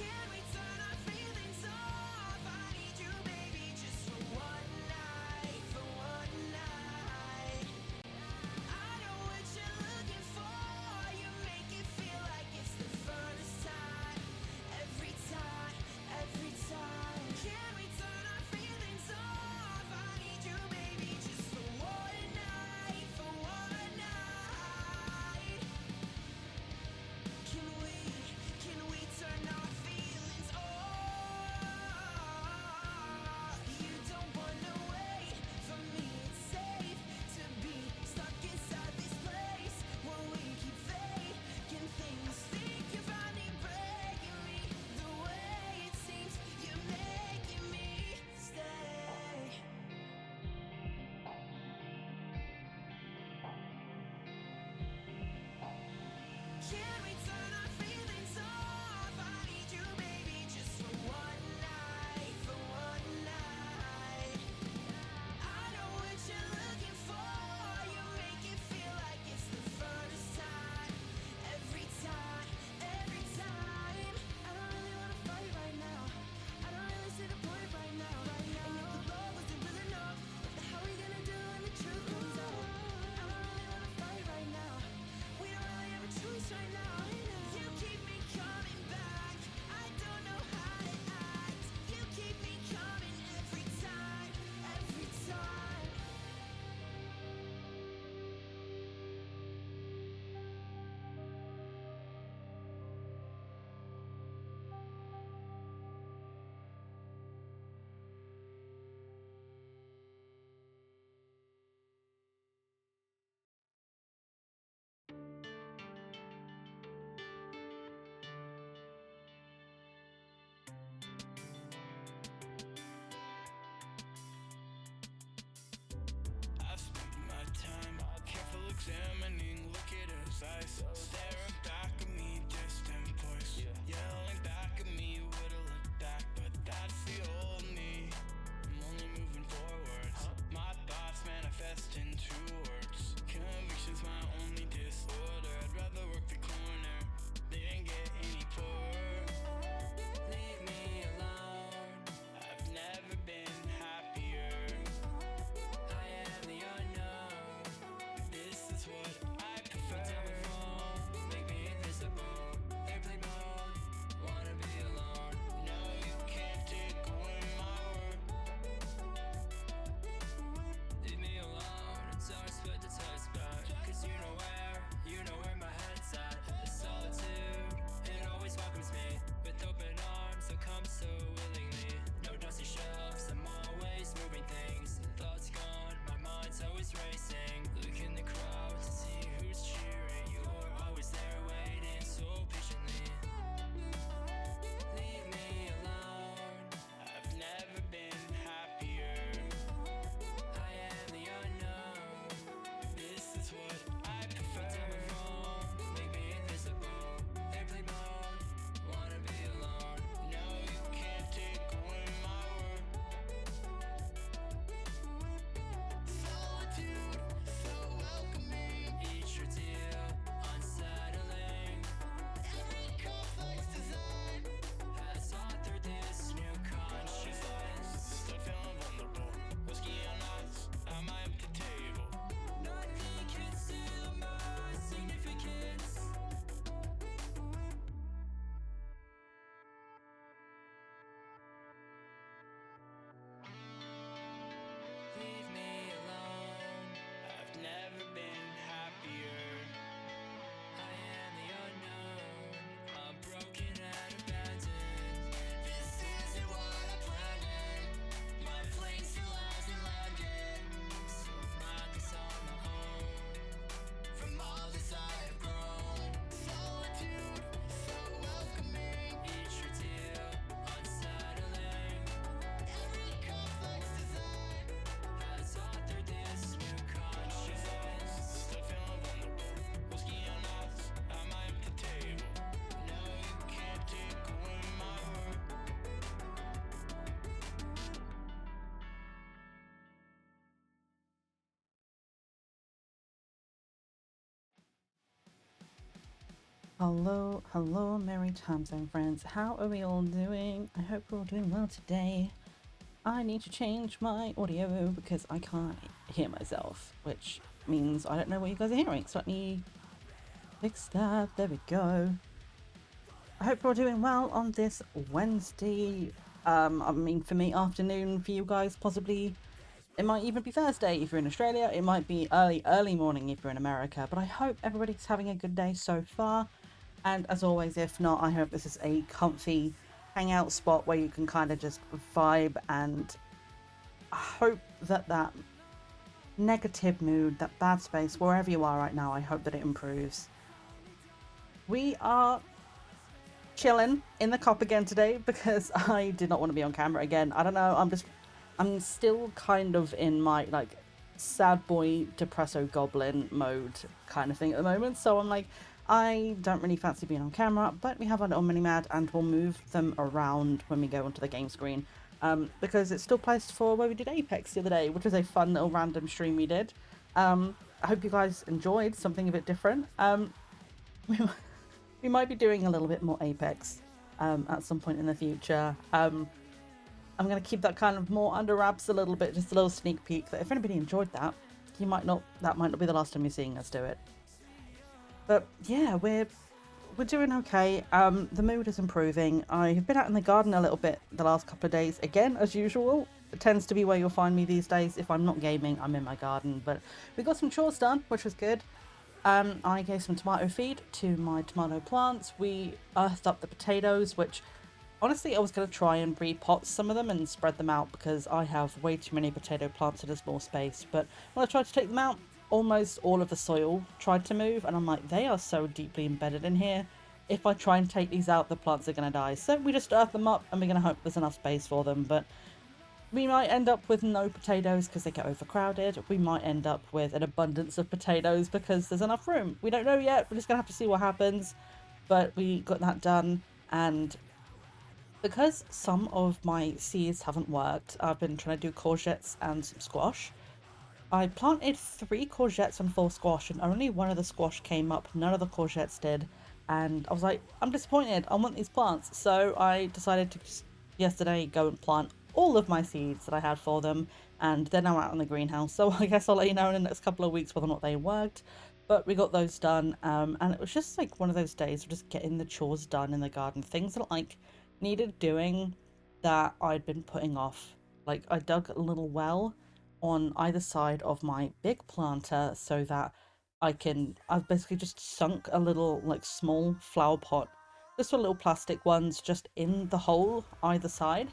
Can we turn our feelings off? I need you, baby, just for one night, for one night. I know what you're looking for. You make it feel like it's the first time. Every time, every time. Can we turn our feelings off? I need you, baby, just for one night, for one night. Can we turn our feelings Hello, merry time zone friends. How are we all doing? I hope we're all doing well today. I need to change my audio because I can't hear myself, which means I don't know what you guys are hearing. So let me fix that. There we go. I hope we're all doing well on this Wednesday. I mean, for me, afternoon. For you guys, possibly it might even be Thursday if you're in Australia. It might be early morning if you're in America. But I hope everybody's having a good day so far. And as always, if not, I hope this is a comfy hangout spot where you can kind of just vibe, and I hope that that negative mood, that bad space, wherever you are right now, I hope that it improves. We are chilling in the cop again today because I did not want to be on camera again. I don't know, I'm still kind of in my like sad boy depresso goblin mode kind of thing at the moment, so I'm like, I don't really fancy being on camera, but we have our little mini mad and we'll move them around when we go onto the game screen, because it's still placed for where we did Apex the other day, which was a fun little random stream we did. I hope you guys enjoyed something a bit different. We might be doing a little bit more Apex at some point in the future. I'm going to keep that kind of more under wraps a little bit, just a little sneak peek that if anybody enjoyed that, that might not be the last time you're seeing us do it. But yeah, we're doing okay. The mood is improving. I have been out in the garden a little bit the last couple of days. Again, as usual, it tends to be where you'll find me these days. If I'm not gaming, I'm in my garden. But we got some chores done, which was good. I gave some tomato feed to my tomato plants. We earthed up the potatoes, which honestly I was going to try and repot some of them and spread them out because I have way too many potato plants in a small space. But when I tried to take them out, almost all of the soil tried to move, and I'm like, they are so deeply embedded in here. If I try and take these out, the plants are going to die. So we just earth them up and we're going to hope there's enough space for them. But we might end up with no potatoes because they get overcrowded. We might end up with an abundance of potatoes because there's enough room. We don't know yet. We're just going to have to see what happens. But we got that done. And because some of my seeds haven't worked, I've been trying to do courgettes and some squash. I planted 3 courgettes and 4 squash, and only one of the squash came up. None of the courgettes did. And I was like, I'm disappointed. I want these plants. So I decided to yesterday go and plant all of my seeds that I had for them, and they're now out in the greenhouse. So I guess I'll let you know in the next couple of weeks whether or not they worked. But we got those done, and it was just like one of those days of just getting the chores done in the garden. Things that like needed doing that I'd been putting off. Like I dug a little well on either side of my big planter so that I've basically just sunk a little like small flower pot, just for little plastic ones, just in the hole either side.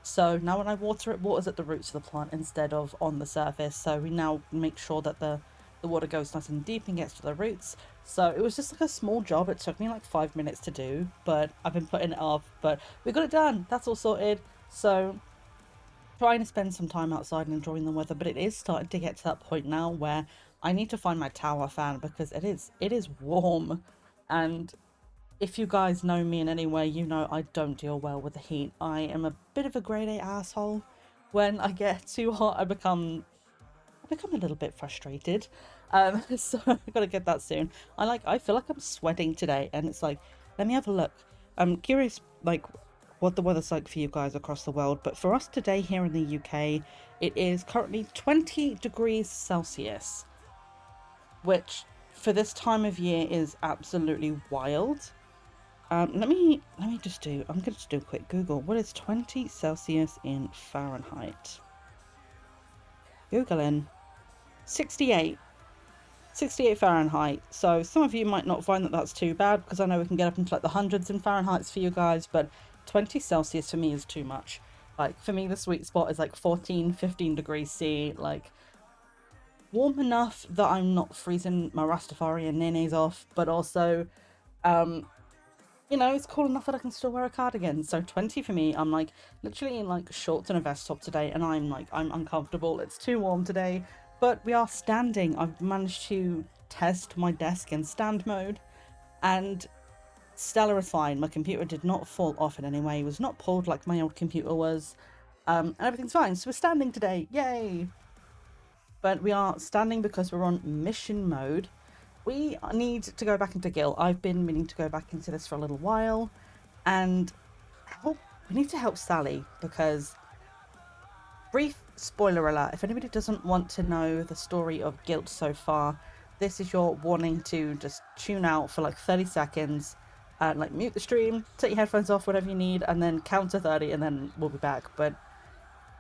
So now when I water it, waters at the roots of the plant instead of on the surface. So we now make sure that the water goes nice and deep and gets to the roots. So it was just like a small job. It took me like 5 minutes to do, but I've been putting it off. But we got it done. That's all sorted. So trying to spend some time outside and enjoying the weather, but it is starting to get to that point now where I need to find my tower fan because it is warm. And if you guys know me in any way, you know I don't deal well with the heat. I am a bit of a grade A asshole. When I get too hot, I become a little bit frustrated. So I've got to get that soon. I feel like I'm sweating today, and it's like, let me have a look. I'm curious, like, what the weather's like for you guys across the world, but for us today here in the UK, it is currently 20 degrees Celsius, which for this time of year is absolutely wild. Let me just do. I'm going to do a quick Google. What is 20 Celsius in Fahrenheit? Googling 68. 68 Fahrenheit. So some of you might not find that that's too bad because I know we can get up into like the hundreds in Fahrenheit for you guys, but 20 Celsius for me is too much. Like for me, the sweet spot is like 14, 15 degrees C, like warm enough that I'm not freezing my Rastafarian ninnies off, but also, it's cool enough that I can still wear a cardigan. So 20 for me, I'm like literally in like shorts and a vest top today, and I'm uncomfortable. It's too warm today, but we are standing. I've managed to test my desk in stand mode, and Stella is fine. My computer did not fall off in any way. It was not pulled like my old computer was, and everything's fine. So we're standing today, yay! But we are standing because we're on mission mode. we need to go back into Guild. I've been meaning to go back into this for a little while, and we need to help Sally because, brief spoiler alert, if anybody doesn't want to know the story of Guilt so far, this is your warning to just tune out for like 30 seconds and like mute the stream, take your headphones off, whatever you need, and then count to 30 and then we'll be back. But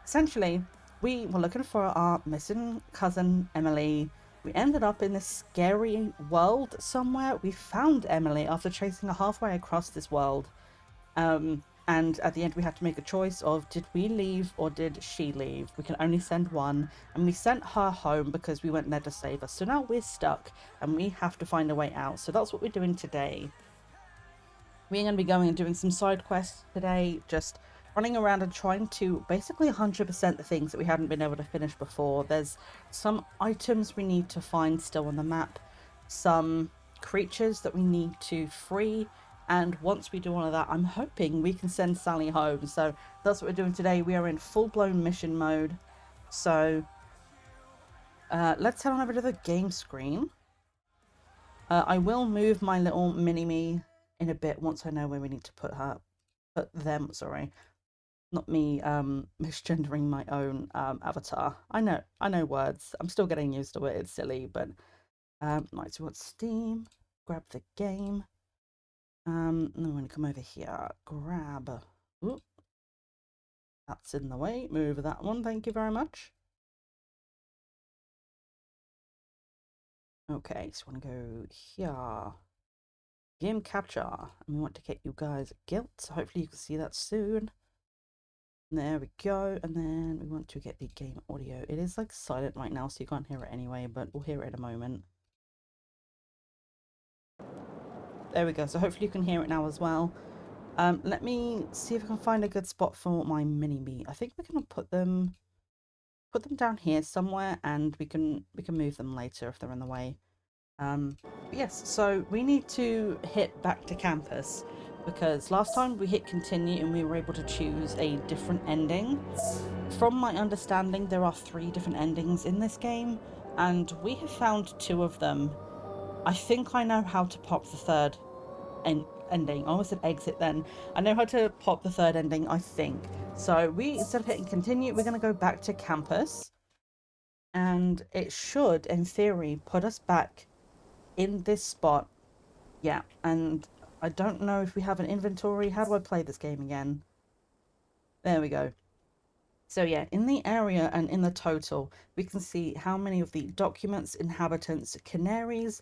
essentially, we were looking for our missing cousin Emily. We ended up in this scary world somewhere. We found Emily after chasing her halfway across this world. And at the end, we had to make a choice of did we leave or did she leave? We can only send one, and we sent her home because we went there to save us. So now we're stuck, and we have to find a way out. So that's what we're doing today. We're going to be going and doing some side quests today, just running around and trying to basically 100% the things that we hadn't been able to finish before. There's some items we need to find still on the map, some creatures that we need to free, and once we do all of that, I'm hoping we can send Sally home. So that's what we're doing today. We are in full-blown mission mode. So let's head on over to the game screen. I will move my little mini-me in a bit once I know where we need to put them, sorry. Not me misgendering my own avatar. I know words. I'm still getting used to it. It's silly, but right, so we want Steam, grab the game. And then we're going to come over here, grab, ooh, that's in the way, move that one, thank you very much. Okay, so we want to go here, game capture, and we want to get you guys GYLT, so hopefully you can see that soon. There we go, and then we want to get the game audio. It is like silent right now, so you can't hear it anyway, but we'll hear it in a moment. There we go, so hopefully you can hear it now as well. Let me see if I can find a good spot for my mini-me. I think we're gonna put them down here somewhere, and we can move them later if they're in the way. Yes, so we need to hit back to campus because last time we hit continue and we were able to choose a different ending. From my understanding, there are 3 different endings in this game, and we have found 2 of them. I think I know how to pop the third ending. I almost said exit then. I know how to pop the third ending, I think. So we, instead of hitting continue, we're going to go back to campus. And it should, in theory, put us back in this spot. Yeah, and I don't know if we have an inventory. How do I play this game again? There we go. So yeah, in the area and in the total, we can see how many of the documents, inhabitants, canaries,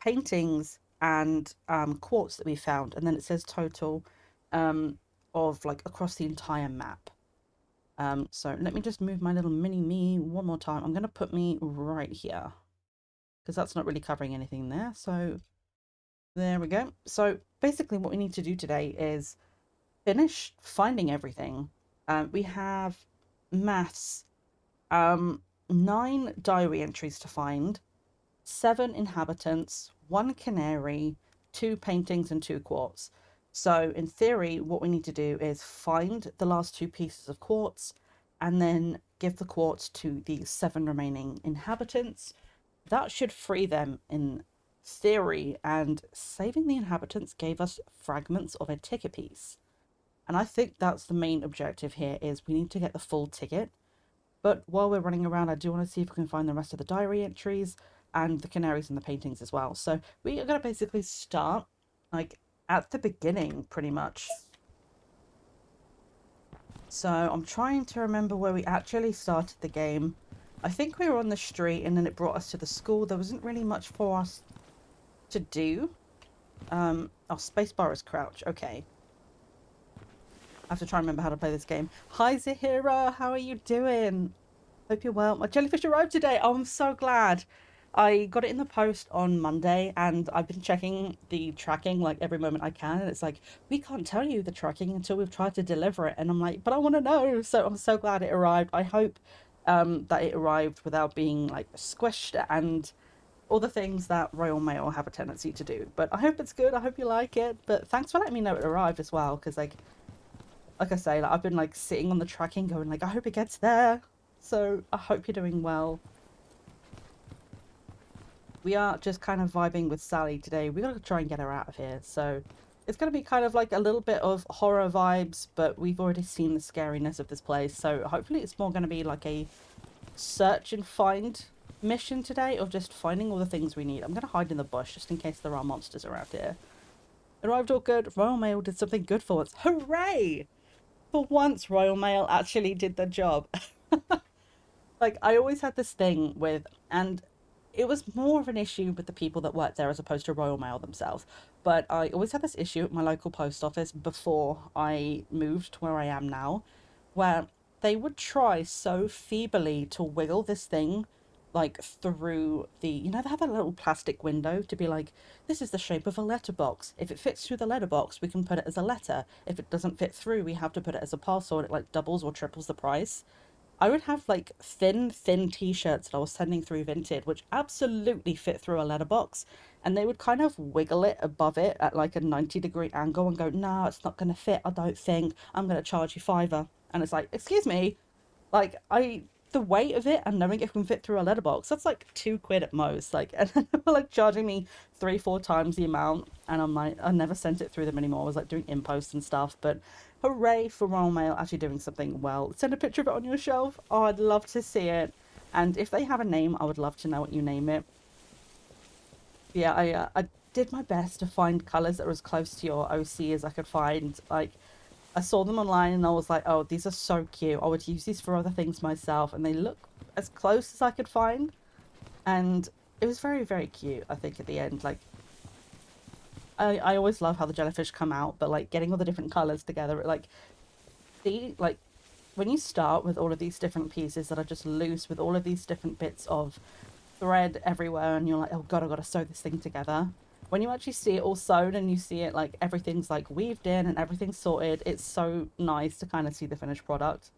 paintings, and quartz that we found, and then it says total of like across the entire map. So let me just move my little mini-me one more time. I'm going to put me right here because that's not really covering anything there. So there we go. So basically what we need to do today is finish finding everything. We have maths, 9 diary entries to find, 7 inhabitants, 1 canary, 2 paintings, and 2 quartz. So in theory, what we need to do is find the last 2 pieces of quartz and then give the quartz to the 7 remaining inhabitants. That should free them in theory, and saving the inhabitants gave us fragments of a ticket piece. And I think that's the main objective here, is we need to get the full ticket. But while we're running around, I do want to see if we can find the rest of the diary entries and the canaries and the paintings as well. So we are going to basically start like at the beginning pretty much. So I'm trying to remember where we actually started the game. I think we were on the street and then it brought us to the school. There wasn't really much for us to do. Oh, spacebar is crouch. Okay. I have to try and remember how to play this game. Hi Zahira, how are you doing? Hope you're well. My jellyfish arrived today. Oh, I'm so glad. I got it in the post on Monday and I've been checking the tracking like every moment I can, and it's like, we can't tell you the tracking until we've tried to deliver it, and I'm like, but I want to know. So I'm so glad it arrived. I hope that it arrived without being like squished and all the things that Royal Mail have a tendency to do. But I hope it's good. I hope you like it. But thanks for letting me know it arrived as well, because like I say, like I've been like sitting on the tracking going like, I hope it gets there. So I hope you're doing well. we are just kind of vibing with Sally today. We gotta try and get her out of here. So it's gonna be kind of like a little bit of horror vibes, but we've already seen the scariness of this place. So hopefully it's more gonna be like a search and find mission today of just finding all the things we need. I'm gonna hide in the bush just in case there are monsters around here. Arrived all good. Royal Mail did something good for once. Hooray! For once, Royal Mail actually did the job. Like, I always had this thing with, and it was more of an issue with the people that worked there as opposed to Royal Mail themselves. But I always had this issue at my local post office before I moved to where I am now, where they would try so feebly to wiggle this thing like through the, you know, they have a little plastic window to be like, this is the shape of a letterbox. If it fits through the letterbox, we can put it as a letter. If it doesn't fit through, we have to put it as a parcel, and it like doubles or triples the price. I would have like thin t-shirts that I was sending through Vinted, which absolutely fit through a letterbox, and they would kind of wiggle it above it at like a 90-degree angle and go, no, it's not going to fit, I don't think. I'm going to charge you £5. And it's like, excuse me, like the weight of it and knowing it can fit through a letterbox, that's like £2 at most. Like, and they were like charging me 3-4 times the amount, and I'm like, I never sent it through them anymore. I was like doing imposts and stuff, but hooray for Royal Mail actually doing something well. Send a picture of it on your shelf. Oh, I'd love to see it. And if they have a name, I would love to know what you name it. Yeah, I did my best to find colours that were as close to your OC as I could find. Like, I saw them online and I was like, oh, these are so cute. I would use these for other things myself, and they look as close as I could find. And it was very, very cute, I think, at the end. Like, I always love how the jellyfish come out, but like getting all the different colours together, like like when you start with all of these different pieces that are just loose with all of these different bits of thread everywhere, and you're like, oh god, I've got to sew this thing together. When you actually see it all sewn and you see it like everything's like weaved in and everything's sorted, it's so nice to kind of see the finished product.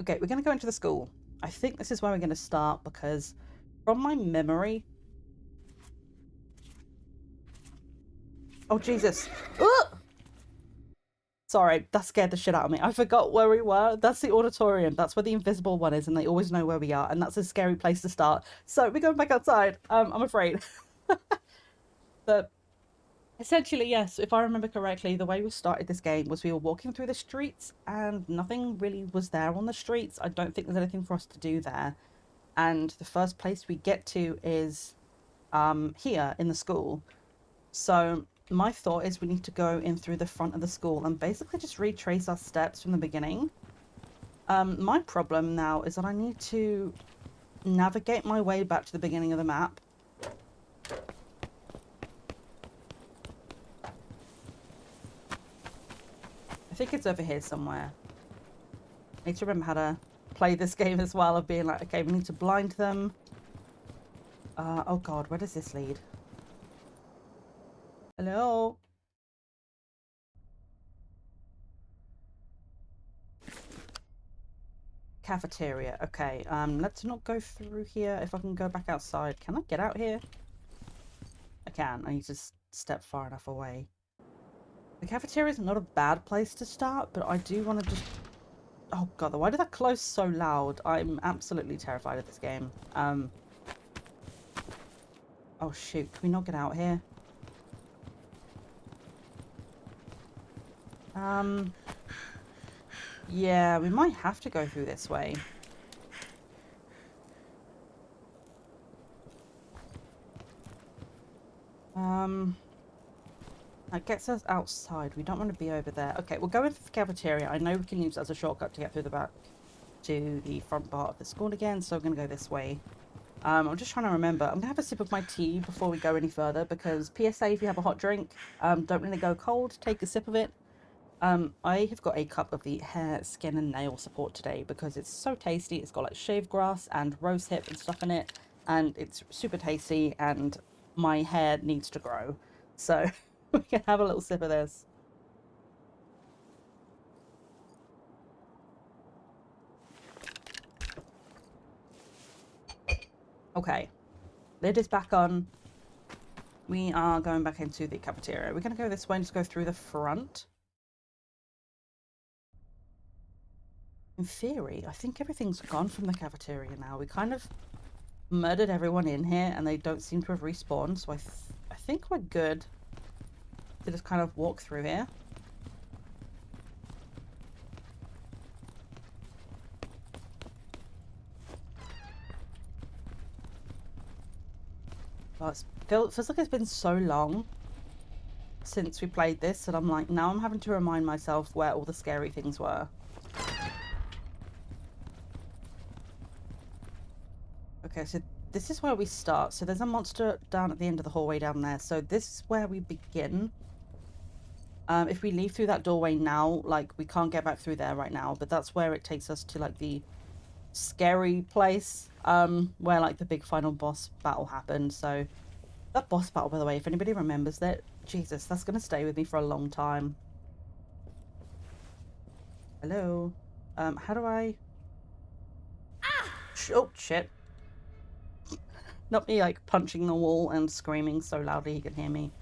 Okay, we're going to go into the school. I think this is where we're going to start because from my memory... Oh, Jesus. Ugh! Sorry, that scared the shit out of me. I forgot where we were. That's the auditorium. That's where the invisible one is, and they always know where we are, and that's a scary place to start. So we're going back outside. I'm afraid. But essentially, yes, if I remember correctly, the way we started this game was we were walking through the streets, and nothing really was there on the streets. I don't think there's anything for us to do there. And the first place we get to is here in the school. So my thought is we need to go in through the front of the school and basically just retrace our steps from the beginning. My problem now is that I need to navigate my way back to the beginning of the map. I think it's over here somewhere. I need to remember how to play this game as well, of being like, okay, we need to blind them. Oh god, where does this lead? Hello? Cafeteria. Okay, let's not go through here. If I can go back outside. Can I get out here? I can. I need to step far enough away. The cafeteria is not a bad place to start, but I do want to just... Oh god, why did that close so loud? I'm absolutely terrified of this game. Oh shoot, can we not get out here? Yeah, we might have to go through this way. That gets us outside. We don't want to be over there. Okay, we'll go into the cafeteria. I know we can use it as a shortcut to get through the back to the front part of the school again, so I'm going to go this way. I'm just trying to remember. I'm going to have a sip of my tea before we go any further, because PSA, if you have a hot drink, don't really go cold. Take a sip of it. I have got a cup of the hair, skin and nail support today because it's so tasty. It's got like shaved grass and rose hip and stuff in it, and it's super tasty, and my hair needs to grow. So we can have a little sip of this. Okay, lid is back on. We are going back into the cafeteria. We're going to go this way and just go through the front. In theory, I think everything's gone from the cafeteria now. We kind of murdered everyone in here and they don't seem to have respawned, so I think we're good to just kind of walk through here. Well, feels like it's been so long since we played this that I'm like, now I'm having to remind myself where all the scary things were. Okay, so this is where we start. So there's a monster down at the end of the hallway down there. So this is where we begin. If we leave through that doorway now, like, we can't get back through there right now, but that's where it takes us to, like, the scary place, where, like, the big final boss battle happened. So that boss battle, by the way, if anybody remembers that, Jesus, that's gonna stay with me for a long time. Hello? How do I... Oh, shit. Not me, like, punching the wall and screaming so loudly he can hear me.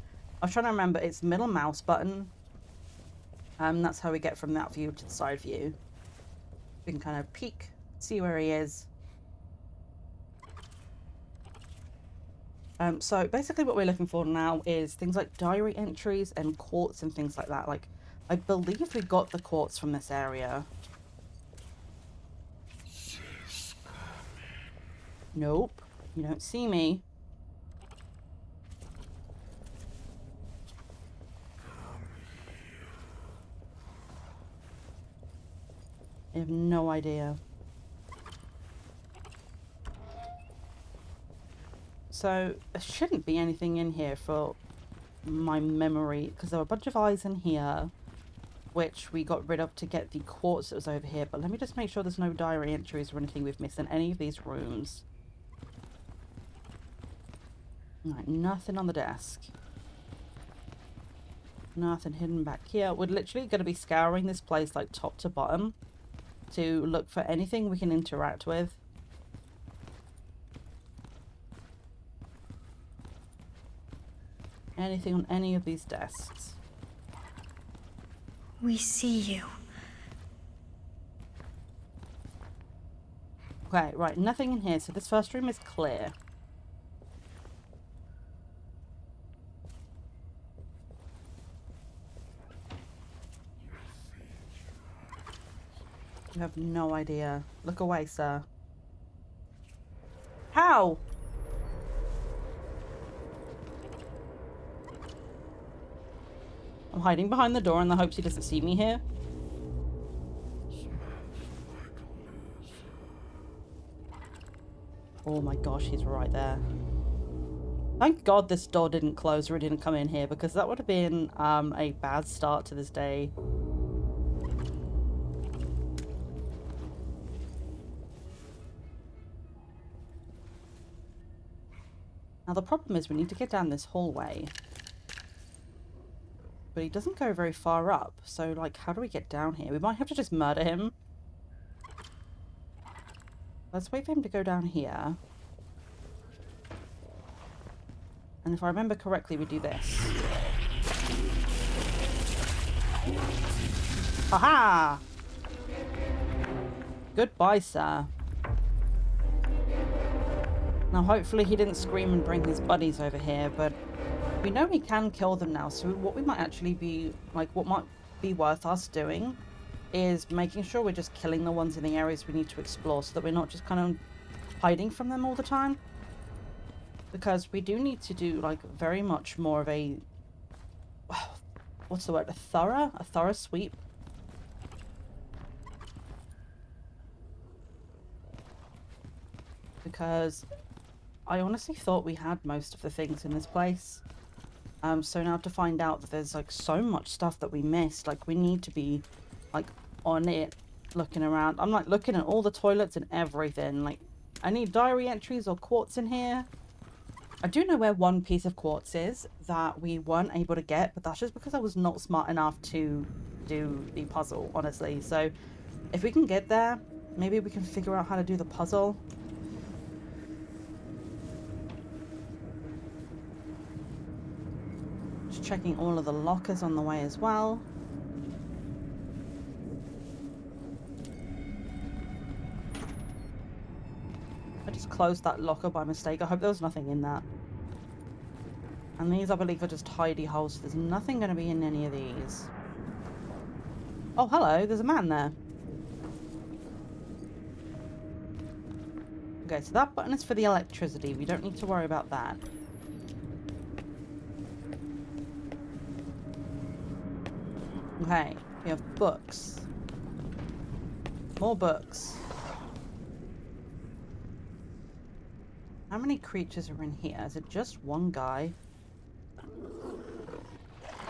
I was trying to remember, it's middle mouse button. That's how we get from that view to the side view. We can kind of peek, see where he is. So basically what we're looking for now is things like diary entries and quartz and things like that. Like, I believe we got the quartz from this area. Nope, you don't see me. I have no idea. So there shouldn't be anything in here for my memory, because there were a bunch of eyes in here, which we got rid of to get the quartz that was over here. But let me just make sure there's no diary entries or anything we've missed in any of these rooms. Right, nothing on the desk. Nothing hidden back here. We're literally going to be scouring this place like top to bottom to look for anything we can interact with. Anything on any of these desks. We see you. Okay, right, nothing in here. So this first room is clear. You have no idea. Look away, sir. How? I'm hiding behind the door in the hopes he doesn't see me here. Oh my gosh, he's right there. Thank God this door didn't close or it didn't come in here, because that would have been a bad start to this day. Now the problem is we need to get down this hallway. But he doesn't go very far up, so like, how do we get down here? We might have to just murder him. Let's wait for him to go down here. And if I remember correctly, we do this. Haha! Goodbye, sir. Now hopefully he didn't scream and bring his buddies over here, but we know we can kill them now, so what we might actually be, like, what might be worth us doing is making sure we're just killing the ones in the areas we need to explore, so that we're not just kind of hiding from them all the time. Because we do need to do, like, very much more of a, what's the word, a thorough sweep. Because I honestly thought we had most of the things in this place. So now to find out that there's like so much stuff that we missed, like we need to be like on it, looking around. I'm like looking at all the toilets and everything. Like, I need diary entries or quartz in here. I do know where one piece of quartz is that we weren't able to get, but that's just because I was not smart enough to do the puzzle, honestly. So if we can get there, maybe we can figure out how to do the puzzle. Just checking all of the lockers on the way as well. Where just closed that locker by mistake. I hope there was nothing in that. And these, I believe, are just tidy holes. So there's nothing going to be in any of these. Oh, hello. There's a man there. Okay, so that button is for the electricity. We don't need to worry about that. Okay, we have books. More books. How many creatures are in here? Is it just one guy?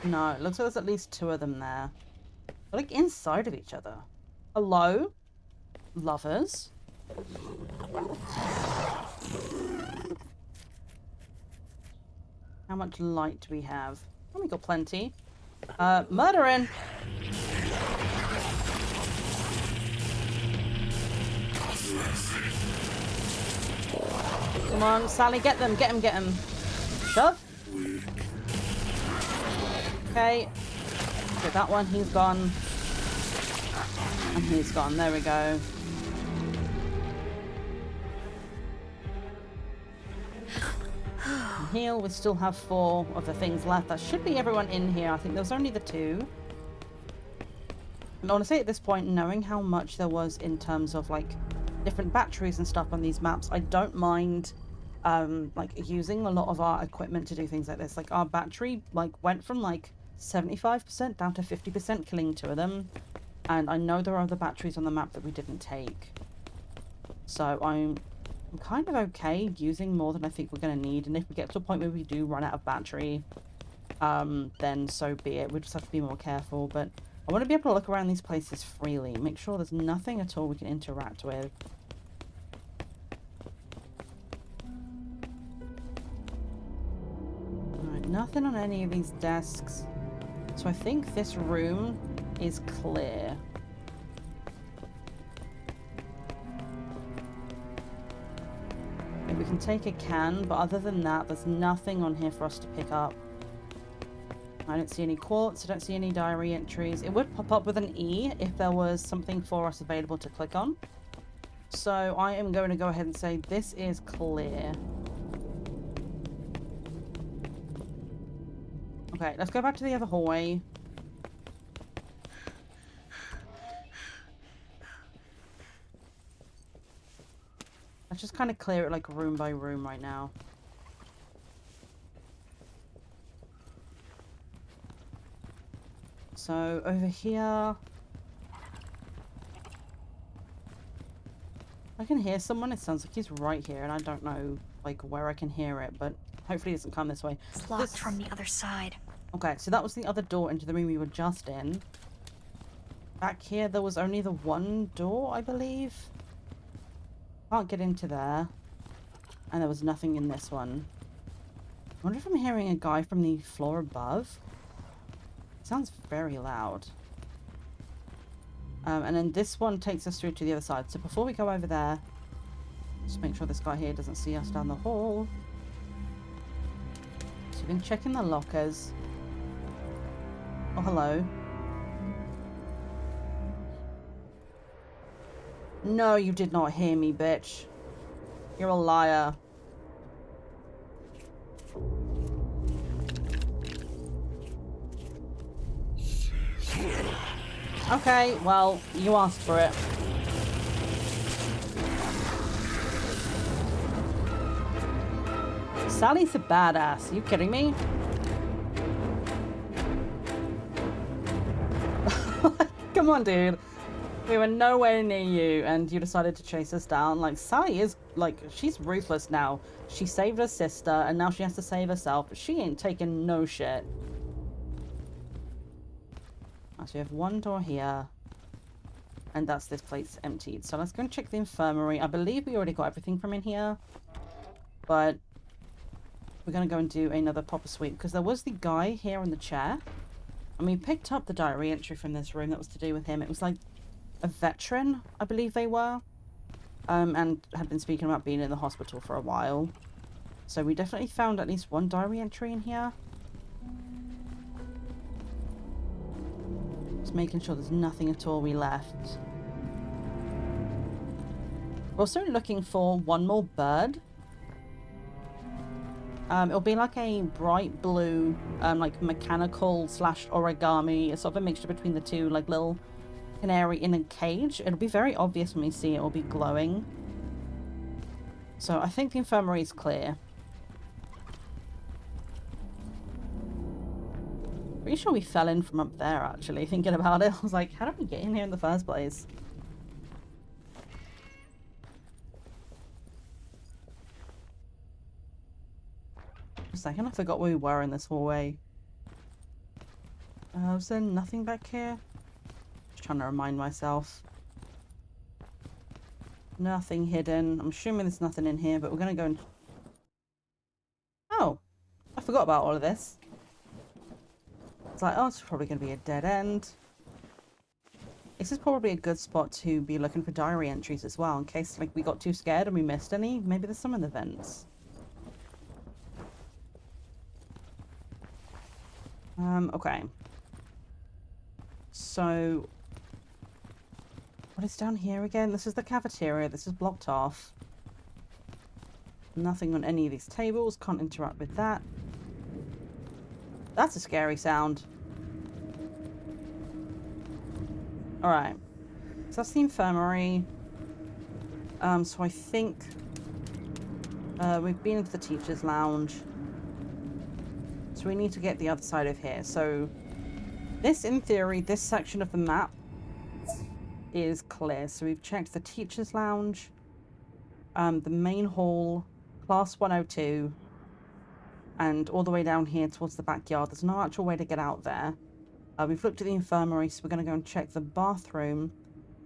No, it looks like there's at least 2 of them there. They're like inside of each other. Hello? Lovers? How much light do we have? Oh, we got plenty. Murdering! Come on, Sally, get them, get him, get him. Shove. Okay. Get that one, he's gone. And he's gone, there we go. And heal, we still have 4 of the things left. That should be everyone in here. I think there was only the 2. And honestly, at this point, knowing how much there was in terms of, like, different batteries and stuff on these maps, I don't mind like using a lot of our equipment to do things like this. Like our battery went from like 75% down to 50%, killing 2 of them, and I know there are other batteries on the map that we didn't take, so I'm kind of okay using more than I think we're going to need. And if we get to a point where we do run out of battery, then so be it. We just have to be more careful. But I want to be able to look around these places freely, make sure there's nothing at all we can interact with. Alright, nothing on any of these desks. So I think this room is clear. We can take a can, but other than that, there's nothing on here for us to pick up. I don't see any quartz, I don't see any diary entries. It would pop up with an E if there was something for us available to click on. So I am going to go ahead and say this is clear. Okay, let's go back to the other hallway. Let's just kind of clear it like room by room right now. So over here, I can hear someone. It sounds like he's right here, and I don't know like where I can hear it, but hopefully it doesn't come this way. It's locked from the other side. Okay, so that was the other door into the room we were just in. Back here there was only the one door, I believe. Can't get into there. And there was nothing in this one. I wonder if I'm hearing a guy from the floor above. It sounds very loud. And then this one takes us through to the other side. So before we go over there, just make sure this guy here doesn't see us down the hall. So we've been checking the lockers. Oh, hello. No, you did not hear me, bitch. You're a liar. Okay, well, you asked for it. Sally's a badass. Are you kidding me? Come on, dude. We were nowhere near you, and you decided to chase us down. Like, Sally is, like, she's ruthless now. She saved her sister, and now she has to save herself. But she ain't taking no shit. So we have one door here, and that's this place emptied. So let's go and check the infirmary. I believe we already got everything from in here, but we're going to go and do another proper sweep, because there was the guy here on the chair, and we picked up the diary entry from this room that was to do with him. It was like a veteran, I believe they were, and had been speaking about being in the hospital for a while. So we definitely found at least one diary entry in here. Just making sure there's nothing at all we left. We're also looking for one more bird. It'll be like a bright blue, like mechanical / origami. It's sort of a mixture between the two, like little canary in a cage. It'll be very obvious when we see it. It'll be glowing. So I think the infirmary is clear. Pretty sure we fell in from up there, actually, thinking about it. I was like, how did we get in here in the first place? For a second, I forgot where we were in this hallway. Was there nothing back here? Just trying to remind myself. Nothing hidden. I'm assuming there's nothing in here, but we're going to go and... Oh! I forgot about all of this. It's like, oh, it's probably going to be a dead end. This is probably a good spot to be looking for diary entries as well, in case like we got too scared and we missed any. Maybe there's some in the vents. Okay. So... what is down here again? This is the cafeteria. This is blocked off. Nothing on any of these tables. Can't interact with that. That's a scary sound. Alright. So that's the infirmary. So I think... we've been into the teacher's lounge. So we need to get the other side of here. So this, in theory, this section of the map is clear. So we've checked the teacher's lounge, the main hall, class 102, and all the way down here towards the backyard. There's no actual way to get out there. We've looked at the infirmary, so we're going to go and check the bathroom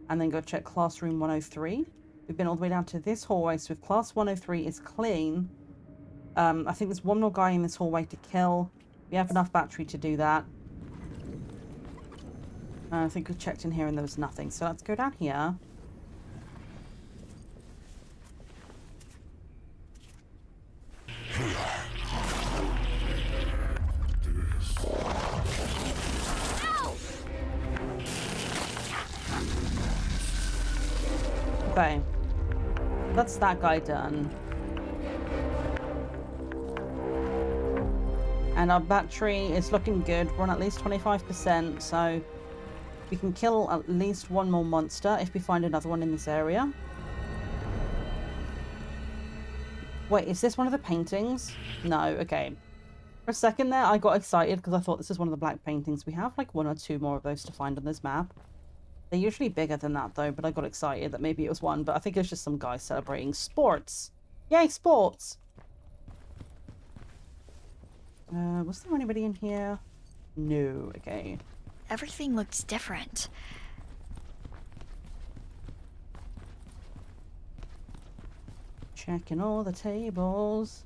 and then go check classroom 103. We've been all the way down to this hallway, so if class 103 is clean, I think there's one more guy in this hallway to kill. We have enough battery to do that. I think we checked in here and there was nothing, so let's go down here. Okay. That's that guy done. And our battery is looking good. We're on at least 25%, so we can kill at least one more monster if we find another one in this area. Wait, is this one of the paintings? No, okay. For a second there, I got excited because I thought this is one of the black paintings. We have like one or two more of those to find on this map. They're usually bigger than that though, but I got excited that maybe it was one, but I think it was just some guy celebrating sports. Yay, sports! Was there anybody in here? No, okay. Everything looks different. Checking all the tables.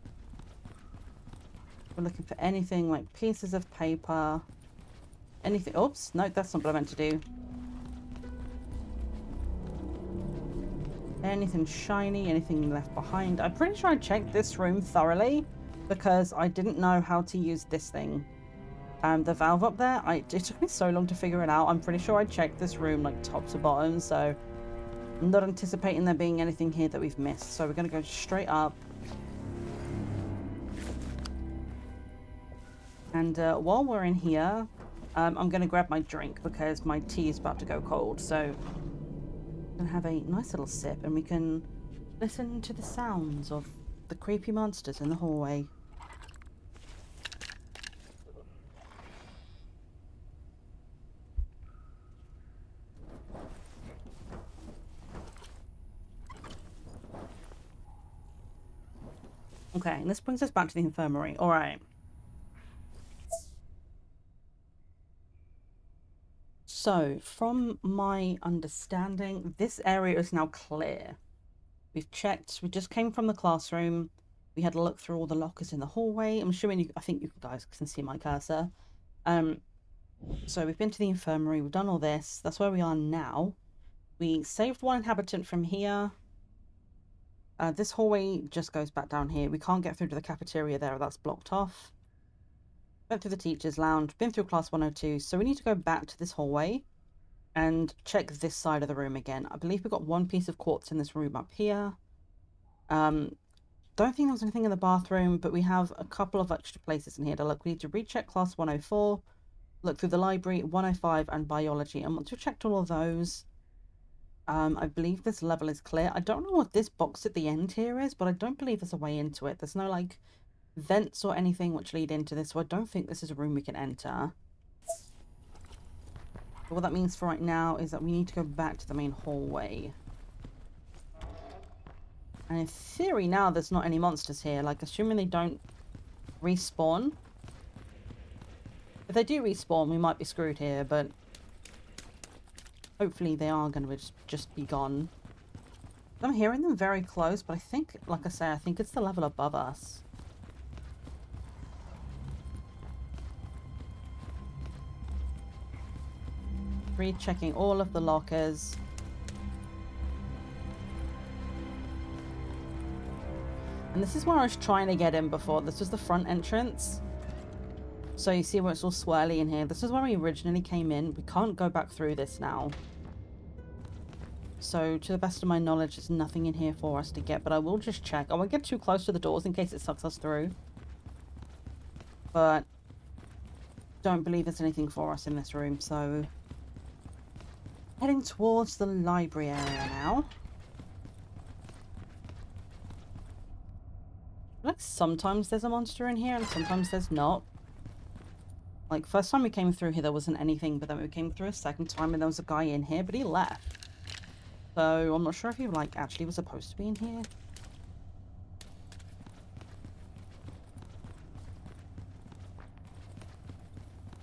We're looking for anything like pieces of paper. Anything. Oops, no, that's not what I meant to do. Anything shiny, anything left behind. I'm pretty sure I checked this room thoroughly because I didn't know how to use this thing. The valve up there, it took me so long to figure it out. I'm pretty sure I checked this room like top to bottom, so I'm not anticipating there being anything here that we've missed. So we're going to go straight up. And while we're in here, I'm going to grab my drink because my tea is about to go cold. So I'm going to have a nice little sip and we can listen to the sounds of the creepy monsters in the hallway. Okay, and this brings us back to the infirmary. All right. So, from my understanding, this area is now clear. We've checked. We just came from the classroom. We had a look through all the lockers in the hallway. I'm assuming I think you guys can see my cursor. So we've been to the infirmary. We've done all this. That's where we are now. We saved one inhabitant from here. This hallway just goes back down here. We can't get through to the cafeteria there. That's blocked off. Went through the teacher's lounge. Been through class 102. So we need to go back to this hallway and check this side of the room again. I believe we've got one piece of quartz in this room up here. Don't think there was anything in the bathroom, but we have a couple of extra places in here to look. We need to recheck class 104, look through the library, 105, and biology. And once we've checked all of those, I believe this level is clear. I don't know what this box at the end here is, but I don't believe there's a way into it. There's no, like, vents or anything which lead into this, so I don't think this is a room we can enter. But what that means for right now is that we need to go back to the main hallway. And in theory now there's not any monsters here, like assuming they don't respawn. If they do respawn we might be screwed here, but hopefully they are going to just be gone. I'm hearing them very close, but I think, like I say, I think it's the level above us. Rechecking all of the lockers. And this is where I was trying to get in before. This was the front entrance. So you see where it's all swirly in here. This is where we originally came in. We can't go back through this now. So to the best of my knowledge, there's nothing in here for us to get. But I will just check. I won't get too close to the doors in case it sucks us through. But don't believe there's anything for us in this room. So heading towards the library area now. Like sometimes there's a monster in here and sometimes there's not. Like first time we came through here there wasn't anything, but then we came through a second time and there was a guy in here, but he left. So I'm not sure if he like actually was supposed to be in here.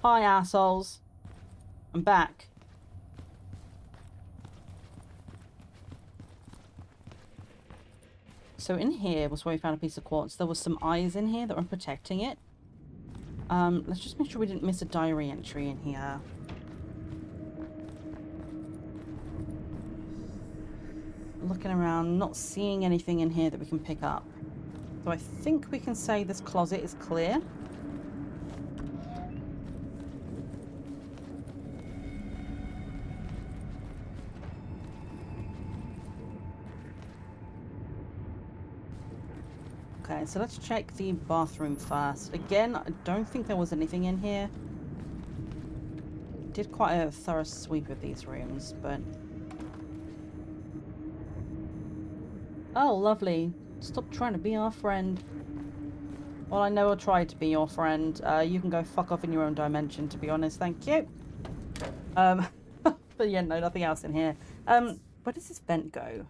Hi assholes. I'm back. So in here was where we found a piece of quartz. There was some eyes in here that were protecting it. Let's just make sure we didn't miss a diary entry in here. Looking around, not seeing anything in here that we can pick up. So I think we can say this closet is clear. Okay, so let's check the bathroom first. Again, I don't think there was anything in here. Did quite a thorough sweep of these rooms, but... Oh, lovely. Stop trying to be our friend. Well, I never tried to be your friend. You can go fuck off in your own dimension, to be honest. Thank you. But yeah, no, nothing else in here. Where does this vent go?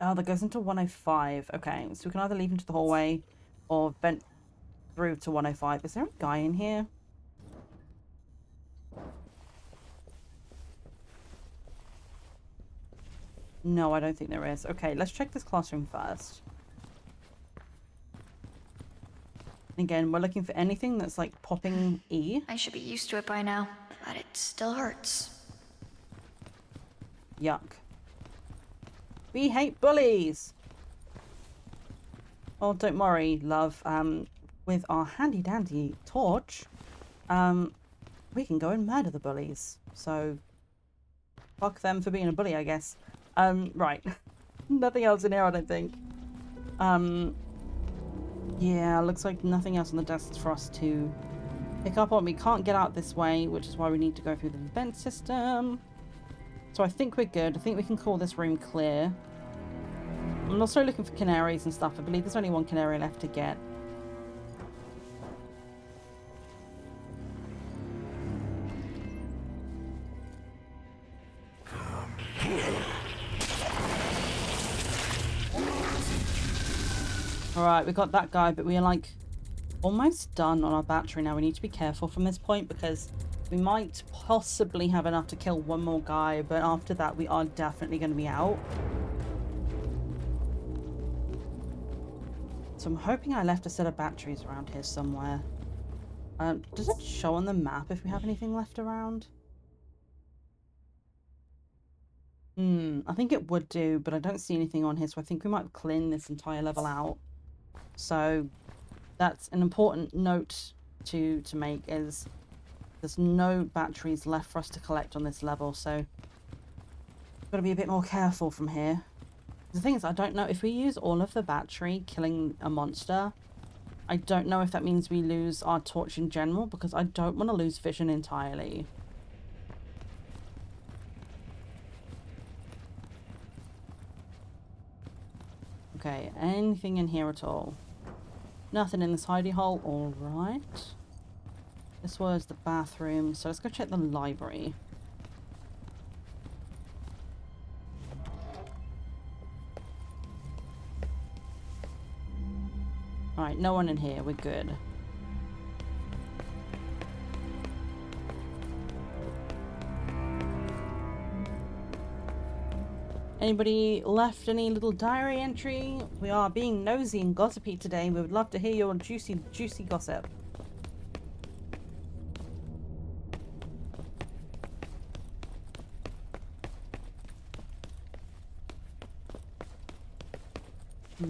Oh, that goes into 105. Okay, so we can either leave into the hallway or vent through to 105. Is there a guy in here? No, I don't think there is. Okay, let's check this classroom first. Again, we're looking for anything that's like popping E. I should be used to it by now, but it still hurts. Yuck. We hate bullies! Oh, don't worry, love. With our handy-dandy torch, we can go and murder the bullies. So, fuck them for being a bully, I guess. Right. Nothing else in here, I don't think. Yeah, looks like nothing else on the desks for us to pick up on. We can't get out this way, which is why we need to go through the vent system. So I think we're good. I think we can call this room clear. I'm also looking for canaries and stuff. I believe there's only one canary left to get. Alright, we got that guy, but we are like almost done on our battery now. We need to be careful from this point because we might possibly have enough to kill one more guy, but after that we are definitely going to be out. So I'm hoping I left a set of batteries around here somewhere. Does it show on the map if we have anything left around? I think it would do, but I don't see anything on here, so I think we might clean this entire level out. So that's an important note to make is There's no batteries left for us to collect on this level, so got to be a bit more careful from here. The thing is, I don't know if we use all of the battery killing a monster. I don't know if that means we lose our torch in general, because I don't want to lose vision entirely. Okay, anything in here at all? Nothing in this hidey hole. All right. This was the bathroom, so let's go check the library. Alright, no one in here. We're good. Anybody left any little diary entry? We are being nosy and gossipy today. We would love to hear your juicy, juicy gossip.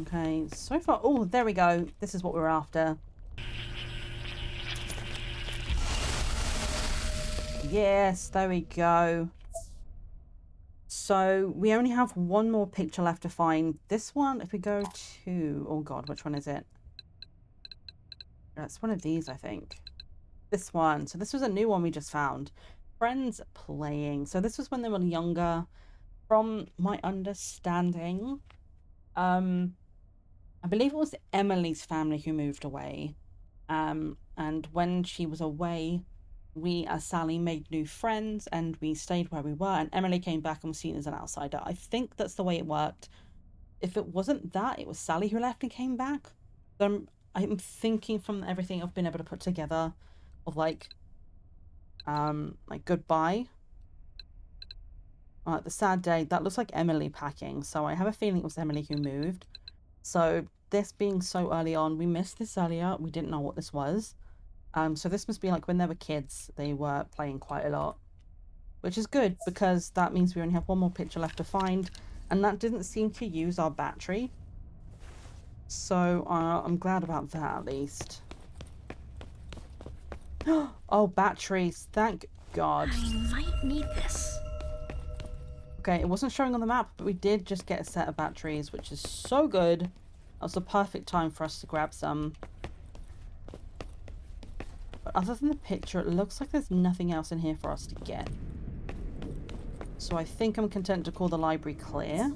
Okay, so far... Oh, there we go. This is what we're after. Yes, there we go. So we only have one more picture left to find. This one, if we go to... Oh god, which one is it? That's one of these, I think. This one. So this was a new one we just found. Friends playing. So this was when they were younger. From my understanding, I believe it was Emily's family who moved away. And when she was away, we as Sally made new friends and we stayed where we were, and Emily came back and was seen as an outsider. I think that's the way it worked. If it wasn't that, it was Sally who left and came back. So I'm thinking from everything I've been able to put together of like goodbye. The sad day, that looks like Emily packing, so I have a feeling it was Emily who moved. So this being so early on, we missed this earlier, we didn't know what this was. So this must be like when they were kids, they were playing quite a lot. Which is good, because that means we only have one more picture left to find, and that didn't seem to use our battery. So I'm glad about that at least. Oh, batteries, thank God. I might need this. Okay, it wasn't showing on the map, but we did just get a set of batteries, which is so good. That was the perfect time for us to grab some. But other than the picture, it looks like there's nothing else in here for us to get. So I think I'm content to call the library clear.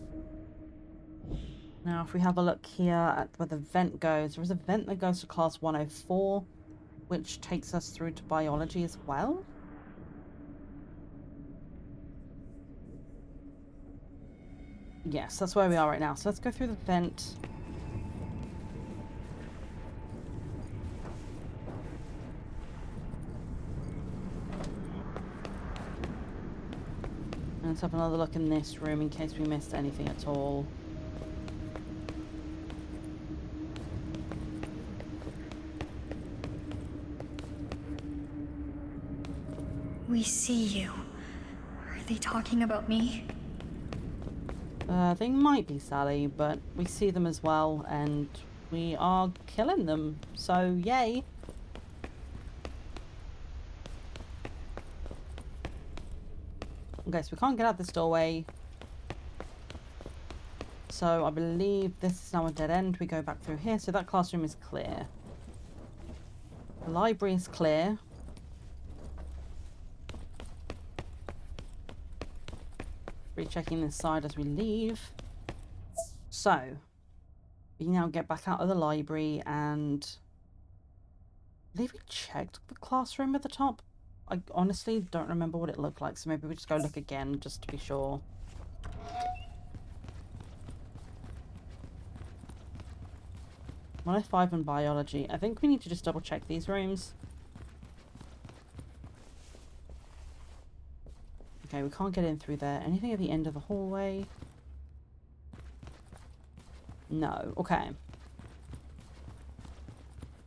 Now, if we have a look here at where the vent goes, there is a vent that goes to class 104, which takes us through to biology as well. Yes, that's where we are right now. So let's go through the vent. And let's have another look in this room in case we missed anything at all. We see you. Are they talking about me? They might be, Sally, but we see them as well, and we are killing them, so yay. Okay, so we can't get out this doorway. So I believe this is now a dead end. We go back through here, so that classroom is clear. The library is clear. Rechecking this side as we leave. So we now get back out of the library, and I believe we checked the classroom at the top. I honestly don't remember what it looked like, so maybe we just go look again just to be sure. 105 in biology. I think we need to just double check these rooms. Okay, we can't get in through there. Anything at the end of the hallway? No. Okay.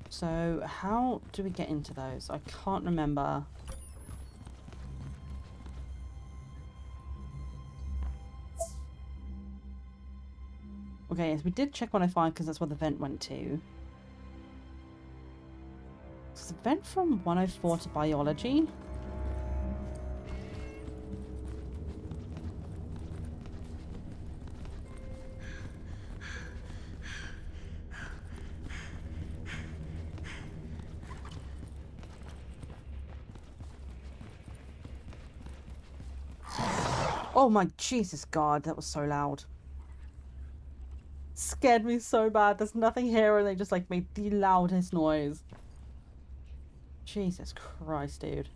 So, how do we get into those? I can't remember. Okay, yes, we did check 105 because that's where the vent went to. There's a vent from 104 to biology. Oh my Jesus God, that was so loud. Scared me so bad. There's nothing here and they just like made the loudest noise. Jesus Christ, dude.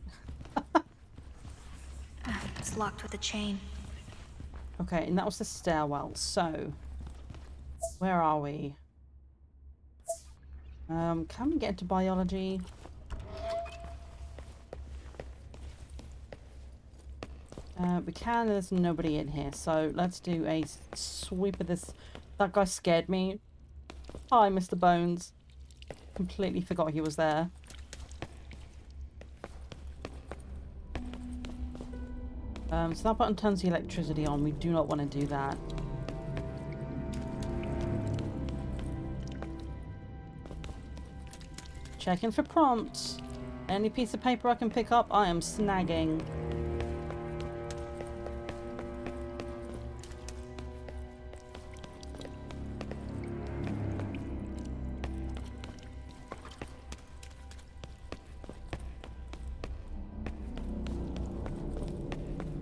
It's locked with a chain. Okay, and that was the stairwell. So, where are we? Can we get into biology? We can. There's nobody in here, so let's do a sweep of this. That guy scared me. Hi, Mr. Bones. Completely forgot he was there. So that button turns the electricity on. We do not want to do that. Checking for prompts. Any piece of paper I can pick up, I am snagging.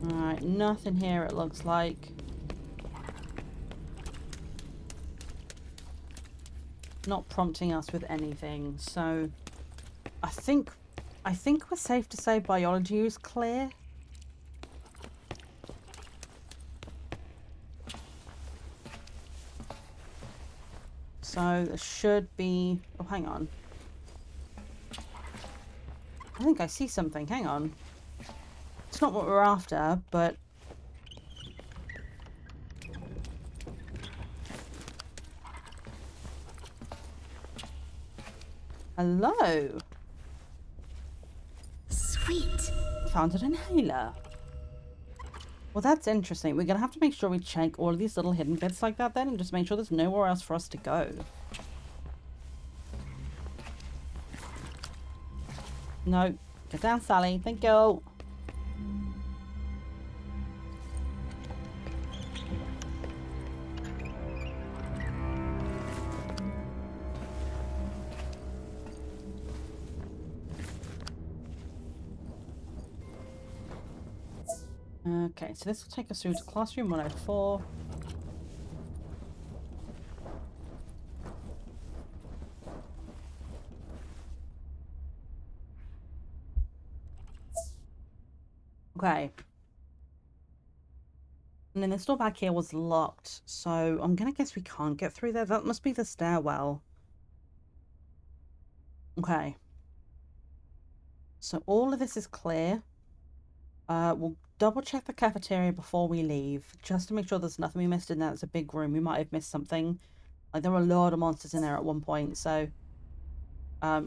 Alright, nothing here it looks like. Not prompting us with anything, so I think we're safe to say biology is clear. So there should be... Oh, hang on. I think I see something. Hang on. It's not what we're after, but... Hello. Sweet. Found an inhaler. Well, that's interesting. We're going to have to make sure we check all of these little hidden bits like that then and just make sure there's nowhere else for us to go. No. Get down, Sally. Thank you. Okay, so this will take us through to classroom 104. Okay. And then this door back here was locked, so I'm gonna guess we can't get through there. That must be the stairwell. Okay. So all of this is clear. We'll double check the cafeteria before we leave, just to make sure there's nothing we missed in there. It's a big room. We might have missed something. Like, there were a lot of monsters in there at one point, so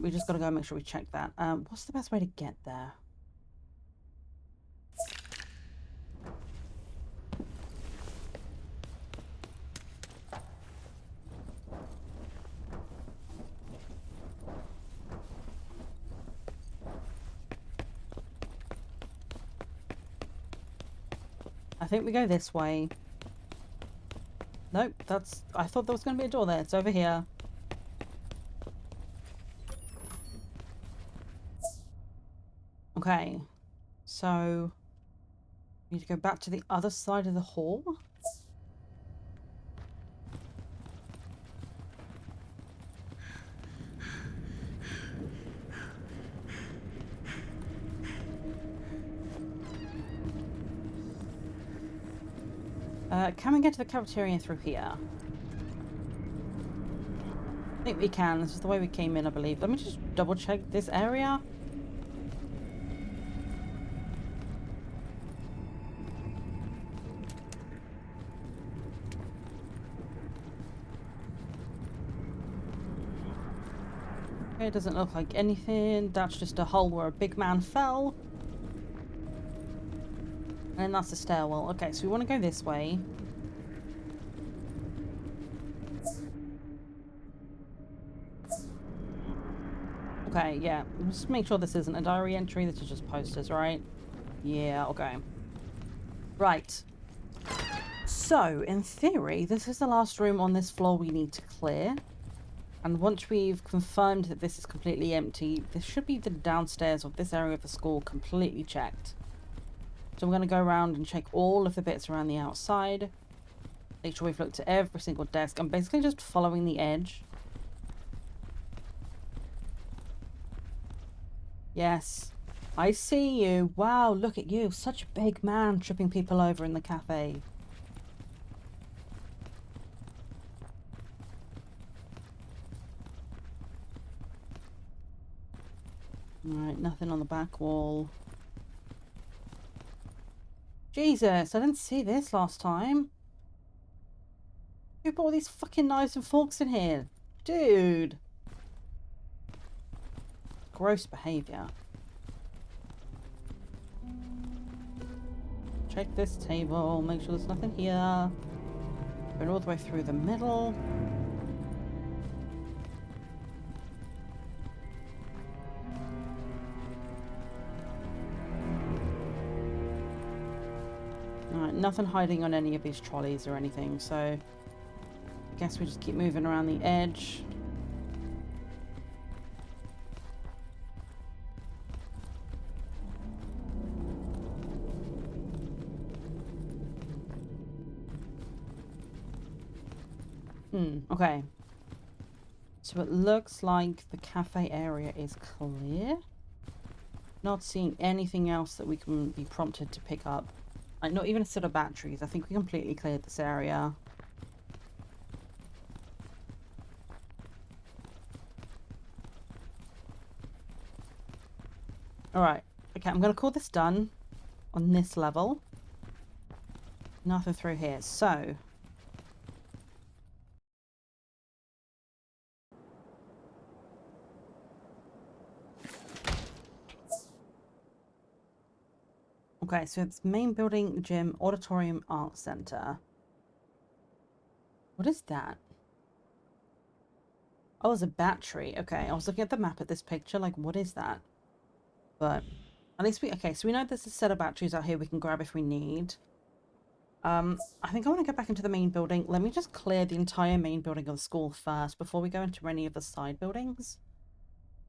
we just gotta go and make sure we check that. What's the best way to get there? I think we go this way. Nope, that's... I thought there was going to be a door there. It's over here. Okay. So... we need to go back to the other side of the hall. Can we get to the cafeteria through here? I think we can. This is the way we came in, I believe. Let me just double check this area. Okay, it doesn't look like anything. That's just a hole where a big man fell. And that's the stairwell. Okay, so we want to go this way. Okay, yeah. Just make sure this isn't a diary entry. This is just posters, right? Yeah, okay. Right. So, in theory, this is the last room on this floor we need to clear. And once we've confirmed that this is completely empty, this should be the downstairs of this area of the school completely checked. So we're going to go around and check all of the bits around the outside. Make sure we've looked at every single desk. I'm basically just following the edge. Yes. I see you. Wow, look at you. Such a big man tripping people over in the cafe. Alright, nothing on the back wall. Jesus, I didn't see this last time. Who brought these fucking knives and forks in here? Dude. Gross behaviour. Check this table, make sure there's nothing here. Going all the way through the middle. Alright, nothing hiding on any of these trolleys or anything, so I guess we just keep moving around the edge. Okay. So it looks like the cafe area is clear. Not seeing anything else that we can be prompted to pick up. Like, not even a set of batteries. I think we completely cleared this area. Alright. Okay, I'm going to call this done on this level. Nothing through here. So... Okay, so it's main building, gym, auditorium, art center. What is that? Oh, it's a battery. Okay, I was looking at the map at this picture, like, what is that? But at least we... Okay, so we know there's a set of batteries out here we can grab if we need. I think I want to go back into the main building. Let me just clear the entire main building of the school first before we go into any of the side buildings.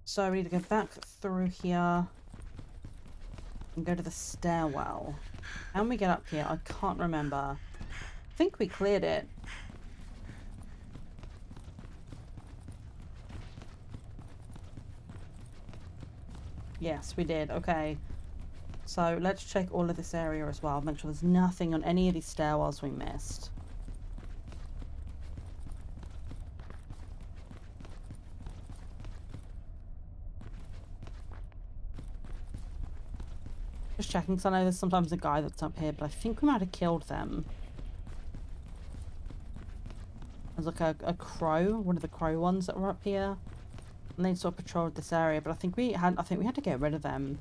So we need to go back through here and go to the stairwell. How can we get up here? I can't remember. I think we cleared it. Yes, we did. Okay. So let's check all of this area as well. Make sure there's nothing on any of these stairwells we missed. Just checking, because I know there's sometimes a guy that's up here, but I think we might have killed them. There's like a crow, one of the crow ones that were up here. And they sort of patrolled this area, but I think we had to get rid of them.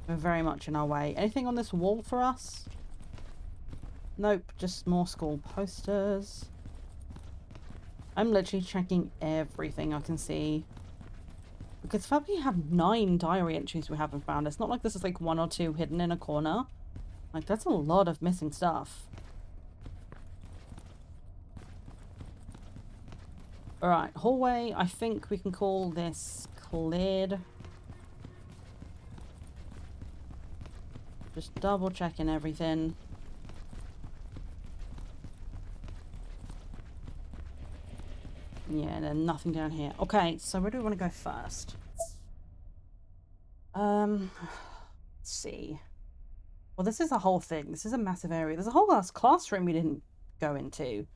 We're very much in our way. Anything on this wall for us? Nope, just more school posters. I'm literally checking everything I can see. Because the fact we have 9 diary entries we haven't found, it's not like this is like 1 or 2 hidden in a corner. Like, that's a lot of missing stuff. Alright, hallway, I think we can call this cleared. Just double checking everything. Yeah, and then nothing down here. Okay, so where do we want to go first? Let's see. Well, this is a whole thing. This is a massive area. There's a whole last classroom we didn't go into.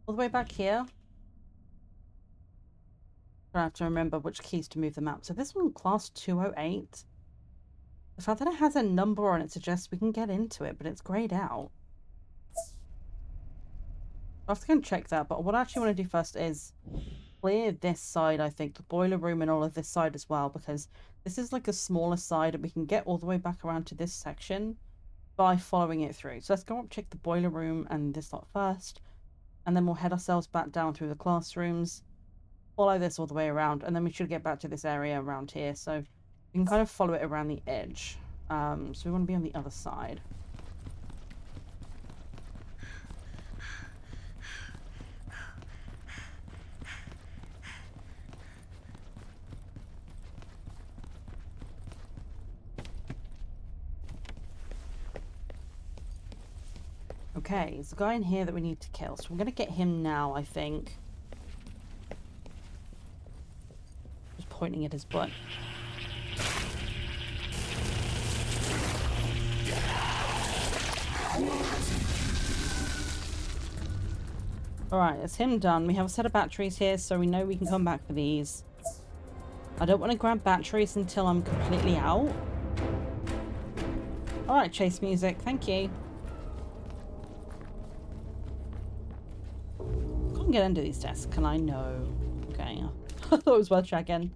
All the way back here. I have to remember which keys to move them up. So this one, class 208. The fact that it has a number on it suggests we can get into it, but it's grayed out. I'll have to go and check that, but what I actually want to do first is clear this side, I think, the boiler room and all of this side as well, because this is like a smaller side and we can get all the way back around to this section by following it through. So let's go up, check the boiler room and this lot first, and then we'll head ourselves back down through the classrooms, follow this all the way around, and then we should get back to this area around here. So we can kind of follow it around the edge. So we want to be on the other side. Okay, there's a guy in here that we need to kill, so we're going to get him now, I think. Just pointing at his butt. Alright, that's him done. We have a set of batteries here, so we know we can come back for these. I don't want to grab batteries until I'm completely out. Alright, chase music. Thank you. Can't get into these desks, can I? No. Okay. I thought it was worth checking.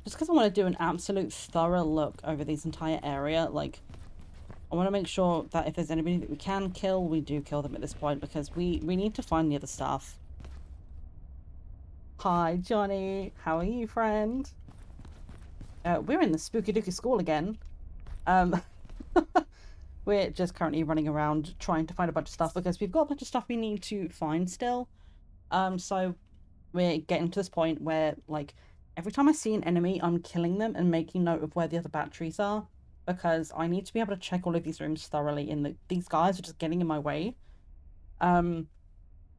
Just because I want to do an absolute thorough look over this entire area, like, I want to make sure that if there's anybody that we can kill, we do kill them at this point, because we need to find the other stuff. Hi, Johnny. How are you, friend? We're in the spooky dooky school again. We're just currently running around trying to find a bunch of stuff, because we've got a bunch of stuff we need to find still. So we're getting to this point where, like, every time I see an enemy, I'm killing them and making note of where the other batteries are, because I need to be able to check all of these rooms thoroughly, and these guys are just getting in my way. And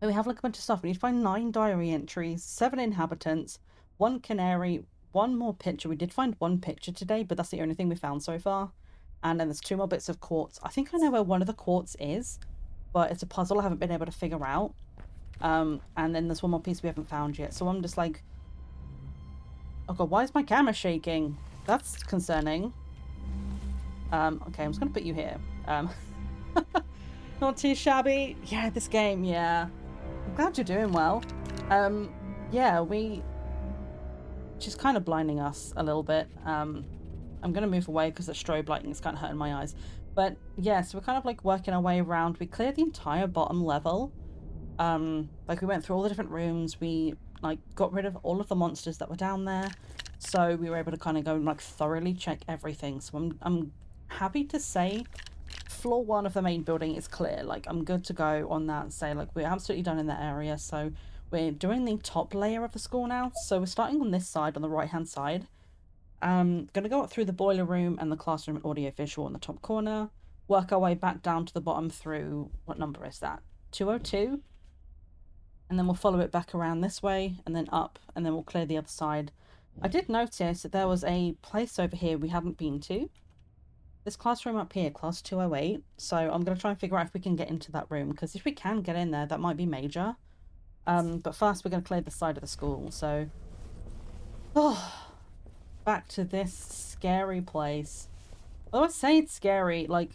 we have like a bunch of stuff. We need to find 9 diary entries, 7 inhabitants, 1 canary, 1 more picture. We did find 1 picture today, but that's the only thing we found so far. And then there's 2 more bits of quartz. I think I know where one of the quartz is, but it's a puzzle I haven't been able to figure out. And then there's 1 more piece we haven't found yet. So I'm just like, oh god, why is my camera shaking? That's concerning. Okay, I'm just gonna put you here. Not too shabby. Yeah, this game, yeah. I'm glad you're doing well. Yeah, she's kind of blinding us a little bit. I'm gonna move away because the strobe lighting is kind of hurting my eyes. But yeah, so we're kind of like working our way around. We cleared the entire bottom level. Like we went through all the different rooms. We like got rid of all of the monsters that were down there. So we were able to kind of go and like thoroughly check everything. So I'm happy to say floor 1 of the main building is clear. Like I'm good to go on that and say like we're absolutely done in that area. So we're doing the top layer of the school now. So we're starting on this side, on the right hand side. Gonna go up through the boiler room and the classroom and audio visual in the top corner. Work our way back down to the bottom through, what number is that? 202? And then we'll follow it back around this way and then up, and then we'll clear the other side. I did notice that there was a place over here we haven't been to. This classroom up here, class 208. So I'm going to try and figure out if we can get into that room, because if we can get in there, that might be major. But first we're going to clear the side of the school. So, back to this scary place. Although I say it's scary, like,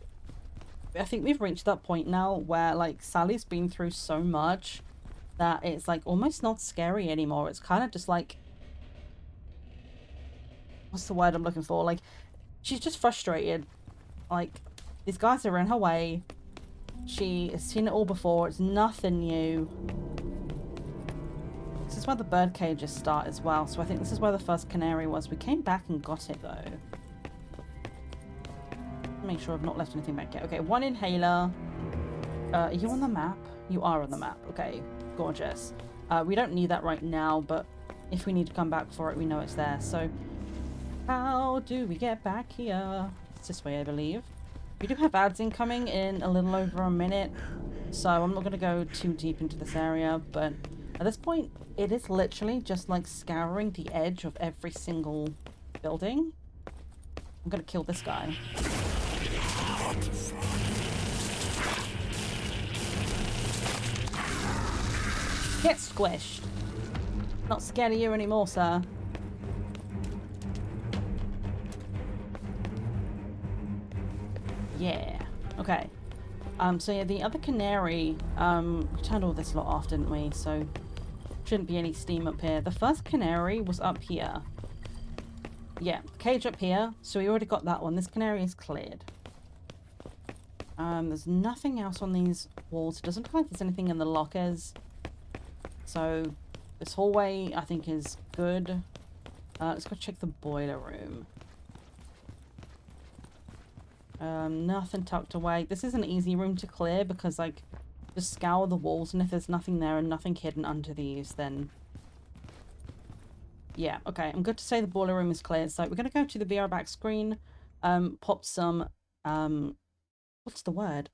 I think we've reached that point now where, like, Sally's been through so much that it's, like, almost not scary anymore. It's kind of just, like, what's the word I'm looking for? Like, she's just frustrated. Like, these guys are in her way. She has seen it all before. It's nothing new. This is where the bird cages start as well. So I think this is where the first canary was. We came back and got it, though. Make sure I've not left anything back yet. Okay, 1 inhaler. Are you on the map? You are on the map. Okay, gorgeous. We don't need that right now, but if we need to come back for it, we know it's there. So how do we get back here? It's this way, I believe. We do have ads incoming in a little over a minute, so I'm not going to go too deep into this area, but at this point, it is literally just like scouring the edge of every single building. I'm going to kill this guy. Get squished. Not scared of you anymore, sir. Yeah. Okay. So yeah, the other canary, we turned all this lot off, didn't we? So shouldn't be any steam up here. The first canary was up here. Yeah, cage up here. So we already got that one. This canary is cleared. There's nothing else on these walls. It doesn't look like there's anything in the lockers. So This hallway, I think, is good. Let's go check the boiler room. Nothing tucked away. This is an easy room to clear because, like, just scour the walls, and if there's nothing there and nothing hidden under these, then... Yeah, okay, I'm good to say the boiler room is clear. So we're going to go to the VR back screen, pop some, what's the word?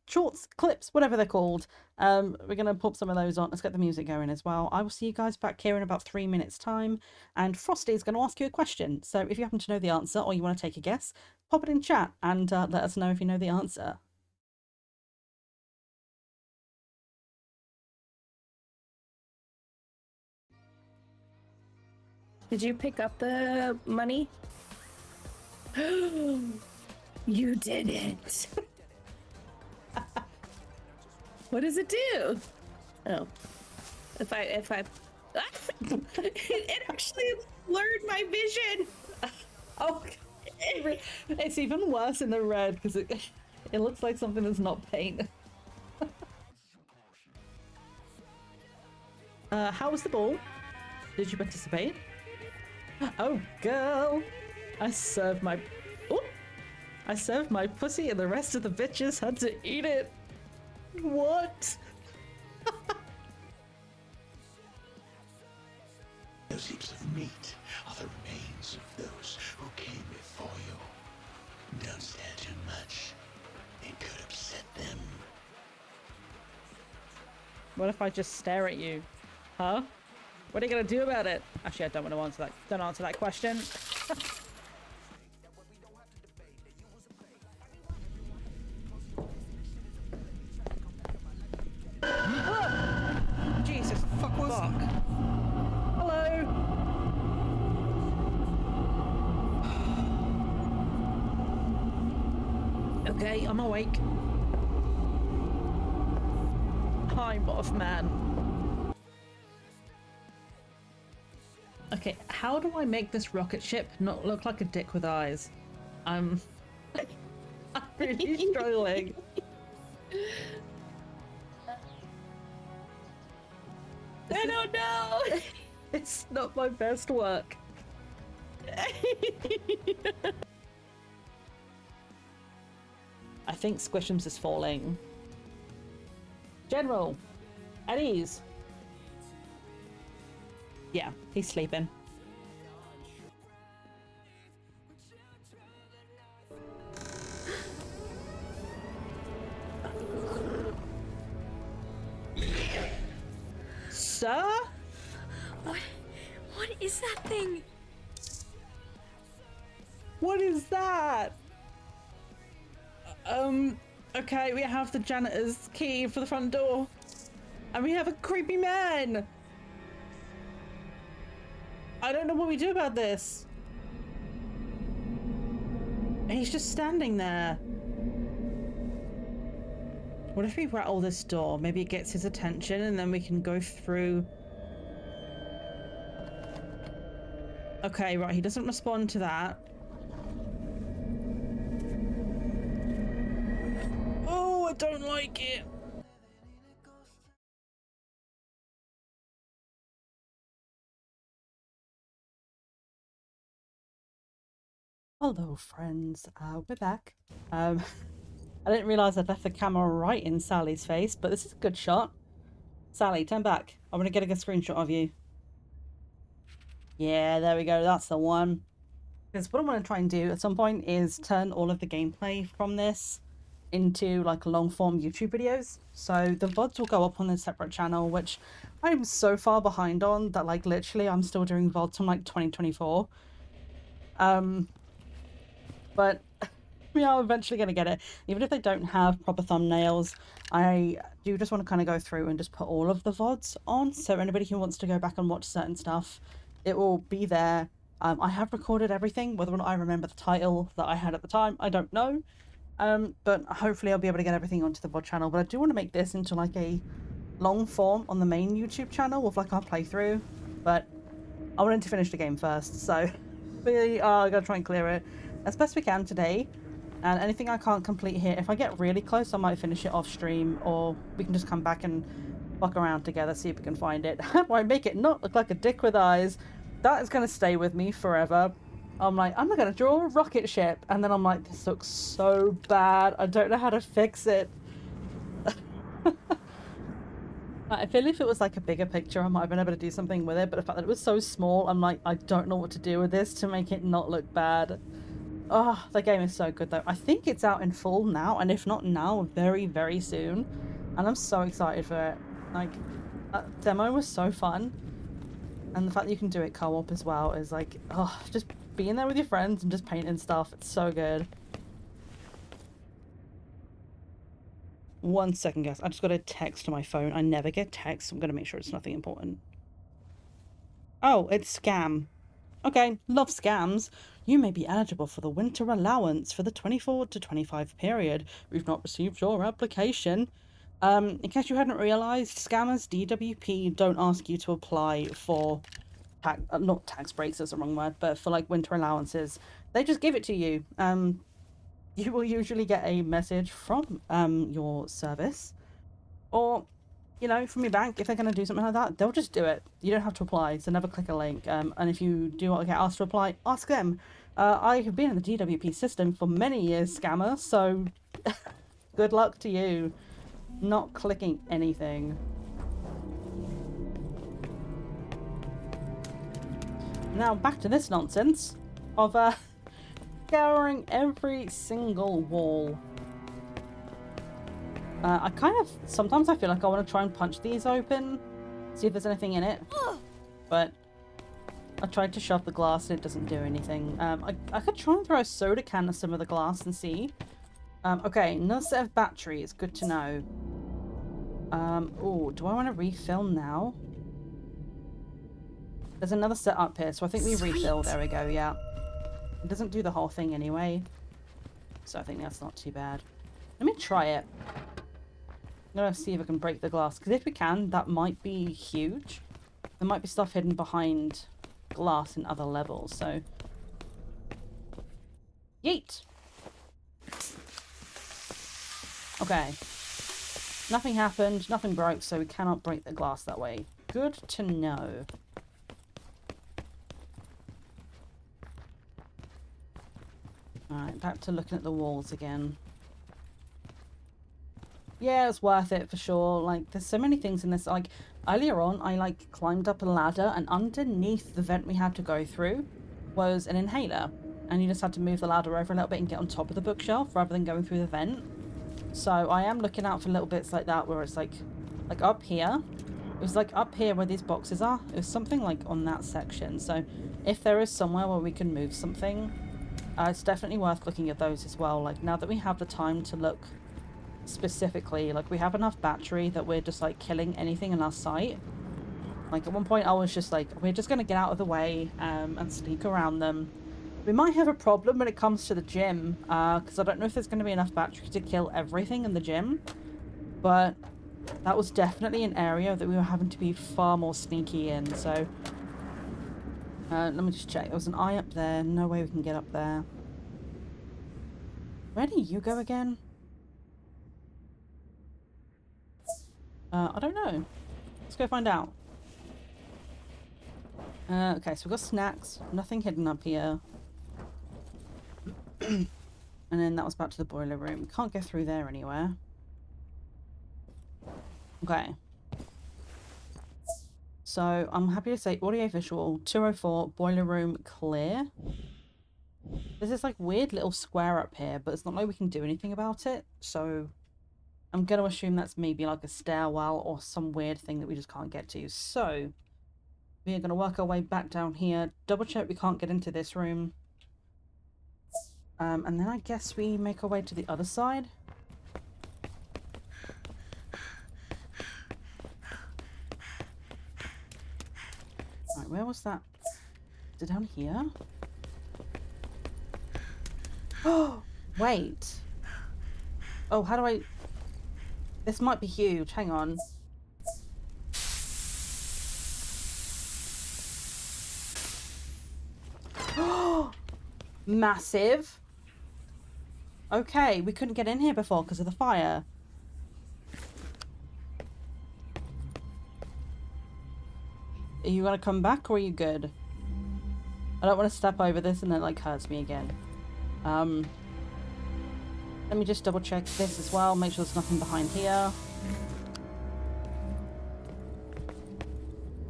Shorts, clips, whatever they're called. We're going to pop some of those on. Let's get the music going as well. I will see you guys back here in about 3 minutes time, and Frosty is going to ask you a question. So if you happen to know the answer or you want to take a guess, pop it in chat and let us know if you know the answer. Did you pick up the money? You didn't. What does it do? Oh, if I it actually blurred my vision. Oh, it's even worse in the red because it looks like something that's not paint. How was the ball? Did you participate? Oh, girl, I served my pussy and the rest of the bitches had to eat it. What? Those heaps of meat are the remains of those who came before you. Don't stare too much. It could upset them. What if I just stare at you? Huh? What are you gonna do about it? Actually, I don't want to answer that. Don't answer that question. Jesus fuck. Hello. Okay, I'm awake. Hi, Mothman. Okay, how do I make this rocket ship not look like a dick with eyes? I'm really struggling. I don't know. It's not my best work. I think Squishums is falling. General, at ease. Yeah, he's sleeping. Sir? What is that thing? What is that? Okay, we have the janitor's key for the front door. And we have a creepy man. I don't know what we do about this. He's just standing there. What if we rattle this door? Maybe it gets his attention and then we can go through. Okay, right, he doesn't respond to that. Oh, I don't like it. Hello, friends. We're back. I didn't realize I'd left the camera right in Sally's face, but this is a good shot. Sally, turn back. I want to get a good screenshot of you. Yeah, there we go. That's the one. Because what I want to try and do at some point is turn all of the gameplay from this into like long form YouTube videos. So the VODs will go up on a separate channel, which I'm so far behind on that like literally I'm still doing VODs from like 2024. But we are eventually going to get it. Even if they don't have proper thumbnails, I do just want to kind of go through and just put all of the VODs on. So anybody who wants to go back and watch certain stuff, it will be there. I have recorded everything. Whether or not I remember the title that I had at the time, I don't know. But hopefully I'll be able to get everything onto the VOD channel. But I do want to make this into like a long form on the main YouTube channel with like our playthrough. But I wanted to finish the game first, so we are going to try and clear it as best we can today. And anything I can't complete here, if I get really close, I might finish it off stream, or we can just come back and fuck around together, see if we can find it. How do I make it not look like a dick with eyes? That is going to stay with me forever. I'm like, I'm going to draw a rocket ship. And then I'm like, this looks so bad. I don't know how to fix it. I feel if it was like a bigger picture, I might have been able to do something with it. But the fact that it was so small, I'm like, I don't know what to do with this to make it not look bad. Oh, the game is so good though. I think it's out in full now. And if not now, very, very soon. And I'm so excited for it. Like, that demo was so fun. And the fact that you can do it co-op as well is like, oh, just being there with your friends and just painting stuff. It's so good. 1 second, guys. I just got a text to my phone. I never get texts. I'm going to make sure it's nothing important. Oh, it's scam. Okay, love scams. You may be eligible for the winter allowance for the 24 to 25 period. We've not received your application. In case you hadn't realised, scammers, DWP, don't ask you to apply for not tax breaks, that's the wrong word, but for like winter allowances. They just give it to you. You will usually get a message from your service, or you know, from your bank. If they're going to do something like that, they'll just do it. You don't have to apply, so never click a link. And if you do get asked to apply, ask them. I have been in the DWP system for many years, scammer, so good luck to you not clicking anything. Now back to this nonsense of scouring every single wall. I kind of, sometimes I feel like I want to try and punch these open, see if there's anything in it, but I tried to shove the glass and it doesn't do anything. I could try and throw a soda can at some of the glass and see. Okay, another set of batteries, good to know. Oh, do I want to refill now? There's another set up here, so I think we refill. There we go, yeah. It doesn't do the whole thing anyway, so I think that's not too bad. Let me try it. I'm gonna see if I can break the glass, because if we can, that might be huge. There might be stuff hidden behind glass in other levels, so... Yeet! Okay. Nothing happened, nothing broke, so we cannot break the glass that way. Good to know. Alright, back to looking at the walls again. Yeah, it's worth it for sure. Like, there's so many things in this. Like, earlier on, I, like, climbed up a ladder, and underneath the vent we had to go through was an inhaler. And you just had to move the ladder over a little bit and get on top of the bookshelf rather than going through the vent. So I am looking out for little bits like that where it's like up here. It was like up here where these boxes are. It was something like on that section. So if there is somewhere where we can move something, it's definitely worth looking at those as well. Like, now that we have the time to look specifically, like, we have enough battery that we're just like killing anything in our sight. Like, at one point I was just like, we're just going to get out of the way and sneak around them. We might have a problem when it comes to the gym, because I don't know if there's going to be enough battery to kill everything in the gym, but that was definitely an area that we were having to be far more sneaky in, so let me just check. There was an eye up there. No way we can get up there. Where do you go again? I don't know. Let's go find out. Okay, so we've got snacks. Nothing hidden up here. And then that was back to the boiler room. We can't go through there anywhere. Okay. So I'm happy to say audio visual 204 boiler room clear. There's this like weird little square up here, but it's not like we can do anything about it. So I'm going to assume that's maybe like a stairwell or some weird thing that we just can't get to. So we are going to work our way back down here. Double check we can't get into this room. And then I guess we make our way to the other side. Right, where was that? Is it down here? Oh, wait. Oh, how do I... This might be huge. Hang on. Massive. Okay, we couldn't get in here before because of the fire. Are you gonna come back or are you good? I don't want to step over this and it like hurts me again. Let me just double check this as well, make sure there's nothing behind here.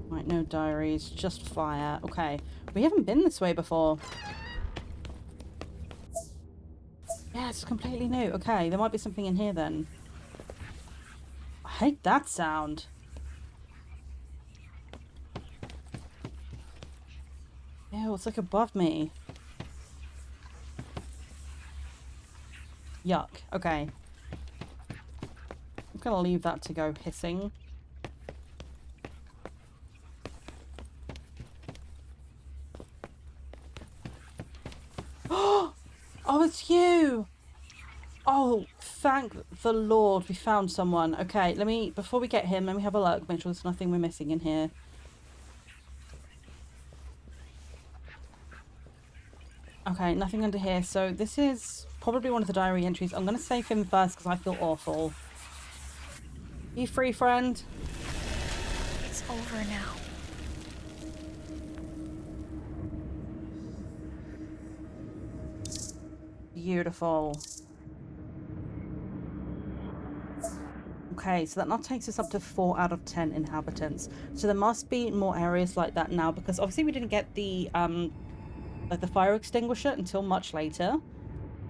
Right, no diaries, just fire. Okay, we haven't been this way before. Yeah, it's completely new. Okay, there might be something in here then. I hate that sound. Ew, it's like above me. Yuck. Okay. I'm gonna leave that to go hissing. Oh, it's you! Oh, thank the Lord we found someone. Okay, let me, before we get him, let me have a look. Make sure there's nothing we're missing in here. Okay, nothing under here. So this is probably one of the diary entries. I'm going to save him first because I feel awful. You free, friend? It's over now. Beautiful. Okay, so that now takes us up to 4 out of 10 inhabitants. So there must be more areas like that now because obviously we didn't get the like the fire extinguisher until much later.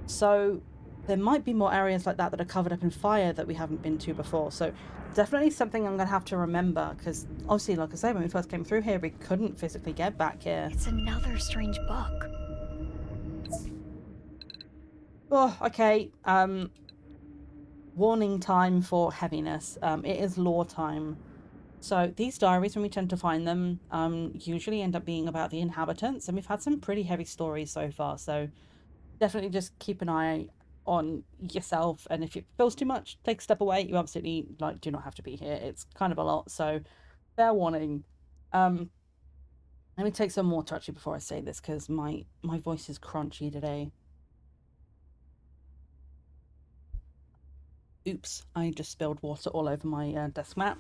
So there might be more areas like that that are covered up in fire that we haven't been to before. So definitely something I'm going to have to remember because obviously, like I say, when we first came through here, we couldn't physically get back here. It's another strange book. Oh, okay. Warning time for heaviness. It is lore time. So these diaries, when we tend to find them, usually end up being about the inhabitants, and we've had some pretty heavy stories so far. So definitely just keep an eye on yourself, and if it feels too much, take a step away. You absolutely do not have to be here. It's kind of a lot, so fair warning. Let me take some water actually before I say this because my voice is crunchy today. Oops, I just spilled water all over my desk mat.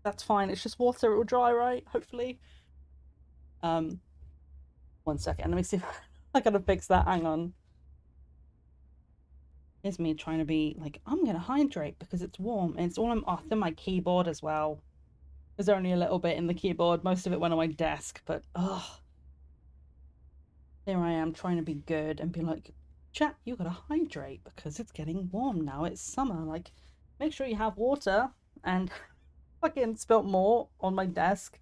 That's fine, it's just water, it will dry, right? Hopefully. 1 second, let me see if I gotta fix that, hang on. Here's me trying to be like, I'm gonna hydrate because it's warm, and it's all on my keyboard as well. There's only a little bit in the keyboard, most of it went on my desk, but here I am trying to be good and be like, chat, you gotta hydrate because it's getting warm now, it's summer, like, make sure you have water, and fucking spilt more on my desk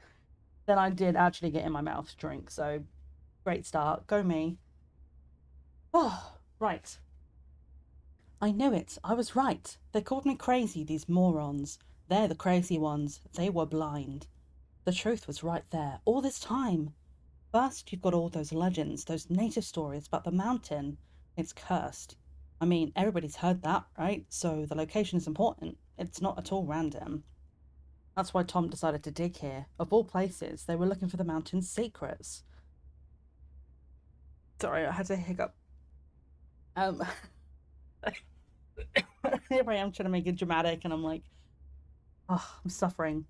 than I did actually get in my mouth to drink, so great start, go me. Oh, right. I knew it, I was right. They called me crazy, these morons. They're the crazy ones, they were blind. The truth was right there, all this time. First, you've got all those legends, those native stories about the mountain. It's cursed. I mean, everybody's heard that, right? So the location is important. It's not at all random. That's why Tom decided to dig here. Of all places, they were looking for the mountain's secrets. Sorry, I had to hiccup. Here I am trying to make it dramatic, and I'm like, oh, I'm suffering.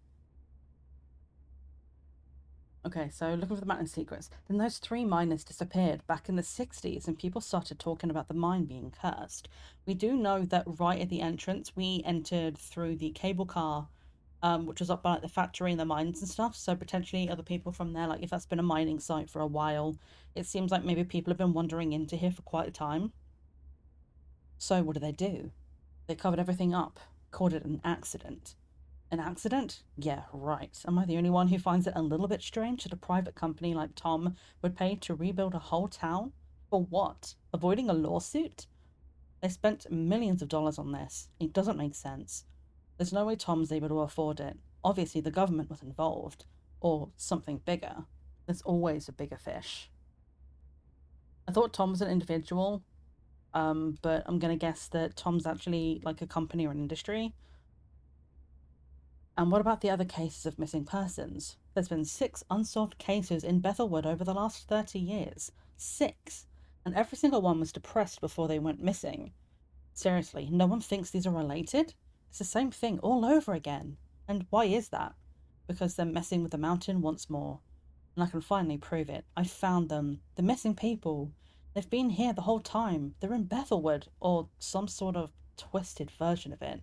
Okay, so looking for the mountain secrets. Then those 3 miners disappeared back in the 60s and people started talking about the mine being cursed. We do know that right at the entrance, we entered through the cable car, which was up by like, the factory and the mines and stuff. So potentially other people from there, like if that's been a mining site for a while, it seems like maybe people have been wandering into here for quite a time. So what do? They covered everything up, called it an accident. An accident? Yeah, right. Am I the only one who finds it a little bit strange that a private company like Tom would pay to rebuild a whole town? For what? Avoiding a lawsuit? They spent millions of dollars on this. It doesn't make sense. There's no way Tom's able to afford it. Obviously, the government was involved. Or something bigger. There's always a bigger fish. I thought Tom was an individual, but I'm going to guess that Tom's actually like a company or an industry. And what about the other cases of missing persons? There's been 6 unsolved cases in Bethelwood over the last 30 years. 6! And every single one was depressed before they went missing. Seriously, no one thinks these are related? It's the same thing all over again. And why is that? because they're messing with the mountain once more. And I can finally prove it. I found them. The missing people. They've been here the whole time. They're in Bethelwood, or some sort of twisted version of it.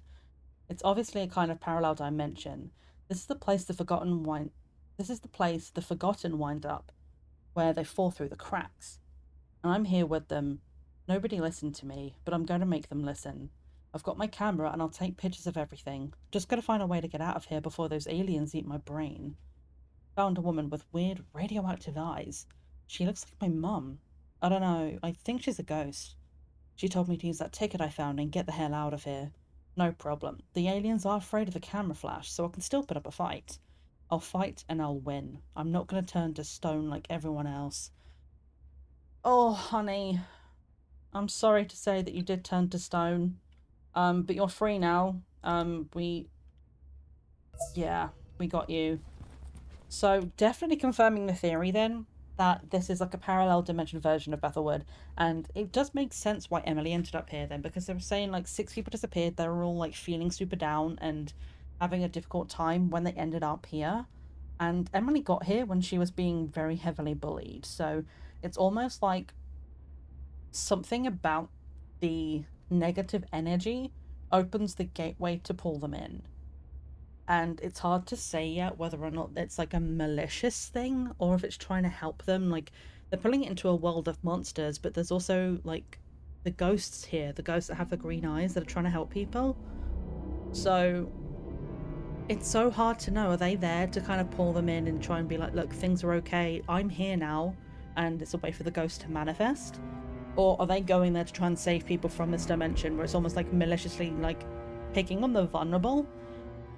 It's obviously a kind of parallel dimension. This is the place the forgotten wind. This is the place the forgotten wind up, where they fall through the cracks. And I'm here with them. Nobody listened to me, but I'm going to make them listen. I've got my camera and I'll take pictures of everything. Just gotta find a way to get out of here before those aliens eat my brain. Found a woman with weird radioactive eyes. She looks like my mum. I don't know, I think she's a ghost. She told me to use that ticket I found and get the hell out of here. No problem. The aliens are afraid of the camera flash, so I can still put up a fight. I'll fight and I'll win. I'm not gonna turn to stone like everyone else. Oh, honey. I'm sorry to say that you did turn to stone. But you're free now. Yeah, we got you. So, definitely confirming the theory then, that this is like a parallel dimension version of Bethelwood. And it does make sense why Emily ended up here then, because they were saying like 6 people disappeared, they were all like feeling super down and having a difficult time when they ended up here. And Emily got here when she was being very heavily bullied. So, it's almost like something about the negative energy opens the gateway to pull them in. And it's hard to say yet whether or not it's like a malicious thing or if it's trying to help them. Like, they're pulling it into a world of monsters, but there's also like the ghosts here, the ghosts that have the green eyes that are trying to help people. So it's so hard to know. Are they there to kind of pull them in and try and be like, look, things are okay, I'm here now, and it's a way for the ghost to manifest? Or are they going there to try and save people from this dimension where it's almost like maliciously like picking on the vulnerable?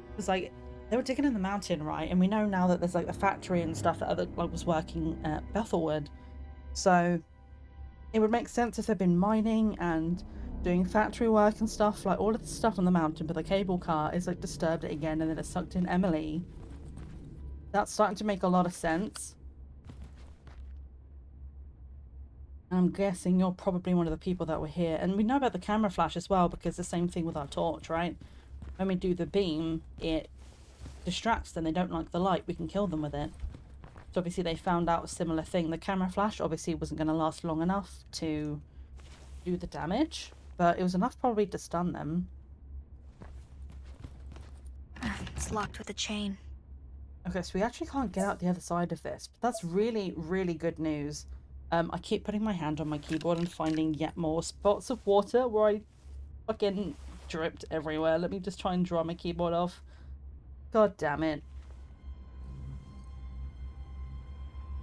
Because like they were digging in the mountain, right? And we know now that there's like a factory and stuff that was working at Bethelwood. So it would make sense if they've been mining and doing factory work and stuff, like all of the stuff on the mountain, but the cable car is like disturbed it again and then it sucked in Emily. That's starting to make a lot of sense. I'm guessing you're probably one of the people that were here. And we know about the camera flash as well, because the same thing with our torch, right? When we do the beam, it distracts them. They don't like the light. We can kill them with it. So obviously they found out a similar thing. The camera flash obviously wasn't going to last long enough to do the damage, but it was enough probably to stun them. It's locked with a chain. Okay, so we actually can't get out the other side of this, but that's really, really good news. I keep putting my hand on my keyboard and finding yet more spots of water where I fucking dripped everywhere. Let me just try and dry my keyboard off. God damn it.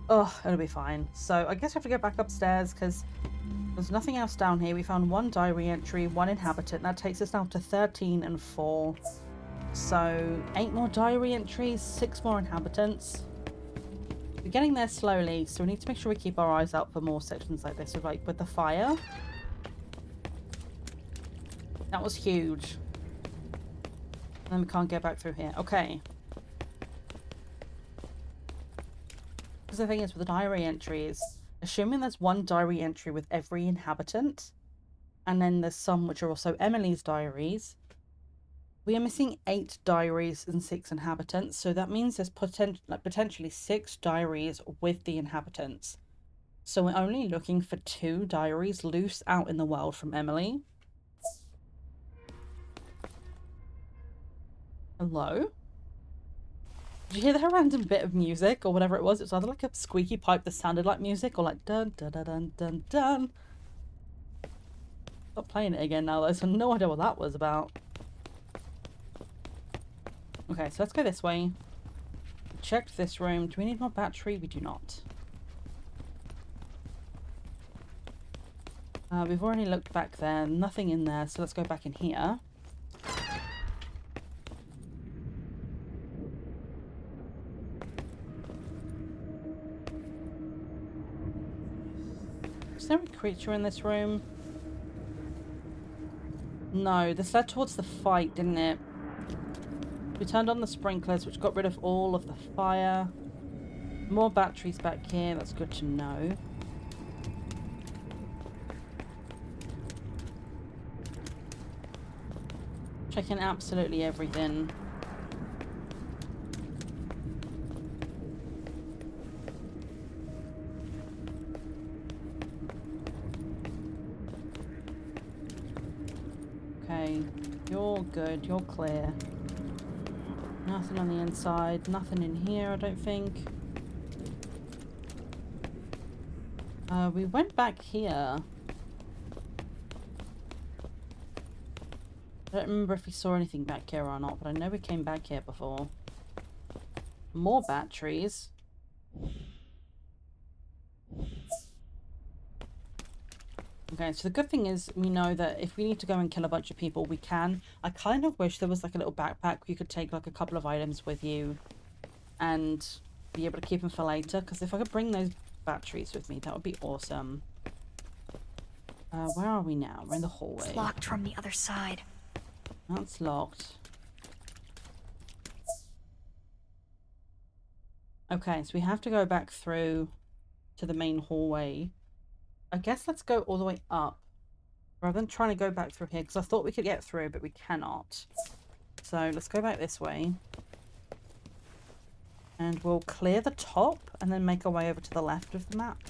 Oh, it'll be fine. So I guess we have to go back upstairs because there's nothing else down here. We found one diary entry, one inhabitant. That takes us now to 13 and 4. So 8 more diary entries, 6 more inhabitants. We're getting there slowly, so we need to make sure we keep our eyes out for more sections like this. So like with the fire. That was huge. And then we can't get back through here. Okay. Because the thing is with the diary entries, assuming there's one diary entry with every inhabitant, and then there's some which are also Emily's diaries, we are missing 8 diaries and 6 inhabitants, so that means there's potentially 6 diaries with the inhabitants. So we're only looking for 2 diaries loose out in the world from Emily. Hello? Did you hear that random bit of music or whatever it was? It was either like a squeaky pipe that sounded like music or like dun dun dun dun dun dun. Stop playing it again now though, so no idea what that was about. Okay, so let's go this way. Checked this room. Do we need more battery? We do not. We've already looked back there. Nothing in there, so let's go back in here. Is there a creature in this room? No, this led towards the fight, didn't it? We turned on the sprinklers, which got rid of all of the fire. More batteries back here, that's good to know. Checking absolutely everything. Okay, you're good, you're clear. Nothing on the inside, nothing in here, I don't think. We went back here. I don't remember if we saw anything back here or not, but I know we came back here before. More batteries. Okay, so the good thing is we know that if we need to go and kill a bunch of people, we can. I kind of wish there was like a little backpack where you could take like a couple of items with you and be able to keep them for later. Because if I could bring those batteries with me, that would be awesome. Where are we now? We're in the hallway. It's locked from the other side. That's locked. Okay, so we have to go back through to the main hallway. I guess let's go all the way up rather than trying to go back through here, because I thought we could get through, but we cannot. So let's go back this way. And we'll clear the top and then make our way over to the left of the map.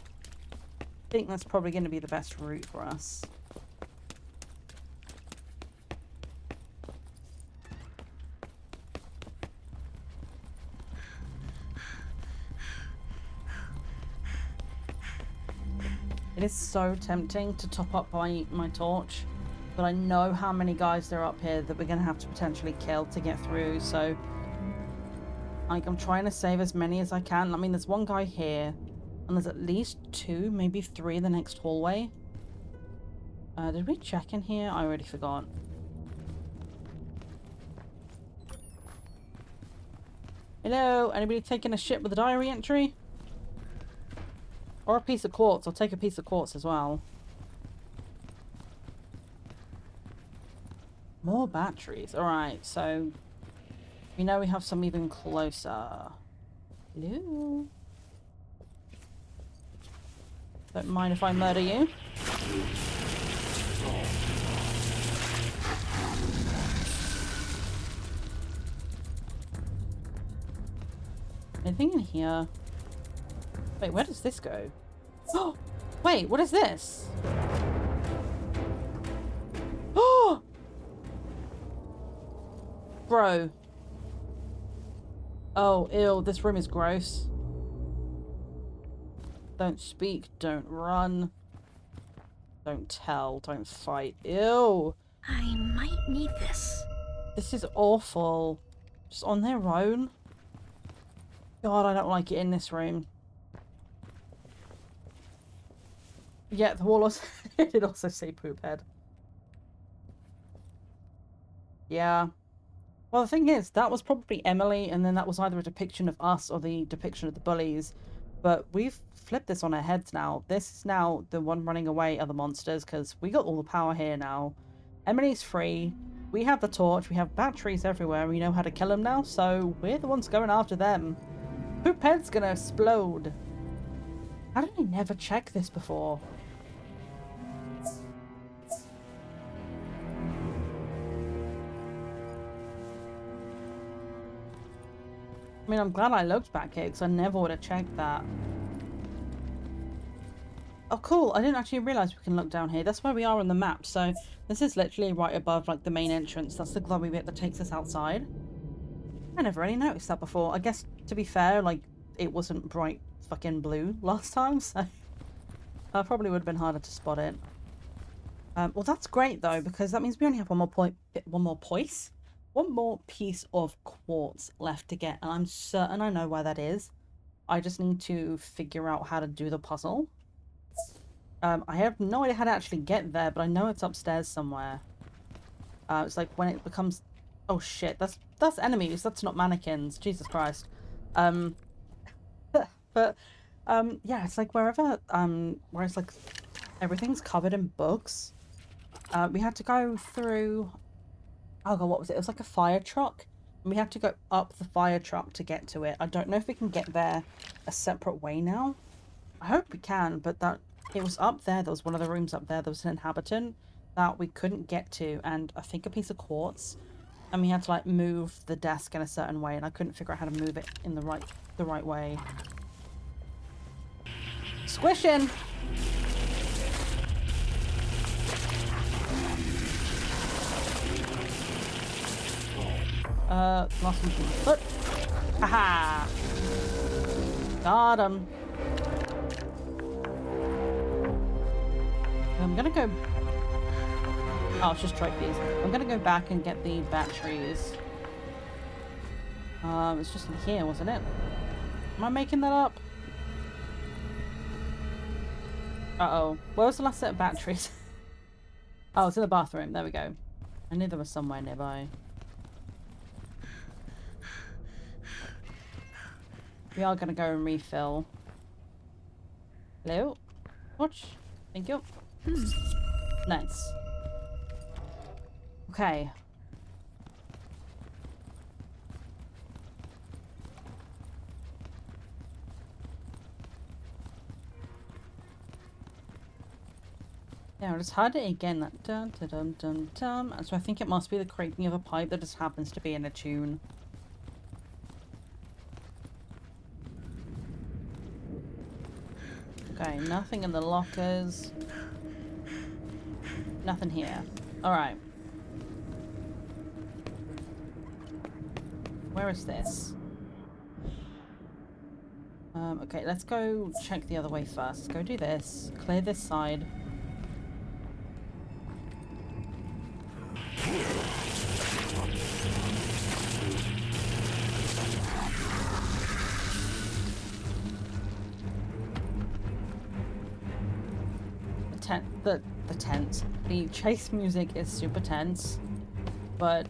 I think that's probably going to be the best route for us. It is so tempting to top up my torch, but I know how many guys there are up here that we're going to have to potentially kill to get through, so like, I'm trying to save as many as I can. I mean, there's one guy here, and there's at least 2, maybe 3 in the next hallway. Did we check in here? I already forgot. Hello? Anybody taking a shit with a diary entry? Or a piece of quartz. I'll take a piece of quartz as well. More batteries. Alright, so we know we have some even closer. Hello? Don't mind if I murder you. Anything in here? Wait, where does this go? Oh! Wait, what is this? Oh! Bro. Oh, ew, this room is gross. Don't speak, don't run. Don't tell, don't fight. Ew! I might need this. This is awful. Just on their own. God, I don't like it in this room. Yeah, the wall also it did also say poop head. Yeah. Well, the thing is, that was probably Emily, and then that was either a depiction of us or the depiction of the bullies. But we've flipped this on our heads now. This is now the one running away are the monsters, because we got all the power here now. Emily's free. We have the torch. We have batteries everywhere. We know how to kill them now, so we're the ones going after them. Poop head's gonna explode. How did I never check this before? I mean, I'm glad I looked back here, because I never would have checked that. Oh, cool. I didn't actually realise we can look down here. That's where we are on the map. So this is literally right above, like, the main entrance. That's the glowy bit that takes us outside. I never really noticed that before. I guess, to be fair, like, it wasn't bright fucking blue last time, so probably would have been harder to spot it. Well, that's great, though, because that means we only have one more piece of quartz left to get, and I'm certain I know where that is. I just need to figure out how to do the puzzle. I have no idea how to actually get there, but I know it's upstairs somewhere. It's like when it becomes... Oh shit, that's enemies, that's not mannequins. Jesus Christ. But yeah, it's like wherever where it's like everything's covered in books. We had to go through... Oh god, what was it? It was like a fire truck. And we have to go up the fire truck to get to it. I don't know if we can get there a separate way now. I hope we can, but that it was up there. There was one of the rooms up there. There was an inhabitant that we couldn't get to, and I think a piece of quartz. And we had to like move the desk in a certain way, and I couldn't figure out how to move it in the right way. Squishing. Lost machine. Look! Haha! Got him. I'm gonna go... Oh, it's just trophies. I'm gonna go back and get the batteries. It's just in here, wasn't it? Am I making that up? Uh-oh. Where was the last set of batteries? Oh, it's in the bathroom. There we go. I knew there was somewhere nearby. We are gonna go and refill. Hello? Watch. Thank you. Nice. Okay. Yeah, I'll just hide it again. That dun dun dun dun dun. And so I think it must be the creaking of a pipe that just happens to be in a tune. Okay, nothing in the lockers. Nothing here. Alright. Where is this? Okay, let's go check the other way first. Let's go do this. Clear this side. The tense. The chase music is super tense, but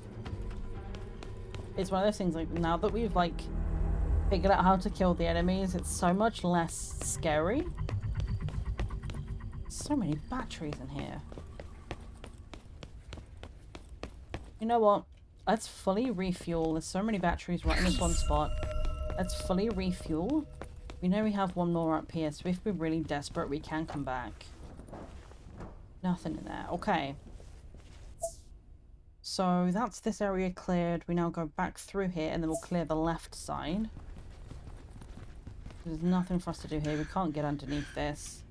it's one of those things, like, now that we've, like, figured out how to kill the enemies, it's so much less scary. So many batteries in here. You know what? Let's fully refuel. There's so many batteries right in this one spot. Let's fully refuel. We know we have one more up here, so if we're really desperate, we can come back. Nothing in there. Okay. So that's this area cleared. We now go back through here and then we'll clear the left side. There's nothing for us to do here. We can't get underneath this.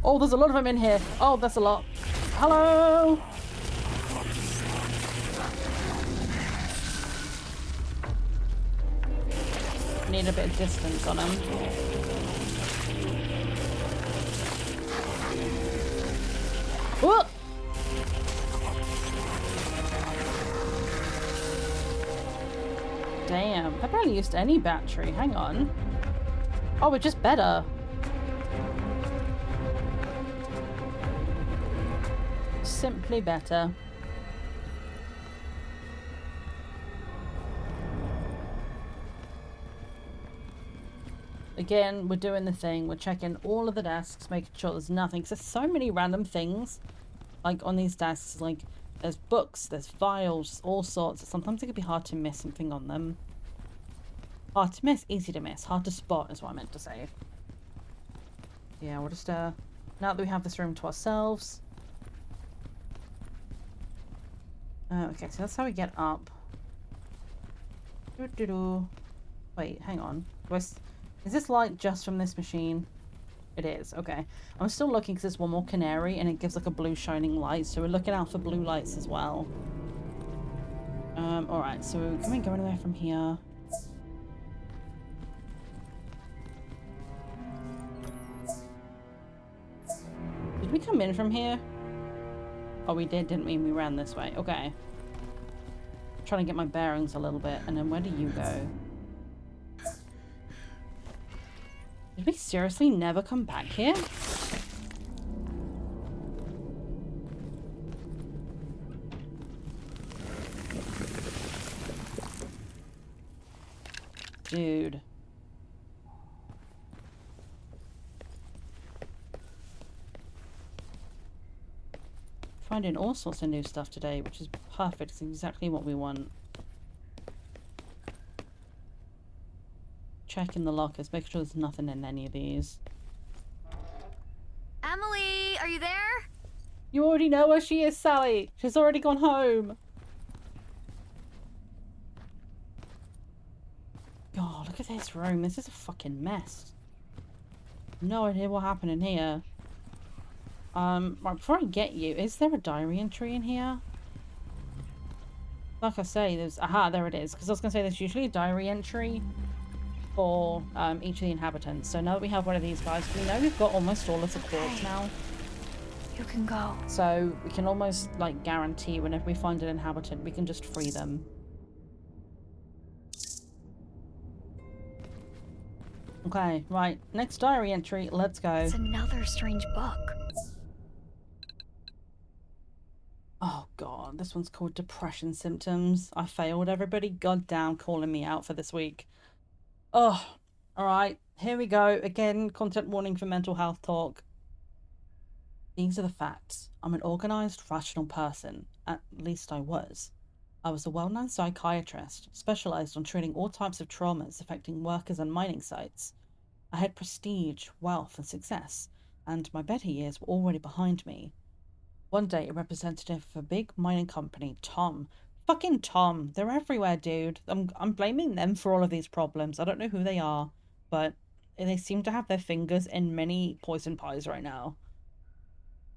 Oh, there's a lot of them in here. Oh, that's a lot. Hello! Need a bit of distance on him. Whoa! Damn, I barely used any battery. Hang on. Oh, we're just better. Simply better. Again, we're doing the thing. We're checking all of the desks, making sure there's nothing. Because there's so many random things, like, on these desks. Like, there's books, there's files, all sorts. Sometimes it can be hard to miss something on them. Hard to miss, easy to miss. Hard to spot is what I meant to say. Yeah, we'll just, now that we have this room to ourselves. Okay, so that's how we get up. Doo-doo-doo. Wait, hang on. Is this light just from this machine? It is, okay. I'm still looking because there's one more canary and it gives like a blue shining light, so we're looking out for blue lights as well. Alright, so can we go anywhere from here? Did we come in from here? Oh, we did, didn't we? We ran this way. Okay. Trying to get my bearings a little bit. And then where do you go? Did we seriously never come back here? Dude. Finding all sorts of new stuff today, which is perfect. It's exactly what we want. Checking the lockers, make sure there's nothing in any of these. Emily, are you there? You already know where she is, Sally. She's already gone home. God, look at this room. This is a fucking mess. no idea what happened in here. Right, before I get you, is there a diary entry in here? Like I say, there's... Aha, there it is. Because I was going to say there's usually a diary entry for each of the inhabitants. So now that we have one of these guys, we know we've got almost all of the quartz now. You can go. So we can almost, like, guarantee whenever we find an inhabitant, we can just free them. Okay, right. Next diary entry. Let's go. It's another strange book. Oh god, this one's called Depression Symptoms. I failed everybody. God damn, calling me out for this week. Oh, alright. Here we go. Again, content warning for mental health talk. These are the facts. I'm an organised, rational person. At least I was. I was a well-known psychiatrist, specialised on treating all types of traumas affecting workers on mining sites. I had prestige, wealth and success, and my better years were already behind me. One day, a representative of a big mining company, Tom. Fucking Tom. They're everywhere, dude. I'm blaming them for all of these problems. I don't know who they are, but they seem to have their fingers in many poison pies right now.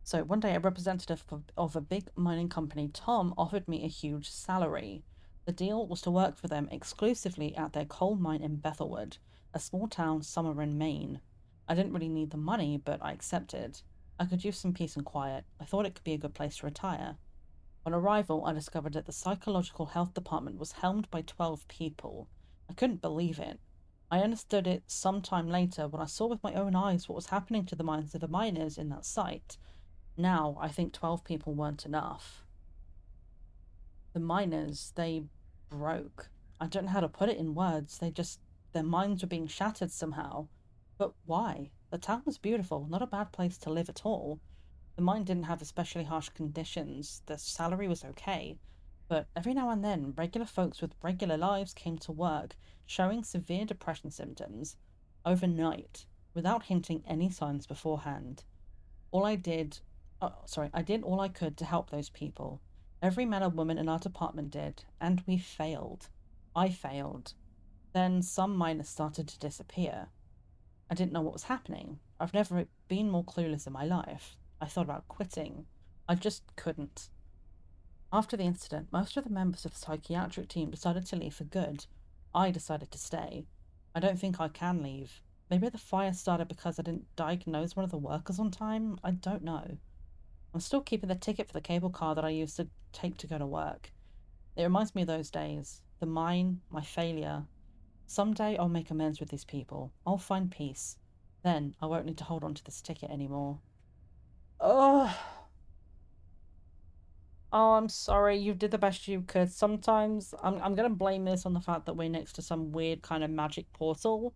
So one day, a representative of a big mining company, Tom, offered me a huge salary. The deal was to work for them exclusively at their coal mine in Bethelwood, a small town somewhere in Maine. I didn't really need the money, but I accepted. I could use some peace and quiet. I thought it could be a good place to retire. On arrival, I discovered that the psychological health department was helmed by 12 people. I couldn't believe it. I understood it some time later when I saw with my own eyes what was happening to the minds of the miners in that site. Now, I think 12 people weren't enough. The miners, they broke. I don't know how to put it in words. Their minds were being shattered somehow. But why? The town was beautiful, not a bad place to live at all. The mine didn't have especially harsh conditions. The salary was okay. But every now and then, regular folks with regular lives came to work, showing severe depression symptoms, overnight, without hinting any signs beforehand. I did all I could to help those people. Every man and woman in our department did, and we failed. I failed. Then some miners started to disappear. I didn't know what was happening. I've never been more clueless in my life. I thought about quitting. I just couldn't. After the incident, most of the members of the psychiatric team decided to leave for good. I decided to stay. I don't think I can leave. Maybe the fire started because I didn't diagnose one of the workers on time? I don't know. I'm still keeping the ticket for the cable car that I used to take to go to work. It reminds me of those days. The mine, my failure. Someday I'll make amends with these people. I'll find peace. Then I won't need to hold on to this ticket anymore. Oh, I'm sorry. You did the best you could. Sometimes I'm gonna blame this on the fact that we're next to some weird kind of magic portal.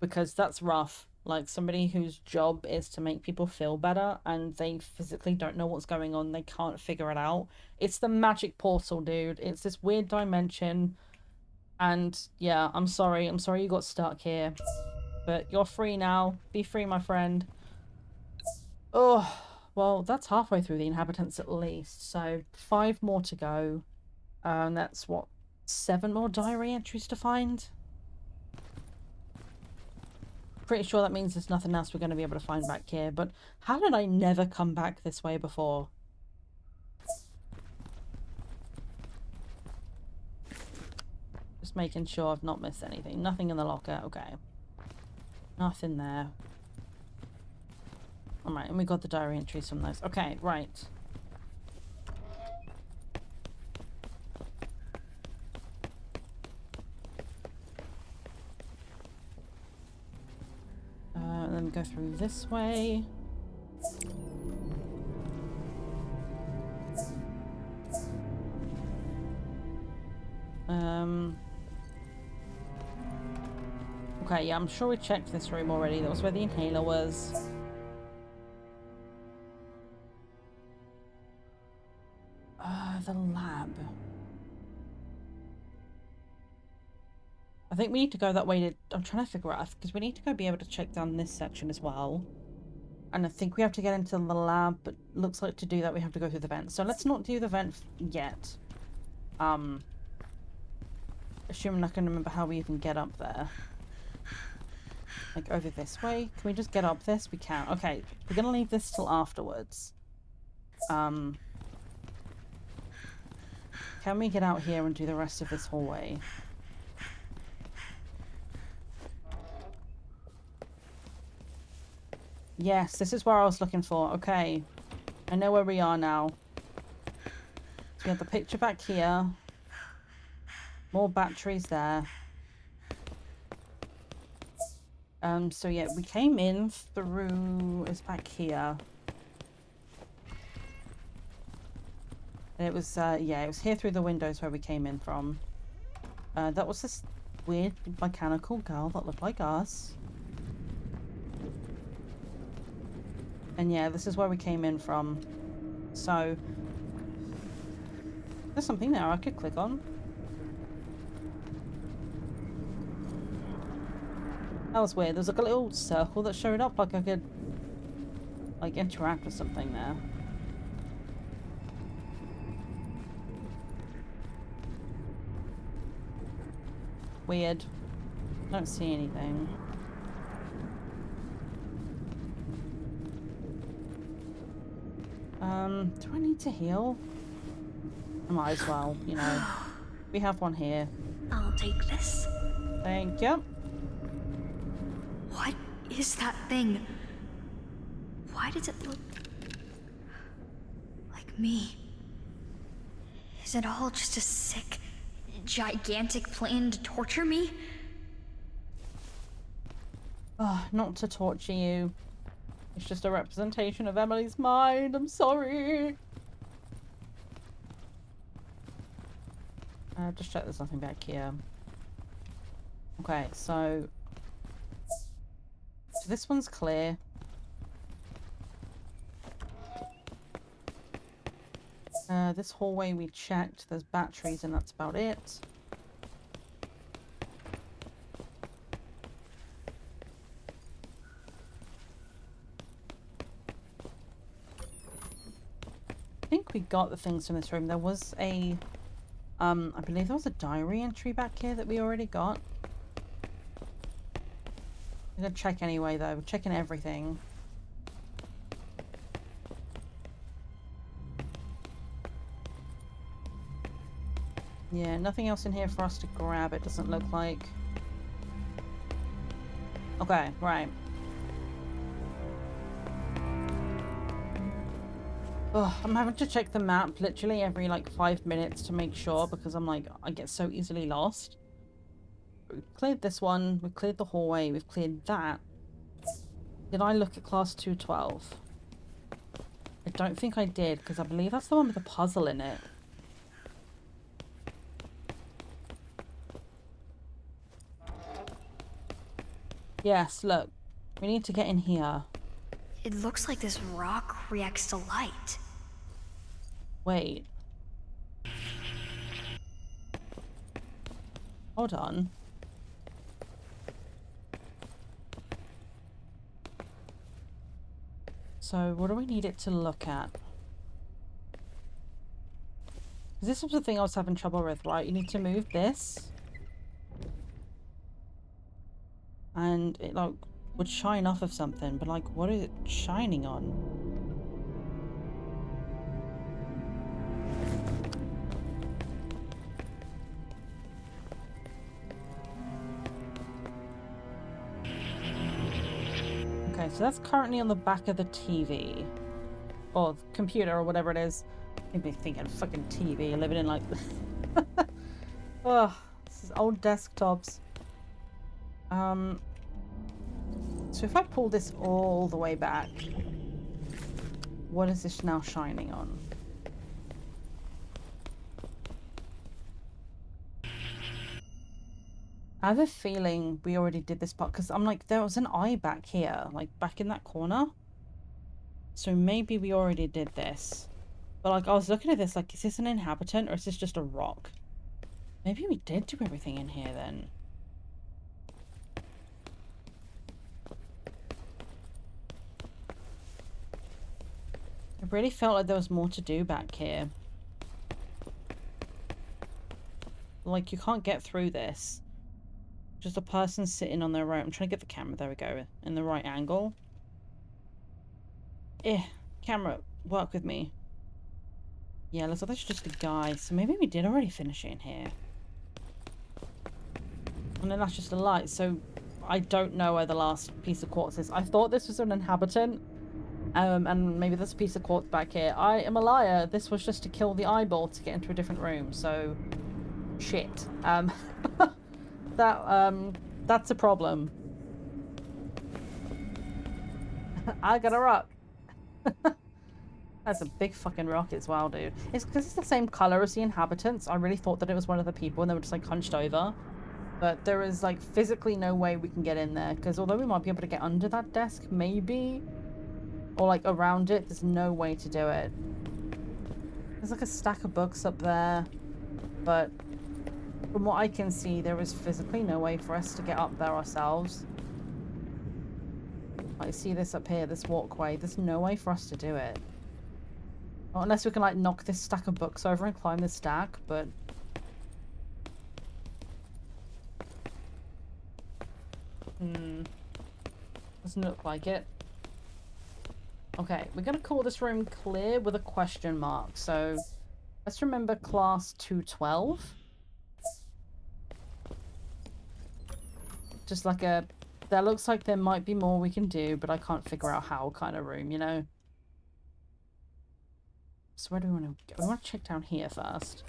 Because that's rough. Like, somebody whose job is to make people feel better and they physically don't know what's going on, they can't figure it out. It's the magic portal, dude. It's this weird dimension. And yeah, I'm sorry you got stuck here. But you're free now. Be free, my friend. Oh, well, that's halfway through the inhabitants at least. So 5 more to go. And that's what, 7 more diary entries to find? Pretty sure that means there's nothing else we're going to be able to find back here. But how did I never come back this way before? Just making sure I've not missed anything. Nothing in the locker. Okay. Nothing there. Alright, and we got the diary entries from those. Okay, right. And then go through this way. Okay, yeah, I'm sure we checked this room already. That was where the inhaler was. The lab. I think we need to go that way to... I'm trying to figure out, because we need to go be able to check down this section as well. And I think we have to get into the lab, but looks like to do that we have to go through the vent. So let's not do the vent yet. Assuming I can remember how we even get up there. Like over this way. Can we just get up this? We can. Okay, we're gonna leave this till afterwards. Can we get out here and do the rest of this hallway? Yes, this is where I was looking for. Okay. I know where we are now. So we have the picture back here. More batteries there. So yeah, we came in through... It's back here. And it was, yeah, it was here through the windows where we came in from. That was this weird mechanical girl that looked like us. And yeah, this is where we came in from. So, there's something there I could click on. That was weird. There's like a little circle that showed up, like I could, like, interact with something there. Weird. Don't see anything. Do I need to heal? I might as well, you know. We have one here. I'll take this. Thank you. What is that thing? Why does it look like me? Is it all just a sick, gigantic plan to torture me? Oh, not to torture you. It's just a representation of Emily's mind. I'm sorry. Just check there's nothing back here. Okay, so this one's clear. This hallway we checked. There's batteries and that's about it. I think we got the things from this room. There was a, I believe there was a diary entry back here that we already got. I'm gonna check anyway though. We're checking everything. Yeah, nothing else in here for us to grab, it doesn't look like. Okay, right. Oh, I'm having to check the map literally every like 5 minutes to make sure because I'm like, I get so easily lost. We've cleared this one, we've cleared the hallway, we've cleared that. Did I look at class 212? I don't think I did because I believe that's the one with the puzzle in it. Yes, look. We need to get in here. It looks like this rock reacts to light. Wait. Hold on. So, what do we need it to look at? This was the thing I was having trouble with, right? You need to move this. And it, like, would shine off of something, but, like, what is it shining on? Okay, so that's currently on the back of the TV. Or computer, or whatever it is. You'd be thinking fucking TV, living in, like... Oh, this is old desktops. So if I pull this all the way back, what is this now shining on? I have a feeling we already did this part because I'm like, there was an eye back here, like back in that corner. So maybe we already did this. But like, I was looking at this like, is this an inhabitant or is this just a rock? Maybe we did do everything in here then. I really felt like there was more to do back here. Like, you can't get through this Just a person sitting on their own. I'm trying to get the camera, there we go, in the right angle. Camera, work with me. Yeah, looks like that's just a guy, so maybe we did already finish it in here. And then that's just a light, so I don't know where the last piece of quartz is. I thought this was an inhabitant, and maybe there's a piece of quartz back here. I am a liar. This was just to kill the eyeball to get into a different room, so shit. That's a problem. I got a rock. That's a big fucking rock as well, dude. It's because it's the same color as the inhabitants. I really thought that it was one of the people and they were just like hunched over. But there is like physically no way we can get in there, because although we might be able to get under that desk, maybe, or like around it, there's no way to do it. There's like a stack of books up there, but from what I can see, there is physically no way for us to get up there ourselves. I see this up here, this walkway. There's no way for us to do it. Well, unless we can like knock this stack of books over and climb this stack, but doesn't look like it. Okay, we're gonna call this room clear with a question mark. So let's remember class 212. Just like a, that looks like there might be more we can do, but I can't figure out how kind of room, you know? So where do we want to go? We want to check down here first.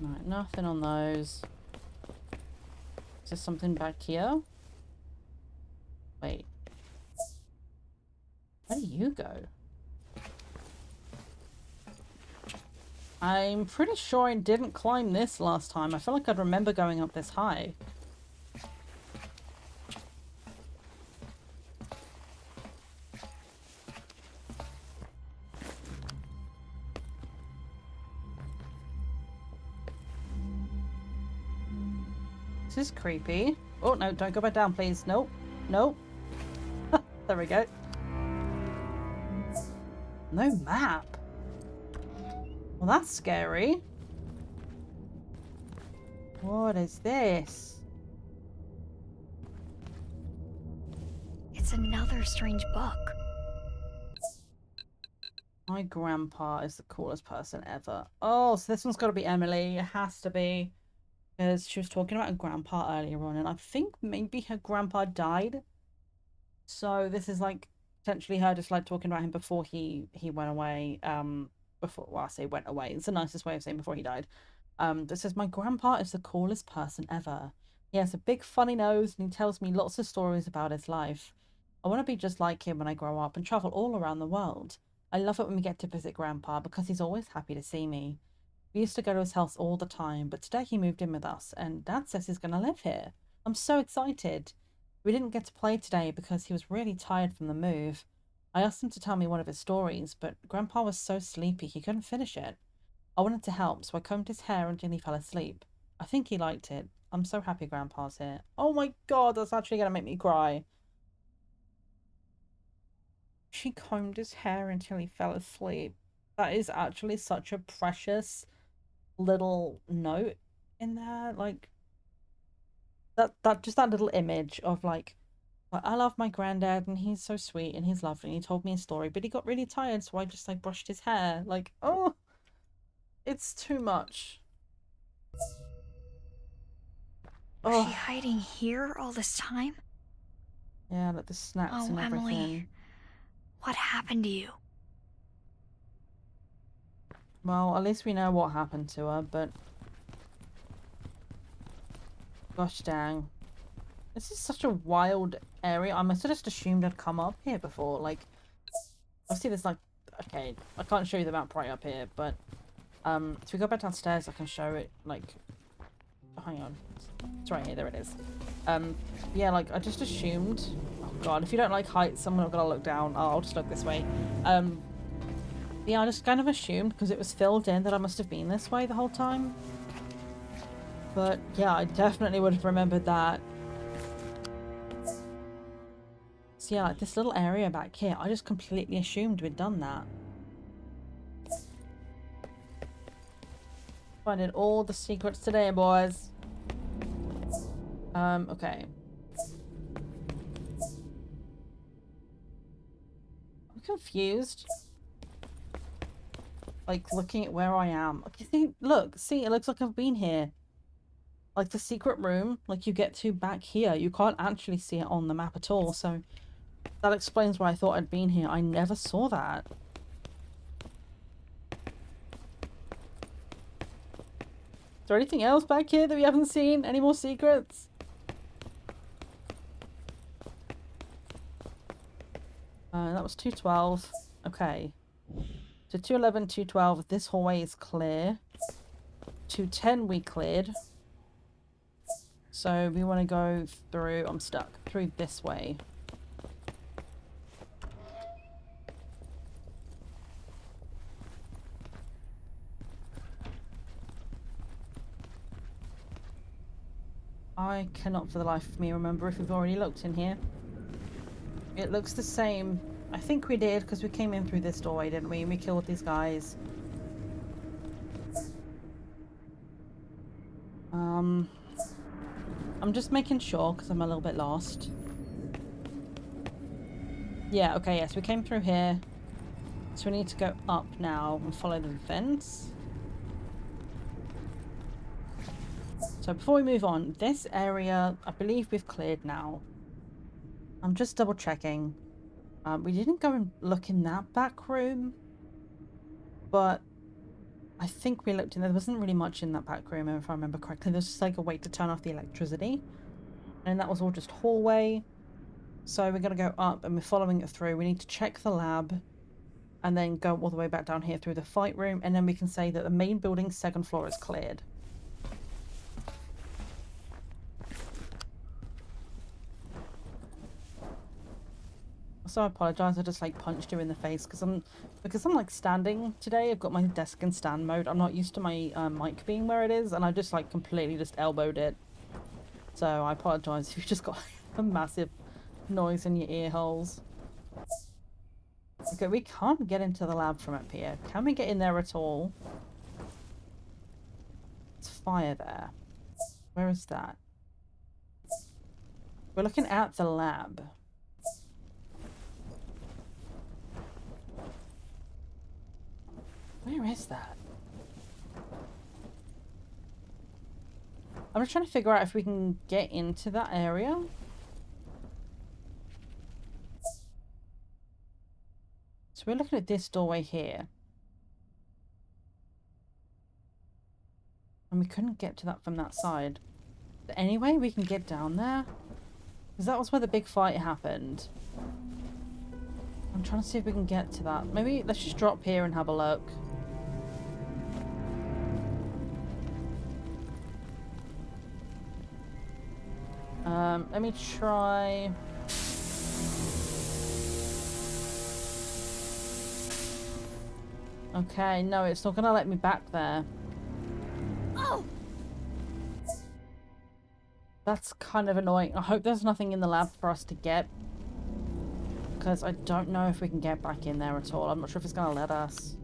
Right, nothing on those. Is there something back here? Wait. Where do you go? I'm pretty sure I didn't climb this last time. I feel like I'd remember going up this high. This is creepy. Oh, no, don't go back down, please. Nope. Nope. There we go. No map. Well, that's scary. What is this? It's another strange book. My grandpa is the coolest person ever. Oh, so this one's got to be Emily. It has to be. Because she was talking about her grandpa earlier on, and I think maybe her grandpa died. So this is like potentially her just like talking about him before he went away. Before, well, I say went away. It's the nicest way of saying before he died. That says, my grandpa is the coolest person ever. He has a big funny nose and he tells me lots of stories about his life. I want to be just like him when I grow up and travel all around the world. I love it when we get to visit grandpa because he's always happy to see me. We used to go to his house all the time, but today he moved in with us and Dad says he's going to live here. I'm so excited. We didn't get to play today because he was really tired from the move. I asked him to tell me one of his stories, but Grandpa was so sleepy he couldn't finish it. I wanted to help, so I combed his hair until he fell asleep. I think he liked it. I'm so happy Grandpa's here. Oh my god, that's actually going to make me cry. She combed his hair until he fell asleep. That is actually such a precious little note in there. Like, that just that little image of like, I love my granddad and he's so sweet and he's lovely and he told me a story, but he got really tired, so I just like brushed his hair. Like, oh, it's too much. Was she hiding here all this time? Yeah, like the snacks and everything. Emily, what happened to you? Well, at least we know what happened to her, but gosh dang. This is such a wild area. I must have just assumed I'd come up here before. Like, obviously there's like, okay, I can't show you the map right up here, but if we go back downstairs, I can show it, like, oh, hang on. It's right here, there it is. Yeah, like, I just assumed, oh god, if you don't like heights, I'm not gonna look down. I'll just look this way. Yeah, I just kind of assumed, because it was filled in, that I must have been this way the whole time. But, yeah, I definitely would have remembered that. So yeah, like this little area back here, I just completely assumed we'd done that. Finding all the secrets today, boys. Okay. I'm confused. Like, looking at where I am. Okay, see, it looks like I've been here. Like, the secret room, like, you get to back here. You can't actually see it on the map at all, so that explains why I thought I'd been here. I never saw that. Is there anything else back here that we haven't seen? Any more secrets? That was 212. Okay. So 211, 212, this hallway is clear. 210 we cleared. So we want to go through, I'm stuck, through this way. I cannot for the life of me remember if we've already looked in here. It looks the same. I think we did because we came in through this doorway, didn't we? And we killed these guys. I'm just making sure because I'm a little bit lost. Yeah, okay, yes, we came through here. So we need to go up now and follow the vents. So before we move on, this area, I believe we've cleared now. I'm just double checking. We didn't go and look in that back room, but I think we looked in there. There wasn't really much in that back room, if I remember correctly. There's just like a way to turn off the electricity. And that was all just hallway. So we're going to go up and we're following it through. We need to check the lab and then go all the way back down here through the fight room. And then we can say that the main building's second floor is cleared. So I apologize. I just like punched you in the face because I'm like standing today. I've got my desk and stand mode. I'm not used to my mic being where it is, and I just like completely just elbowed it. So I apologize if you just got a massive noise in your ear holes. Okay, we can't get into the lab from up here. Can we get in there at all? It's fire there. Where is that? We're looking at the lab. Where is that? I'm just trying to figure out if we can get into that area. So we're looking at this doorway here. And we couldn't get to that from that side. But anyway, we can get down there. Because that was where the big fight happened. I'm trying to see if we can get to that. Maybe let's just drop here and have a look. Let me try. Okay, no, it's not gonna let me back there. Oh! That's kind of annoying. I hope there's nothing in the lab for us to get. Because I don't know if we can get back in there at all. I'm not sure if it's gonna let us.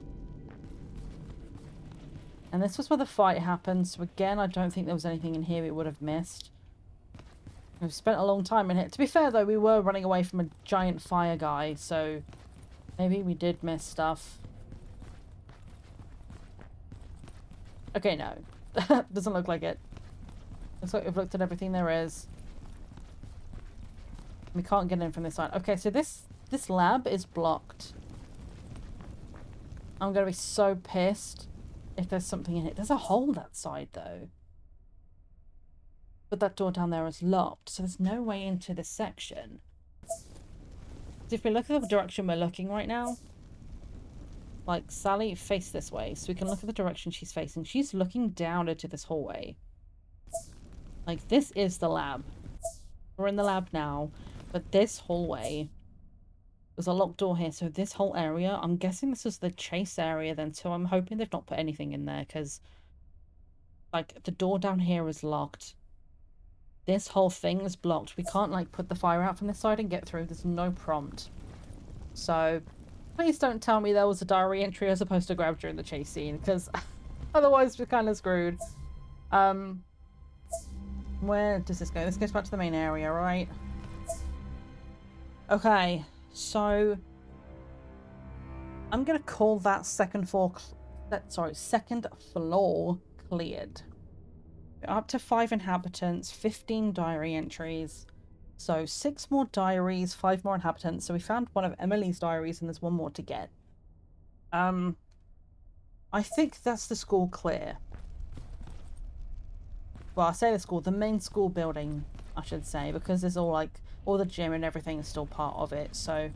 And this was where the fight happened. So again, I don't think there was anything in here we would have missed. We've spent a long time in here. To be fair though, we were running away from a giant fire guy. So maybe we did miss stuff. Okay, no. Doesn't look like it. Looks like we've looked at everything there is. We can't get in from this side. Okay, so this lab is blocked. I'm gonna be so pissed if there's something in it. There's a hole that side though. But that door down there is locked, so there's no way into this section. So if we look at the direction we're looking right now, like Sally, face this way, so we can look at the direction she's facing. She's looking down into this hallway. Like, this is the lab. We're in the lab now, but this hallway, there's a locked door here, so this whole area, I'm guessing this is the chase area then, so I'm hoping they've not put anything in there, because, like, the door down here is locked. this whole thing is blocked. We can't, like, put the fire out from this side and get through. There's no prompt. So, please don't tell me there was a diary entry I was supposed to grab during the chase scene, because otherwise we're kind of screwed. Where does this go? This goes back to the main area, right? Okay, so I'm gonna call that second floor cleared. We're up to 5 inhabitants, 15 diary entries. So 6 more diaries, 5 more inhabitants. So we found one of Emily's diaries and there's 1 more to get. I think that's the school clear. Well, I say the school, the main school building, I should say, because there's all, like, all the gym and everything is still part of it. So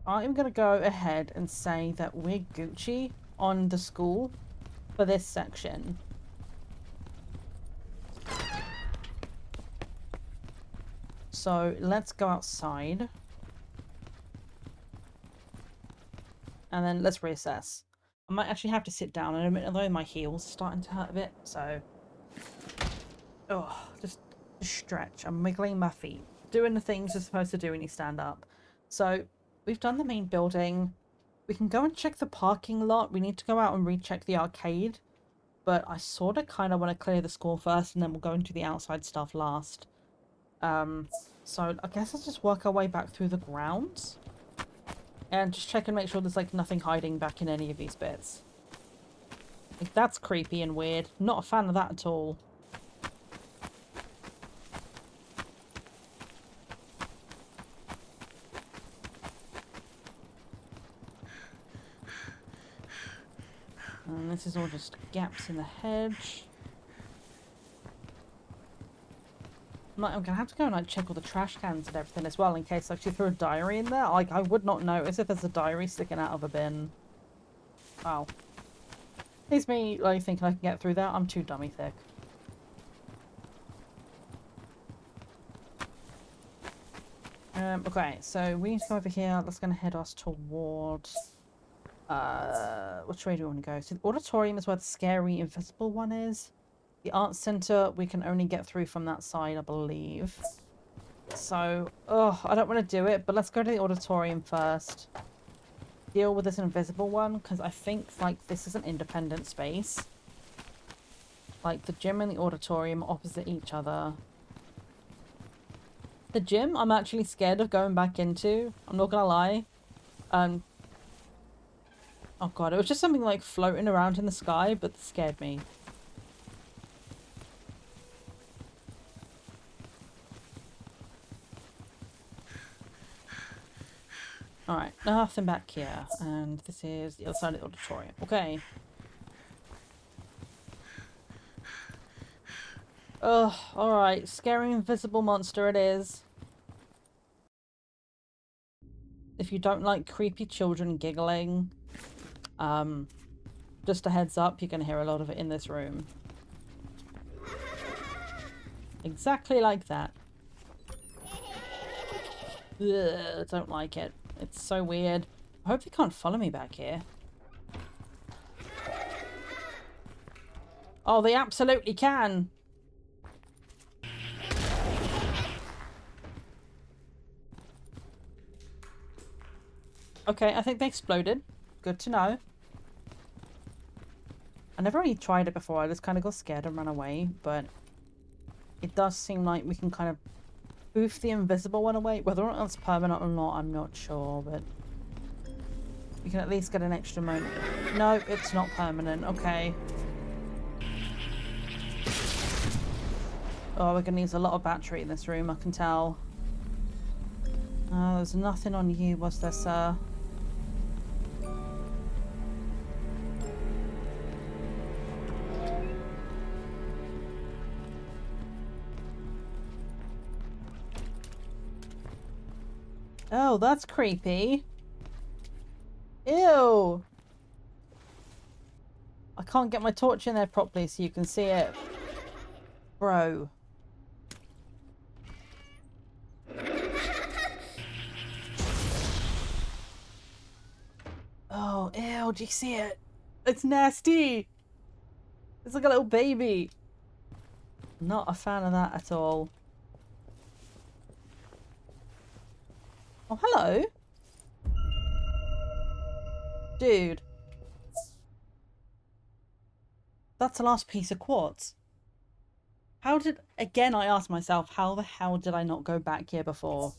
I'm gonna go ahead and say that we're Gucci on the school for this section. So let's go outside. And then let's reassess. I might actually have to sit down in a minute, although my heels are starting to hurt a bit, so... Oh, just stretch. I'm wiggling my feet. Doing the things you're supposed to do when you stand up. So, we've done the main building. We can go and check the parking lot. We need to go out and recheck the arcade. But I sort of kind of want to clear the school first, and then we'll go into the outside stuff last. So I guess let's just work our way back through the grounds. And just check and make sure there's, like, nothing hiding back in any of these bits. Like, that's creepy and weird. Not a fan of that at all. And this is all just gaps in the hedge. I'm gonna have to go and, like, check all the trash cans and everything as well, in case, like, she threw a diary in there. Like, I would not notice if there's a diary sticking out of a bin. Wow. It's me, like, thinking I can get through that. I'm too dummy thick. Okay, so we need to go over here. That's gonna head us towards... which way do we want to go? So the auditorium is where the scary invisible one is. The art center, we can only get through from that side, I believe. So, I don't want to do it, but let's go to the auditorium first. Deal with this invisible one, because I think, like, this is an independent space. Like, the gym and the auditorium are opposite each other. The gym, I'm actually scared of going back into. I'm not gonna lie. Oh god, it was just something, like, floating around in the sky, but it scared me. Alright, nothing back here. And this is the other side of the auditorium. Okay. Ugh, alright. Scary invisible monster it is. If you don't like creepy children giggling, just a heads up, you're gonna hear a lot of it in this room. Exactly like that. Ugh, don't like it. It's so weird. I hope they can't follow me back here. Oh, they absolutely can! Okay, I think they exploded. Good to know. I never really tried it before. I just kind of got scared and ran away, but it does seem like we can kind of boof the invisible one away. Whether or not that's permanent or not, I'm not sure, but we can at least get an extra moment. No, it's not permanent. Okay. Oh, we're gonna use a lot of battery in this room, I can tell. There's nothing on you, was there, sir? Oh, that's creepy. Ew. I can't get my torch in there properly so you can see it. Bro. Oh, ew, do you see it? It's nasty. It's like a little baby. Not a fan of that at all. Oh, hello. Dude. That's the last piece of quartz. How did... Again, I asked myself, how the hell did I not go back here before?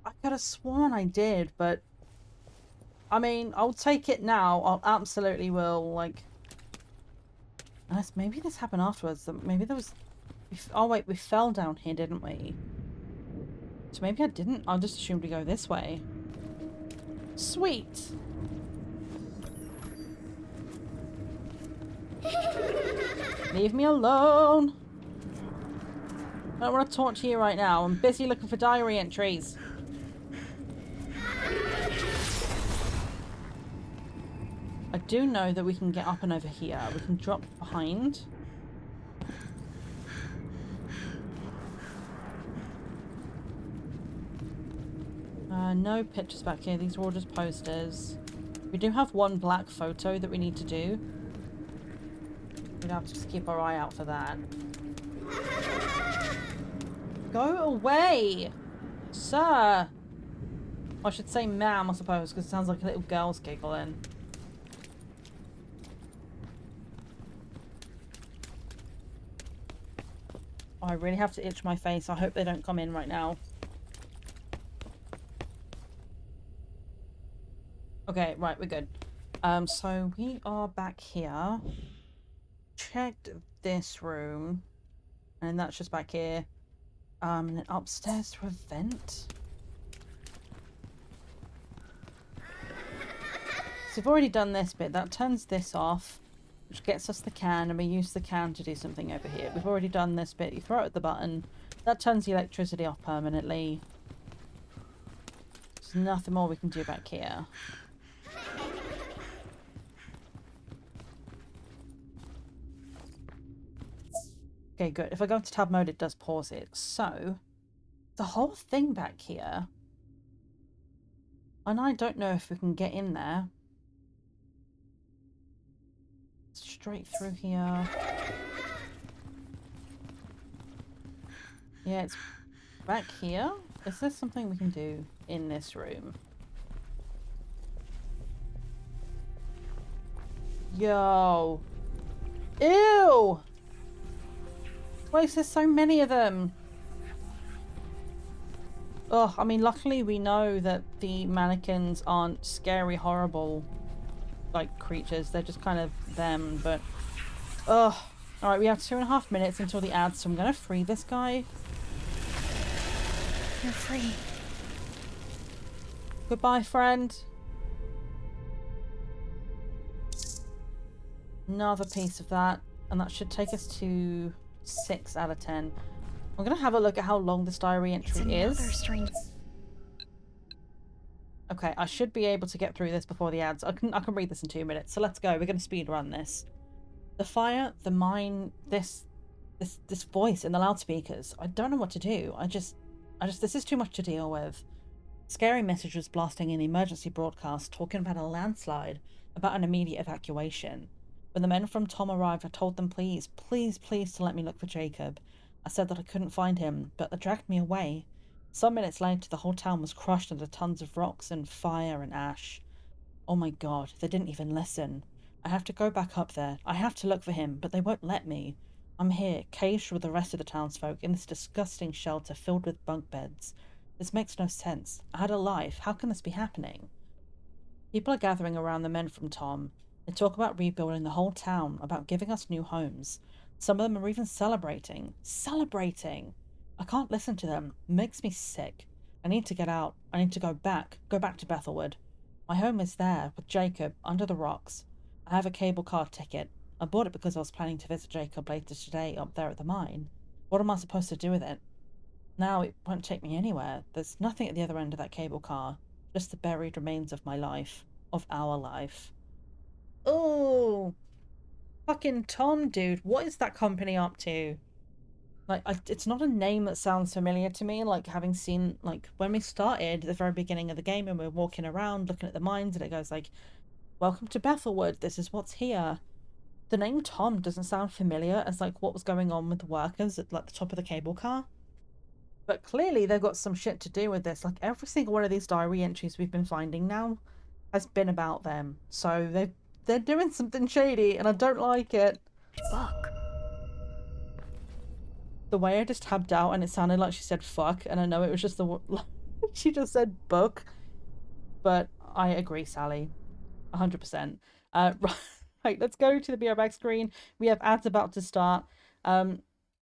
I could have sworn I did, but... I mean, I'll take it now. I'll absolutely will, like... Unless maybe this happened afterwards. Maybe there was... Oh, wait, we fell down here, didn't we? So maybe I didn't. I just assumed we go this way. Sweet! Leave me alone! I don't want to talk to you right now. I'm busy looking for diary entries. I do know that we can get up and over here. We can drop behind. No pictures back here. These are all just posters. We do have one black photo that we need to do. We'd have to just keep our eye out for that. Go away! Sir! I should say ma'am, I suppose, because it sounds like a little girl's giggling. Oh, I really have to itch my face. I hope they don't come in right now. Okay, right, we're good. So we are back here. Checked this room. And that's just back here. And then upstairs to a vent. So we've already done this bit. That turns this off, which gets us the can, and we use the can to do something over here. We've already done this bit. You throw it at the button. That turns the electricity off permanently. There's nothing more we can do back here. Okay, good. If I go into tab mode, it does pause it. So, the whole thing back here. And I don't know if we can get in there. Straight through here. Yeah, it's back here. Is there something we can do in this room? Yo. Ew! Why is there so many of them? Ugh, I mean, luckily we know that the mannequins aren't scary, horrible, like, creatures. They're just kind of them, but... Ugh. Alright, we have 2.5 minutes until the ads, so I'm gonna free this guy. You're free. Goodbye, friend. Another piece of that, and that should take us to 6 out of 10. I'm gonna have a look at how long this diary entry is. Strange. Okay, I should be able to get through this before the ads. I can read this in 2 minutes. So let's go. We're gonna speed run this. The fire, the mine, this voice in the loudspeakers. I don't know what to do. I just this is too much to deal with. Scary messages blasting in the emergency broadcast talking about a landslide, about an immediate evacuation. When the men from Tom arrived, I told them please to let me look for Jacob. I said that I couldn't find him, but they dragged me away. Some minutes later, the whole town was crushed under tons of rocks and fire and ash. Oh my god, they didn't even listen. I have to go back up there. I have to look for him, but they won't let me. I'm here, caged with the rest of the townsfolk, in this disgusting shelter filled with bunk beds. This makes no sense. I had a life. How can this be happening? People are gathering around the men from Tom. They talk about rebuilding the whole town, about giving us new homes. Some of them are even celebrating. Celebrating! I can't listen to them. It makes me sick. I need to get out. I need to go back to Bethelwood. My home is there, with Jacob, under the rocks. I have a cable car ticket. I bought it because I was planning to visit Jacob later today up there at the mine. What am I supposed to do with it? Now it won't take me anywhere. There's nothing at the other end of that cable car. Just the buried remains of my life. Of our life. Oh! Fucking Tom, dude. What is that company up to? Like, it's not a name that sounds familiar to me, like, having seen, like, when we started at the very beginning of the game and we were walking around looking at the mines and it goes like, welcome to Bethelwood, this is what's here. The name Tom doesn't sound familiar as like what was going on with the workers at like the top of the cable car. But clearly they've got some shit to do with this. Like every single one of these diary entries we've been finding now has been about them. So they're doing something shady and I don't like it. Fuck. The way I just tabbed out and it sounded like she said fuck, and I know it was just the she just said book. But I agree, Sally. 100%. Right, let's go to the BR bag screen. We have ads about to start.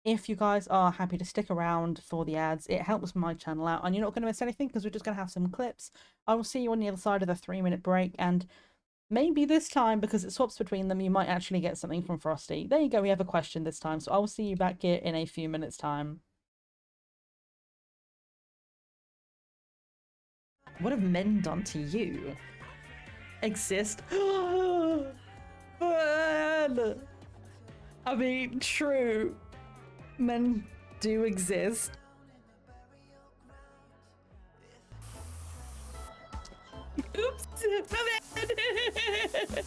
If you guys are happy to stick around for the ads, it helps my channel out and you're not going to miss anything because we're just going to have some clips. I will see you on the other side of the 3-minute break, and maybe this time, because it swaps between them, you might actually get something from Frosty. There you go, we have a question this time, so I will see you back here in a few minutes' time. What have men done to you? Exist? Man! I mean, true. Men do exist. Oops, my bad.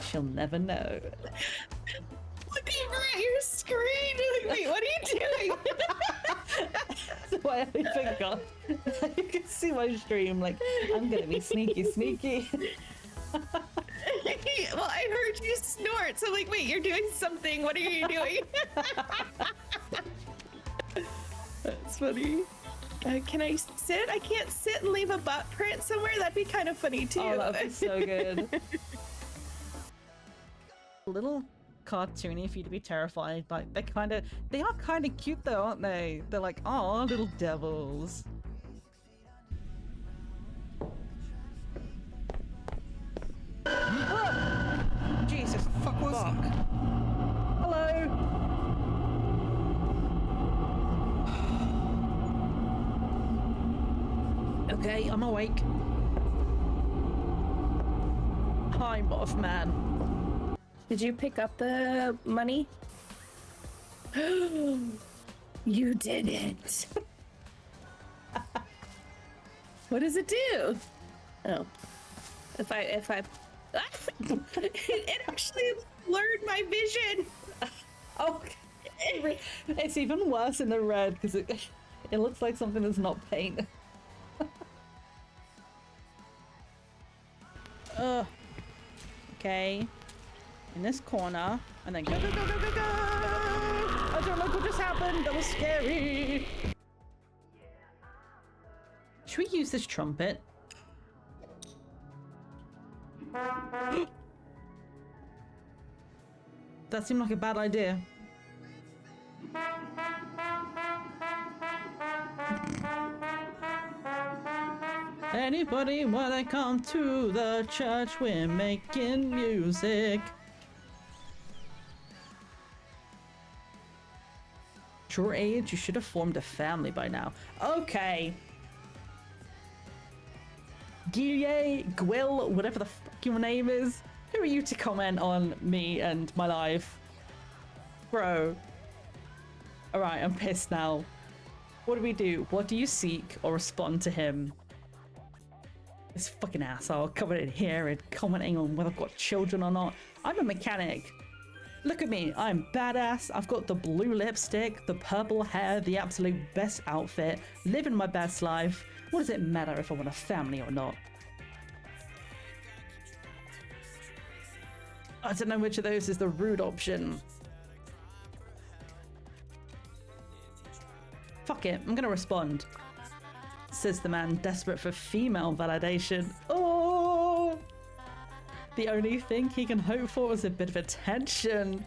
She'll never know. Looking right at your screen. Wait, what are you doing? That's why I forgot. You can see my stream. Like, I'm gonna be sneaky. Well, I heard you snort, so I'm like, wait, you're doing something. What are you doing? That's funny. Can I sit? I can't sit and leave a butt print somewhere. That'd be kind of funny too. Oh, that'd be so good. A little cartoony for you to be terrified. Like they are kind of cute though, aren't they? They're like, oh, little devils. Oh, Jesus, fuck. Hello. Okay, I'm awake. Hi, Mothman. Did you pick up the money? You didn't. What does it do? Oh, if I it actually blurred my vision. Oh, it's even worse in the red because it looks like something that's not paint. Okay, in this corner, and then go. I don't know what just happened. That was scary. Should we use this trumpet? That seemed like a bad idea. Anybody wanna come to the church? We're making music. At your age, you should have formed a family by now. Okay. GYLT, whatever the fuck your name is. Who are you to comment on me and my life? Bro. Alright, I'm pissed now. What do we do? What do you seek or respond to him? This fucking asshole coming in here and commenting on whether I've got children or not. I'm a mechanic. Look at me, I'm badass. I've got the blue lipstick, the purple hair, the absolute best outfit, living my best life. What does it matter if I want a family or not? I don't know which of those is the rude option. Fuck it, I'm gonna respond. Says the man desperate for female validation. Oh! The only thing he can hope for is a bit of attention.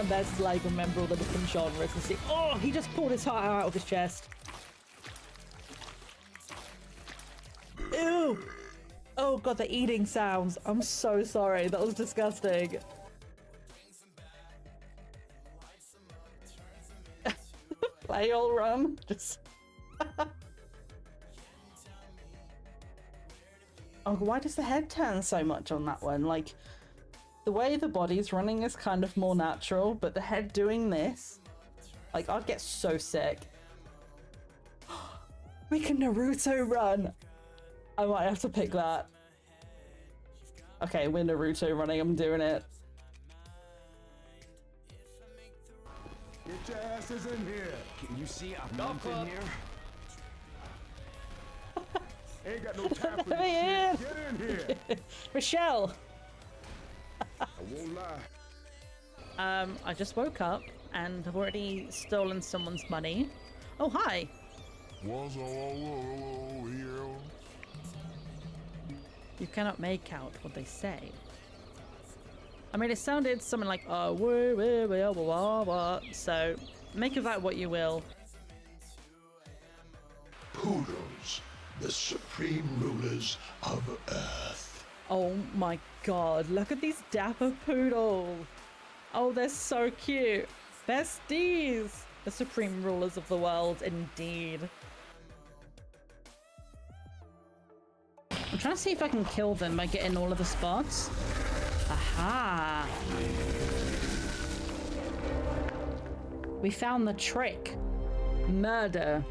And there's like remember all the different genres and see. Oh, he just pulled his heart out of his chest. Ew! Oh god, the eating sounds. I'm so sorry. That was disgusting. Play all run. Just. Oh, why does the head turn so much on that one? Like, the way the body's running is kind of more natural, but the head doing this, Like, I'd get so sick. We can Naruto run. I might have to pick that. Okay, we're Naruto running. I'm doing it. Get your asses in here. Can you see I'm not in here? Ain't got no time for Let this me shit. Get in here. Michelle! I won't lie. I just woke up and I've already stolen someone's money. Oh, hi. You cannot make out what they say. I mean, it sounded something like, oh, so make of that what you will. Poodles, the supreme rulers of Earth. Oh my god, look at these dapper poodles. Oh, they're so cute. Besties! The supreme rulers of the world, indeed. I'm trying to see if I can kill them by getting all of the spots. Aha! We found the trick. Murder.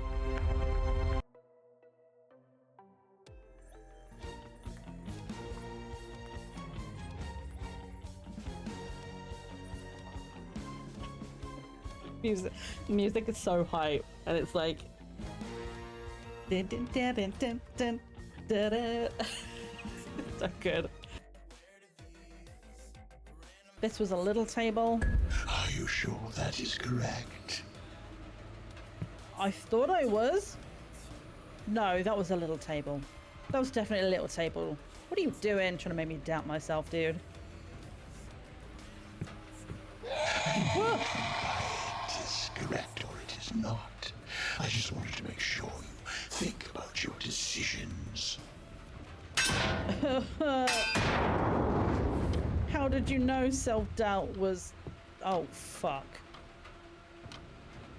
Music is so hype, and it's like dun, dun, dun, dun, dun, dun, dun, dun. So good. This was a little table. Are you sure that is correct? I thought I was. No, that was a little table. That was definitely a little table. What are you doing? Trying to make me doubt myself, dude. It is correct or it is not. I just wanted to make sure you think about your decisions. How did you know self-doubt was... Oh, fuck.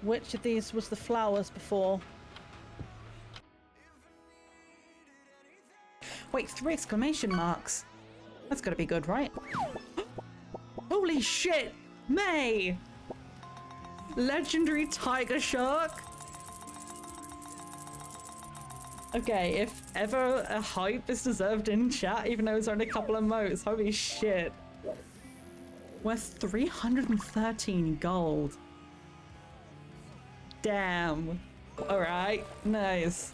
Which of these was the flowers before? Wait, 3 exclamation marks. That's gotta be good, right? Holy shit! May! Legendary tiger shark? Okay, if ever a hype is deserved in chat, even though it's only a couple of motes, holy shit. Worth 313 gold. Damn. Alright, nice.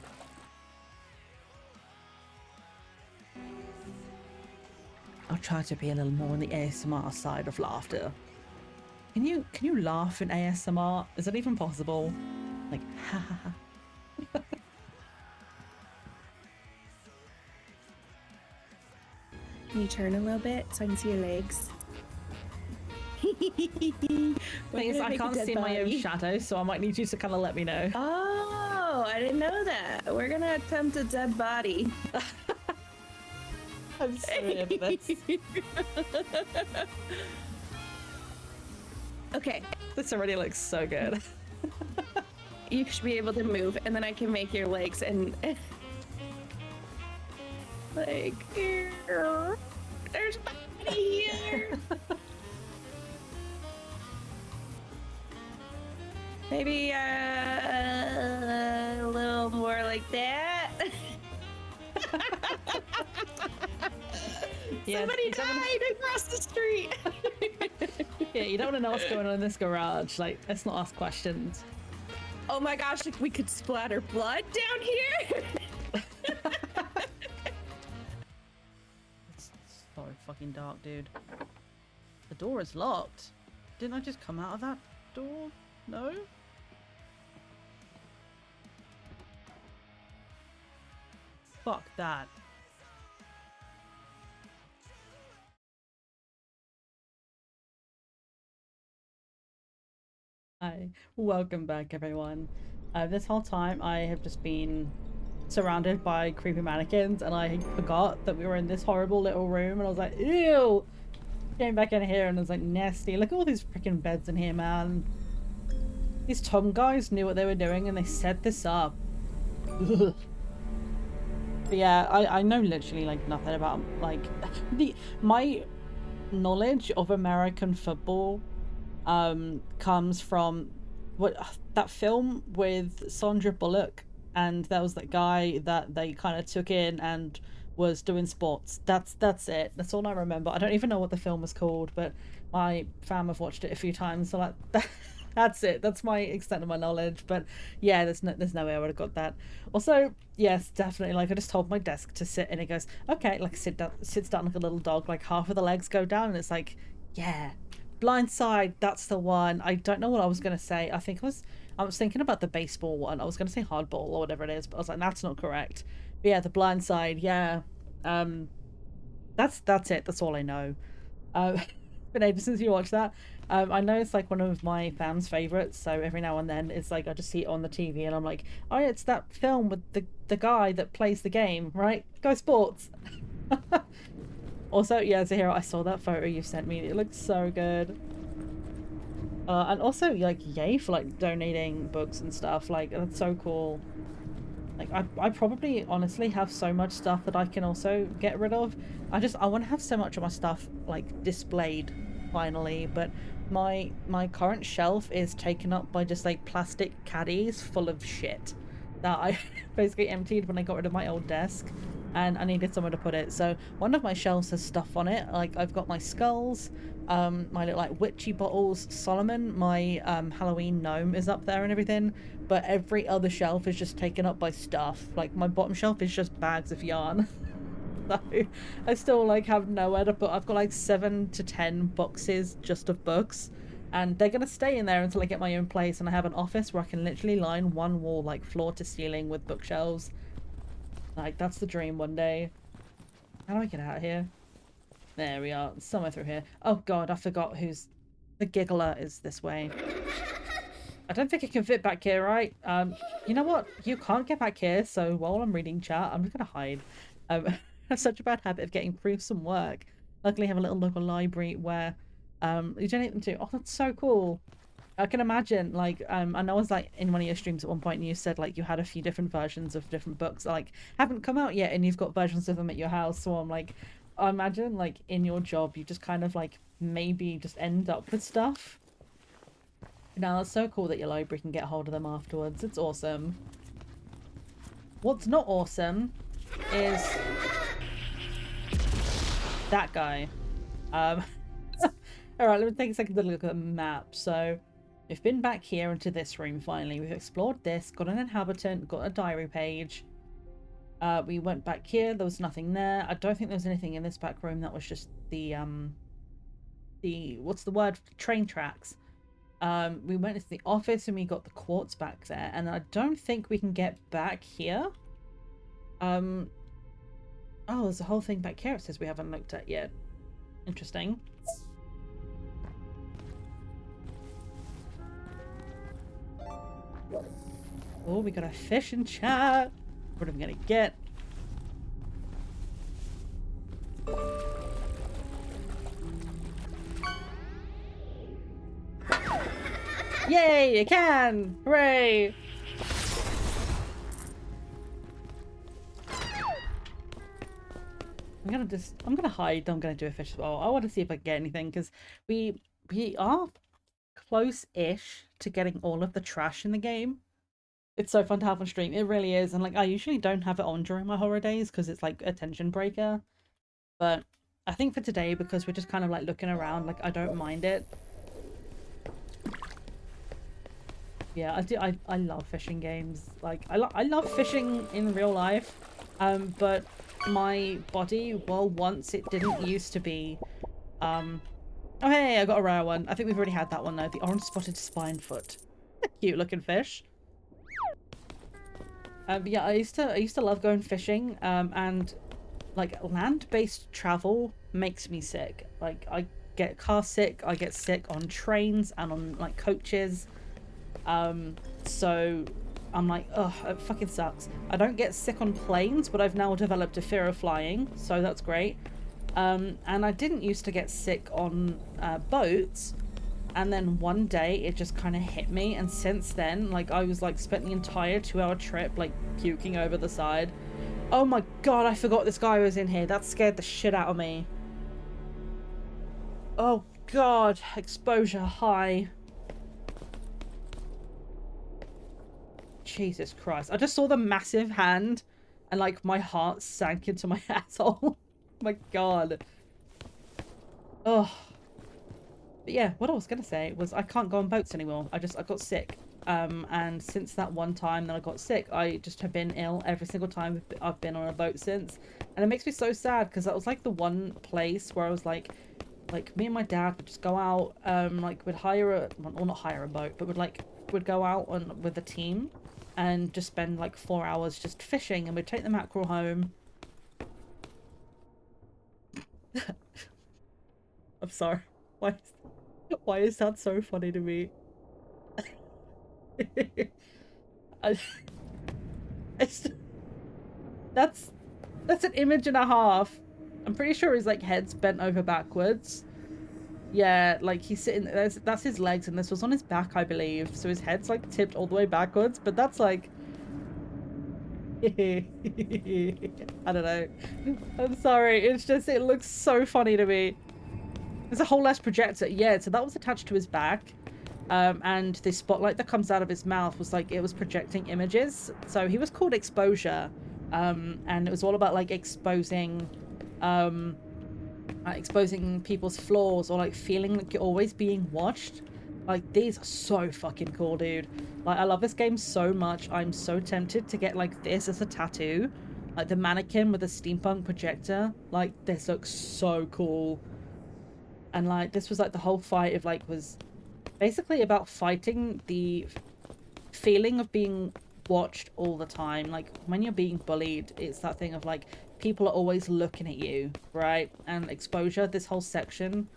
I'll try to be a little more on the ASMR side of laughter. Can you laugh in ASMR? Is that even possible? Like, ha ha ha. Can you turn a little bit so I can see your legs? Things I can't see my own shadow, so I might need you to kind of let me know. Oh, I didn't know that. We're gonna attempt a dead body. I'm so into this. Okay, This already looks so good. you should be able to move, and then I can make your legs and like here. There's body here. Maybe a little more like that. Yeah, Somebody you don't wanna- died across the street. Yeah, you don't want to know what's going on in this garage. Like, let's not ask questions. Oh my gosh, like we could splatter blood down here. It's so fucking dark, dude. The door is locked. Didn't I just come out of that door? No? Fuck that. Hi, welcome back everyone. This whole time I have just been surrounded by creepy mannequins and I forgot that we were in this horrible little room and I was like, ew! Came back in here and it was like nasty. Look at all these freaking beds in here, man. These Tom guys knew what they were doing and they set this up. Ugh. But yeah, I know literally like nothing about like my knowledge of American football comes from what that film with Sandra Bullock, and there was that guy that they kind of took in and was doing sports. That's it. That's all I remember. I don't even know what the film was called, but my fam have watched it a few times, so like that's it. That's my extent of my knowledge. But yeah, there's no way I would have got that. Also, yes, definitely. Like I just told my desk to sit, and it goes okay. Like sits down like a little dog. Like half of the legs go down, and it's like yeah. Blind Side, that's the one. I don't know what I was gonna say. I was thinking about the baseball one. I was gonna say hardball or whatever it is, but I was like, that's not correct. But yeah, the Blind Side, yeah. That's it. That's all I know. It's been ages since you watched that. I know it's like one of my fans' favorites, so every now and then it's like I just see it on the TV and I'm like, oh yeah, it's that film with the guy that plays the game, right? Go Sports. Also, yeah, Zahira, I saw that photo you sent me. It looks so good. And also, like, yay for, like, donating books and stuff. Like, that's so cool. Like, I probably, honestly, have so much stuff that I can also get rid of. I want to have so much of my stuff, like, displayed, finally. But my current shelf is taken up by just, like, plastic caddies full of shit that I basically emptied when I got rid of my old desk. And I needed somewhere to put it. So one of my shelves has stuff on it. Like I've got my skulls, my little like witchy bottles, Solomon, my Halloween gnome is up there and everything. But every other shelf is just taken up by stuff. Like my bottom shelf is just bags of yarn. So I still like have nowhere to put. I've got like 7 to 10 boxes just of books. And they're gonna stay in there until I get my own place and I have an office where I can literally line one wall like floor to ceiling with bookshelves. Like, that's the dream one day. How do I get out of here? There we are. Somewhere through here. Oh god, I forgot who's... The giggler is this way. I don't think it can fit back here, right? You know what? You can't get back here, so while I'm reading chat, I'm just gonna hide. I have such a bad habit of getting through some work. Luckily, I have a little local library where you donate them to. Oh, that's so cool. I can imagine, like, I know I was, like, in one of your streams at one point and you said, like, you had a few different versions of different books, like, haven't come out yet and you've got versions of them at your house, so I'm like, I imagine, like, in your job, you just kind of, like, maybe just end up with stuff. Now, that's so cool that your library can get hold of them afterwards. It's awesome. What's not awesome is that guy. Alright, let me take a second to look at the map. So, we've been back here into this room finally. We've explored this, got an inhabitant, got a diary page. We went back here, there was nothing there. I don't think there was anything in this back room. That was just the what's the word? Train tracks. We went into the office and we got the quartz back there. And I don't think we can get back here. Oh, there's a whole thing back here it says we haven't looked at yet. Interesting. Oh, we got a fish in chat. What am I gonna get? Yay, I can! Hooray! I'm gonna hide. I'm gonna do a fish as well. I want to see if I can get anything because we are close-ish to getting all of the trash in the game. It's so fun to have on stream. It really is. And like I usually don't have it on during my horror days because it's like attention breaker. But I think for today, because we're just kind of like looking around, like I don't mind it. Yeah, I do. I love fishing games. Like I love fishing in real life. But my body, well, once it didn't used to be. Oh hey, I got a rare one. I think we've already had that one though. The orange spotted spinefoot. Cute looking fish. But yeah, I used to love going fishing. And like land-based travel makes me sick. Like I get car sick. I get sick on trains and on like coaches. So I'm like, ugh, it fucking sucks. I don't get sick on planes, but I've now developed a fear of flying, so that's great. And I didn't used to get sick on boats, and then one day it just kind of hit me, and since then, like, I was like spent the entire 2-hour trip like puking over the side. Oh my god, I forgot this guy was in here. That scared the shit out of me. Oh god, exposure high. Jesus Christ. I just saw the massive hand and like my heart sank into my asshole. My God. Oh. But yeah, what I was gonna say was I can't go on boats anymore. I got sick. And since that one time that I got sick, I just have been ill every single time I've been on a boat since. And it makes me so sad because that was like the one place where I was like me and my dad would just go out, like we'd hire a, well not hire a boat, but would go out with a team and just spend like 4 hours just fishing, and we'd take the mackerel home. I'm sorry. Why is that so funny to me? It's, that's an image and a half. I'm pretty sure his like head's bent over backwards. Yeah, like he's sitting that's his legs, and this was on his back, I believe. So his head's like tipped all the way backwards, but that's like I don't know. I'm sorry. It's just it looks so funny to me. There's a whole less projector. Yeah, so that was attached to his back. And the spotlight that comes out of his mouth was like, it was projecting images. So he was called Exposure. And it was all about like exposing people's flaws, or like feeling like you're always being watched. Like, these are so fucking cool, dude. Like, I love this game so much. I'm so tempted to get like this as a tattoo. Like the mannequin with a steampunk projector. Like, this looks so cool. And like, this was like the whole fight of like, was basically about fighting the feeling of being watched all the time. Like when you're being bullied, it's that thing of like people are always looking at you, right? And Exposure, this whole section,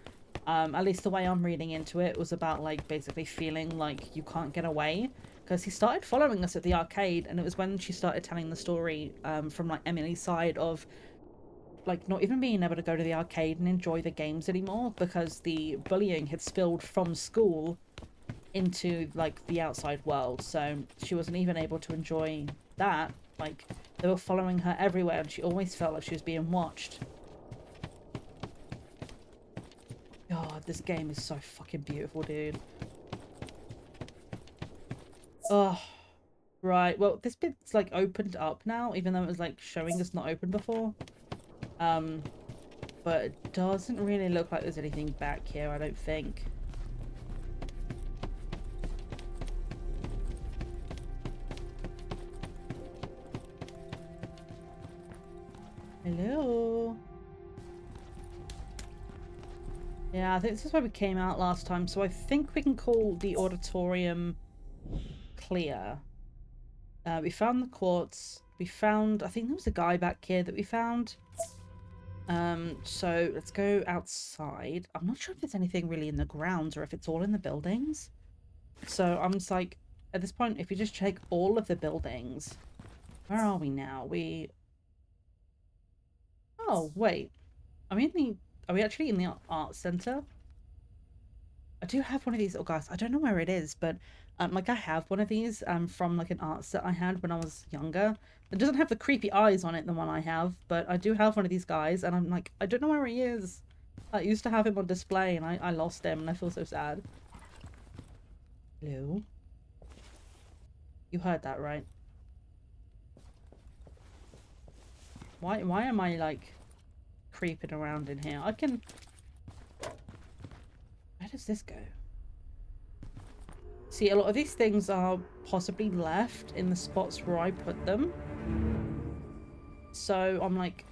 at least the way I'm reading into it, was about like basically feeling like you can't get away. Because he started following us at the arcade, and it was when she started telling the story from like Emily's side of like not even being able to go to the arcade and enjoy the games anymore because the bullying had spilled from school into like the outside world. So she wasn't even able to enjoy that. Like they were following her everywhere, and she always felt like she was being watched. God, this game is so fucking beautiful, dude. Oh, right. Well, this bit's like opened up now, even though it was like showing us not open before. But it doesn't really look like there's anything back here, I don't think. Hello? Yeah, I think this is where we came out last time, so I think we can call the auditorium clear. We found the quartz. We found, I think there was a guy back here that we found. So let's go outside. I'm not sure if there's anything really in the grounds or if it's all in the buildings. So I'm just like, at this point, if you just check all of the buildings, where are we now? Oh, wait. Are we actually in the art center? I do have one of these. Oh, guys, I don't know where it is, but like I have one of these from like an art set I had when I was younger. It doesn't have the creepy eyes on it, the one I have, but I do have one of these guys, and I'm like, I don't know where he is. I used to have him on display, and I lost him, and I feel so sad. Hello? You heard that, right? Why am I like creeping around in here? I can... Where does this go? See, a lot of these things are possibly left in the spots where I put them. So I'm like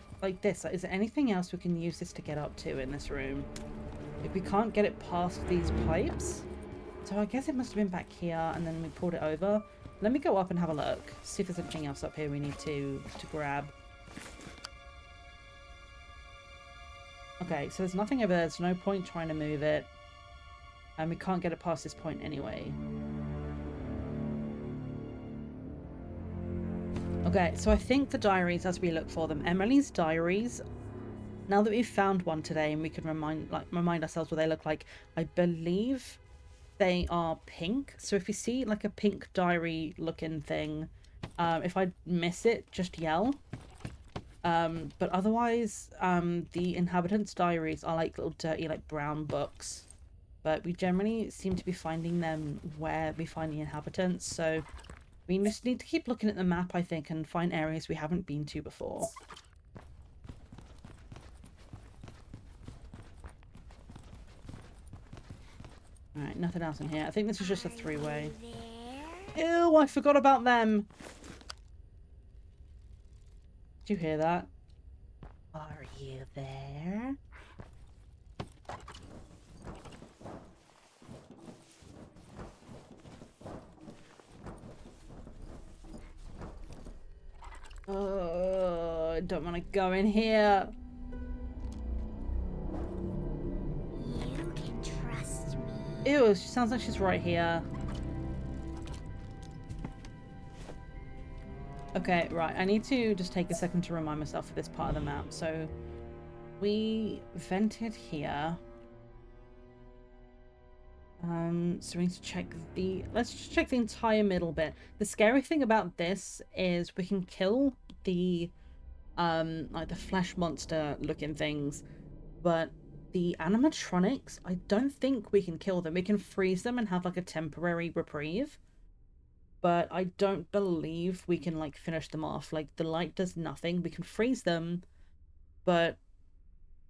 this. Is there anything else we can use this to get up to in this room? If we can't get it past these pipes. So I guess it must have been back here, and then we pulled it over. Let me go up and have a look. See if there's anything else up here we need to grab. Okay, so there's nothing over there. There's no point trying to move it. And we can't get it past this point anyway. Okay, so I think the diaries, as we look for them, Emily's diaries, now that we've found one today and we can remind ourselves what they look like, I believe they are pink. So if you see like a pink diary looking thing, if I miss it, just yell. But otherwise, the inhabitants' diaries are like little dirty, like brown books. But we generally seem to be finding them where we find the inhabitants, so We just need to keep looking at the map, I think, and find areas we haven't been to before. Alright, nothing else in here. I think this is just a three-way. Ew, I forgot about them! Did you hear that? Are you there? Oh, I don't want to go in here. You can trust me. Ew, she sounds like she's right here. Okay, right. I need to just take a second to remind myself of this part of the map. So, we vented here. So we need to check the... Let's just check the entire middle bit. The scary thing about this is we can kill the, like the flesh monster looking things, but the animatronics, I don't think we can kill them. We can freeze them and have like a temporary reprieve, but I don't believe we can like finish them off. Like the light does nothing. We can freeze them, but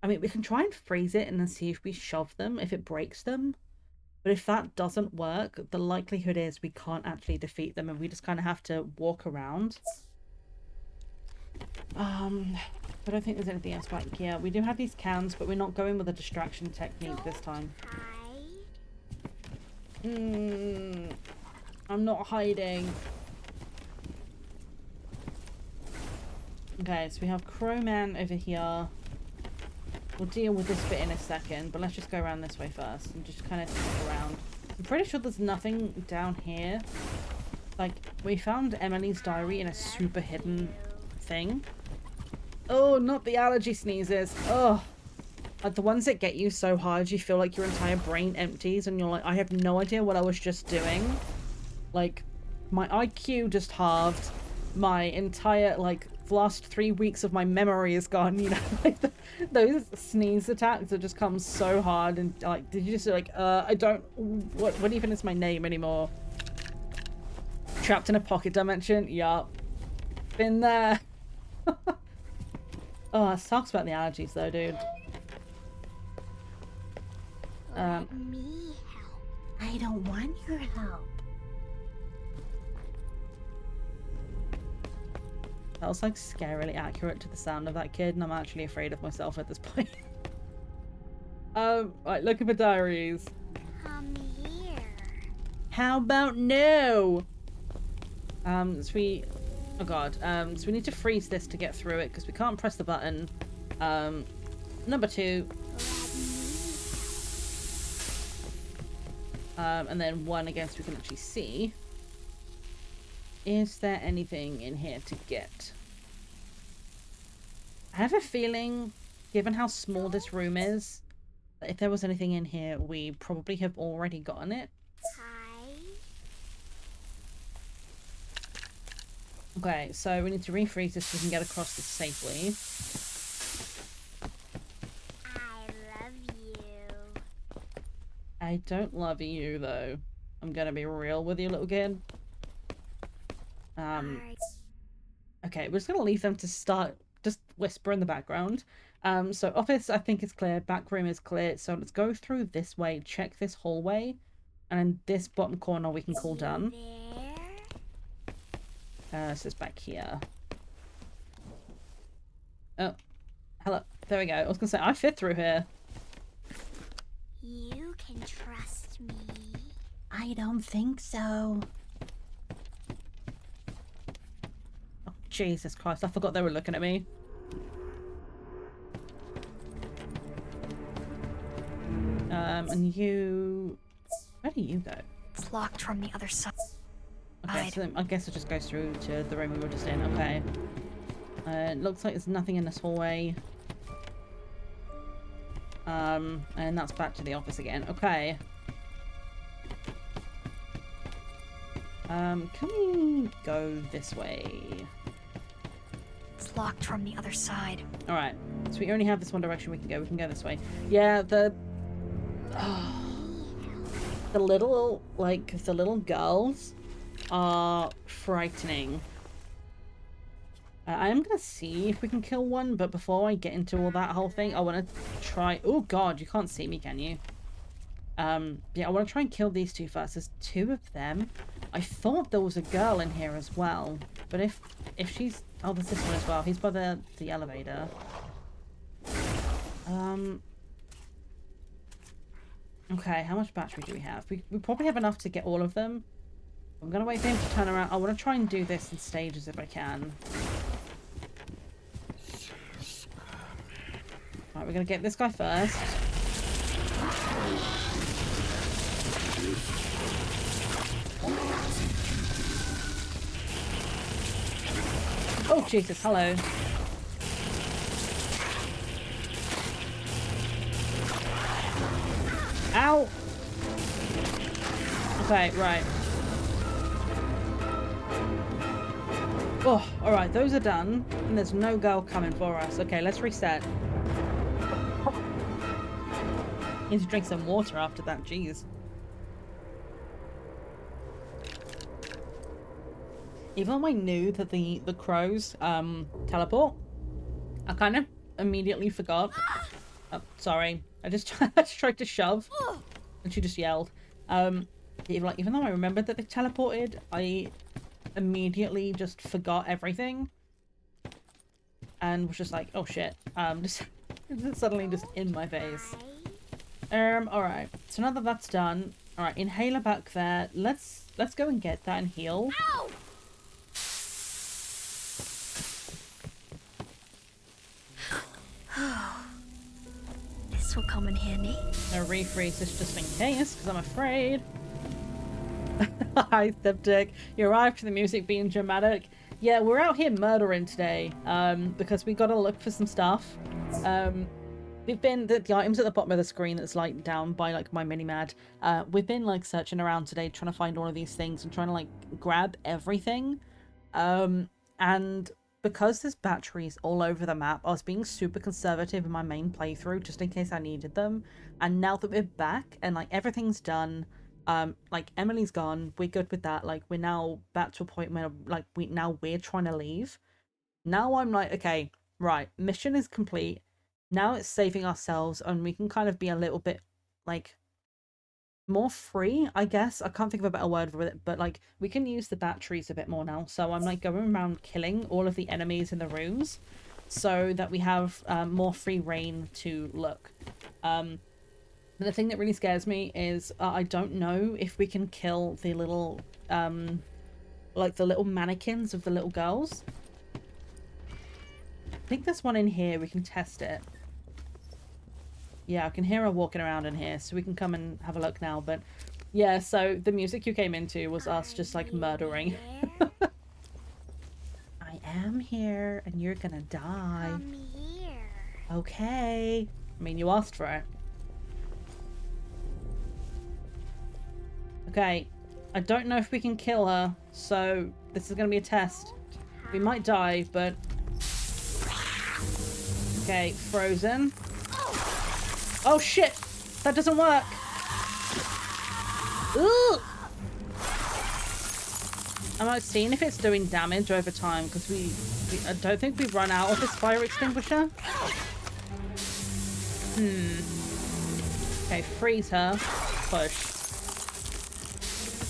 I mean, we can try and freeze it and then see if we shove them, if it breaks them. But if that doesn't work, the likelihood is we can't actually defeat them and we just kind of have to walk around. I don't think there's anything else back here. We do have these cans, but we're not going with a distraction technique this time. I'm not hiding. Okay, so we have Crowman over here. We'll deal with this bit in a second, but let's just go around this way first and just kind of sneak around. I'm pretty sure there's nothing down here. Like, we found Emily's diary in a super hidden thing. Oh, not the allergy sneezes. Oh, like the ones that get you so hard you feel like your entire brain empties and you're like, I have no idea what I was just doing. Like, my IQ just halved. My entire, like, last 3 weeks of my memory is gone, you know? Like, those sneeze attacks that just come so hard and, like, did you just, like, I don't... What even is my name anymore? Trapped in a pocket dimension? Yup. Been there. Oh, it sucks about the allergies, though, dude. Let me help. I don't want your help. That was like scarily accurate to the sound of that kid, and I'm actually afraid of myself at this point. Right, looking for diaries. Come here. How about no? So we... Oh god. So we need to freeze this to get through it, because we can't press the button. Number 2. And then 1 again so we can actually see. Is there anything in here to get? I have a feeling, given how small this room is, that if there was anything in here, we probably have already gotten it. Okay, so we need to refreeze this so we can get across this safely. I love you. I don't love you, though. I'm gonna be real with you, little kid. Okay, we're just gonna leave them to start, just whisper in the background. So office, I think is clear, back room is clear, so let's go through this way, check this hallway, and in this bottom corner we can call done. So it's back here. Oh, hello, there we go. I was gonna say, I fit through here. You can trust me. I don't think so. Oh, Jesus Christ, I forgot they were looking at me. And you... Where do you go? It's locked from the other side. Okay, so I guess it just goes through to the room we were just in. Okay. It looks like there's nothing in this hallway. And that's back to the office again. Okay. Can we go this way? It's locked from the other side. Alright. So we only have this one direction we can go. We can go this way. Yeah, the little, like, the little girls are frightening. I am gonna see if we can kill one, but before I get into all that whole thing, I want to try... Oh god, you can't see me, can you? Yeah, I want to try and kill these two first. There's two of them. I thought there was a girl in here as well, but if she's... Oh, there's this one as well. He's by the elevator. Okay, how much battery do we have? We probably have enough to get all of them. I'm gonna wait for him to turn around. I want to try and do this in stages if I can. Right, we're gonna get this guy first. Oh Jesus, hello. Ow! Okay, right. Oh, alright, those are done. And there's no girl coming for us. Okay, let's reset. Need to drink some water after that, jeez. Even though I knew that the crows teleport, I kind of immediately forgot. Oh, sorry. I just tried to shove and she just yelled. Even though I remembered that they teleported, I immediately just forgot everything and was just like, oh shit. Just suddenly just in my face. Alright. So now that that's done, alright, inhaler back there. Let's go and get that and heal. Ow! This will come in handy. No refreeze this just in case, because I'm afraid. Hi, Septic. You arrived for the music being dramatic. Yeah, we're out here murdering today, because we gotta look for some stuff. We've been, the items at the bottom of the screen that's like down by like my mini-mad, we've been like searching around today trying to find all of these things and trying to like grab everything. And because there's batteries all over the map, I was being super conservative in my main playthrough just in case I needed them. And now that we're back and like everything's done, like Emily's gone, we're good with that. Like we're now back to a point where like we're trying to leave. Now I'm like, okay, right, mission is complete. Now it's saving ourselves and we can kind of be a little bit like more free, I guess. I can't think of a better word for it, but like we can use the batteries a bit more now. So I'm like going around killing all of the enemies in the rooms so that we have more free reign to look. But the thing that really scares me is I don't know if we can kill the little like the little mannequins of the little girls. I think there's one in here. We can test it. Yeah, I can hear her walking around in here, so we can come and have a look now. But yeah, so the music you came into was us just like murdering. I am here, and you're gonna die. Come here. Okay. I mean, you asked for it. Okay. I don't know if we can kill her, so this is gonna be a test. We might die, but... Okay, frozen. Oh shit! That doesn't work! Ooh! I'm not seeing if it's doing damage over time, because I don't think we've run out of this fire extinguisher. Okay, freeze her. Push.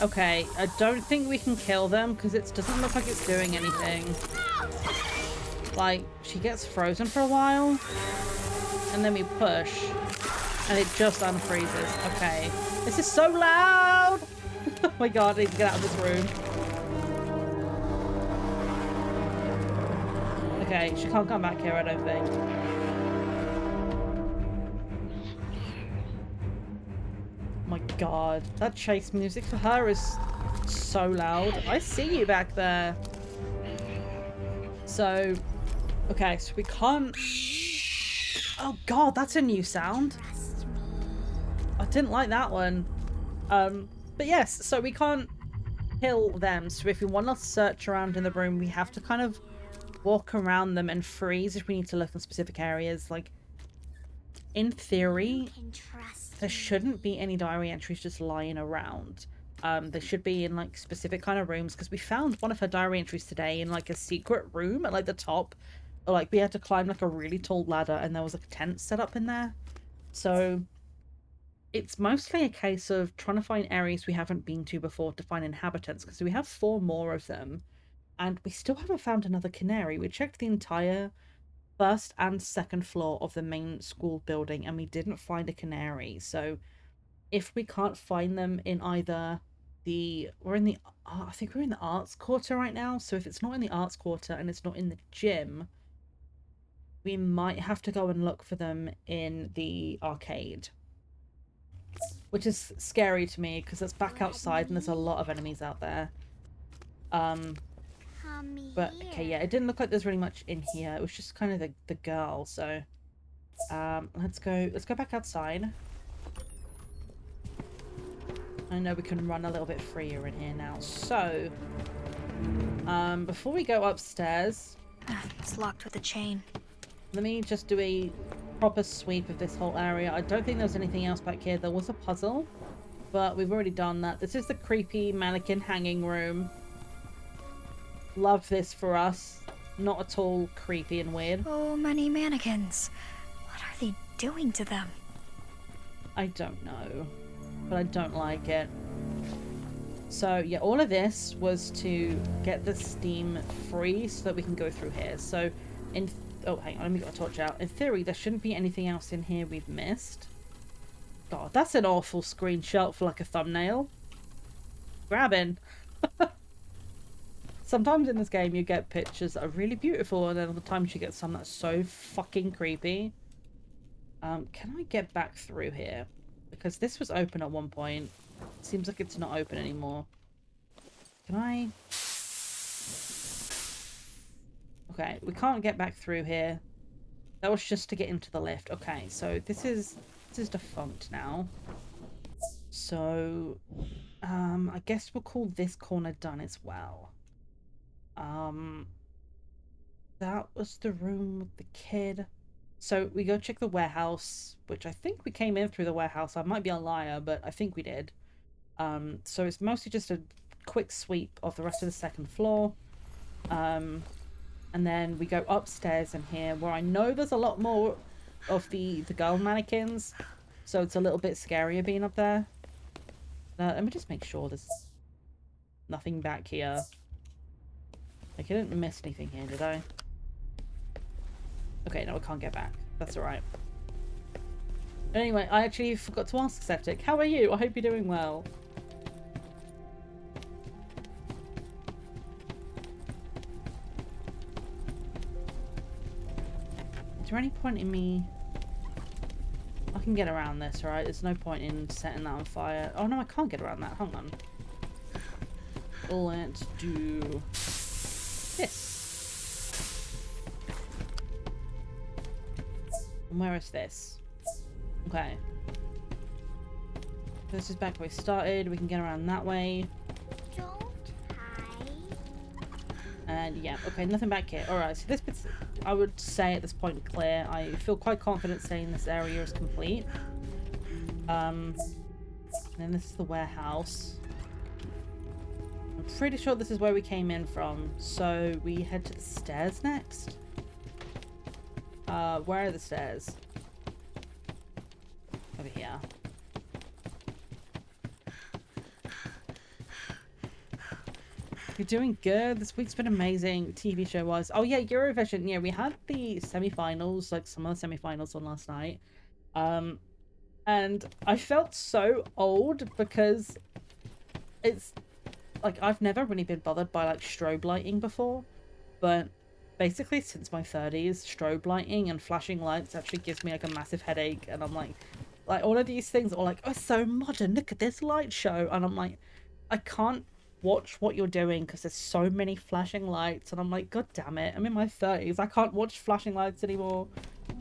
Okay, I don't think we can kill them, because it doesn't look like it's doing anything. Like, she gets frozen for a while, and then we push. And it just unfreezes. Okay. This is so loud! Oh my god, I need to get out of this room. Okay, she can't come back here, I don't think. Oh my god. That chase music for her is so loud. I see you back there. So, okay, so we can't... Oh god, that's a new sound. I didn't like that one. But yes, so we can't kill them. So if we want to search around in the room, we have to kind of walk around them and freeze if we need to look in specific areas. Like, in theory, there shouldn't be any diary entries just lying around. They should be in like specific kind of rooms, because we found one of her diary entries today in like a secret room at like the top. Like we had to climb like a really tall ladder, and there was like a tent set up in there. So it's mostly a case of trying to find areas we haven't been to before to find inhabitants, because we have 4 more of them, and we still haven't found another canary. We checked the entire first and second floor of the main school building, and we didn't find a canary. So if we can't find them in either I think we're in the arts quarter right now, so if it's not in the arts quarter and it's not in the gym, we might have to go and look for them in the arcade, which is scary to me because it's back outside and there's a lot of enemies out there. But okay, yeah, it didn't look like there's really much in here. It was just kind of the girl. So let's go back outside. I know we can run a little bit freer in here now. So before we go upstairs, It's locked with a chain. let me just do a proper sweep of this whole area. I don't think there was anything else back here. There was a puzzle, but we've already done that. This is the creepy mannequin hanging room. Love this for us. Not at all creepy and weird. So many mannequins. What are they doing to them? I don't know, but I don't like it. So yeah, all of this was to get the steam free so that we can go through here. So oh, hang on, let me get a torch out. In theory, there shouldn't be anything else in here we've missed. God, that's an awful screenshot for like a thumbnail. Grabbing. Sometimes in this game you get pictures that are really beautiful, and then other times you get some that's so fucking creepy. Can I get back through here? Because this was open at one point. Seems like it's not open anymore. Can I? Okay, we can't get back through here. That was just to get into the lift. Okay, so this is defunct now. So I guess we'll call this corner done as well. That was the room with the kid. So we go check the warehouse, which I think we came in through the warehouse. I might be a liar, but I think we did. So it's mostly just a quick sweep of the rest of the second floor. And then we go upstairs in here, where I know there's a lot more of the girl mannequins. So it's a little bit scarier being up there. Let me just make sure there's nothing back here. Like, I didn't miss anything here, did I? Okay, no, I can't get back. That's alright. Anyway, I actually forgot to ask Septic. How are you? I hope you're doing well. Is there any point in me... I can get around this, right? There's no point in setting that on fire. Oh no, I can't get around that. Hold on. Let's do this. And where is this? Okay. This is back where we started. We can get around that way. Don't hide. And yeah, okay, nothing back here. Alright, so this bit's, I would say at this point, clear. I feel quite confident saying this area is complete. And then this is the warehouse. I'm pretty sure this is where we came in from. So we head to the stairs next. Where are the stairs? Over here. You're doing good. This week's been amazing, TV show wise. Oh yeah, Eurovision. Yeah, we had the semi-finals, like some of the semi-finals on last night. And I felt so old because it's like I've never really been bothered by like strobe lighting before, but basically since my 30s, strobe lighting and flashing lights actually gives me like a massive headache, and I'm like all of these things are like, oh, it's so modern, look at this light show, and I'm like, I can't watch what you're doing because there's so many flashing lights, and I'm like, god damn it, I'm in my 30s, I can't watch flashing lights anymore.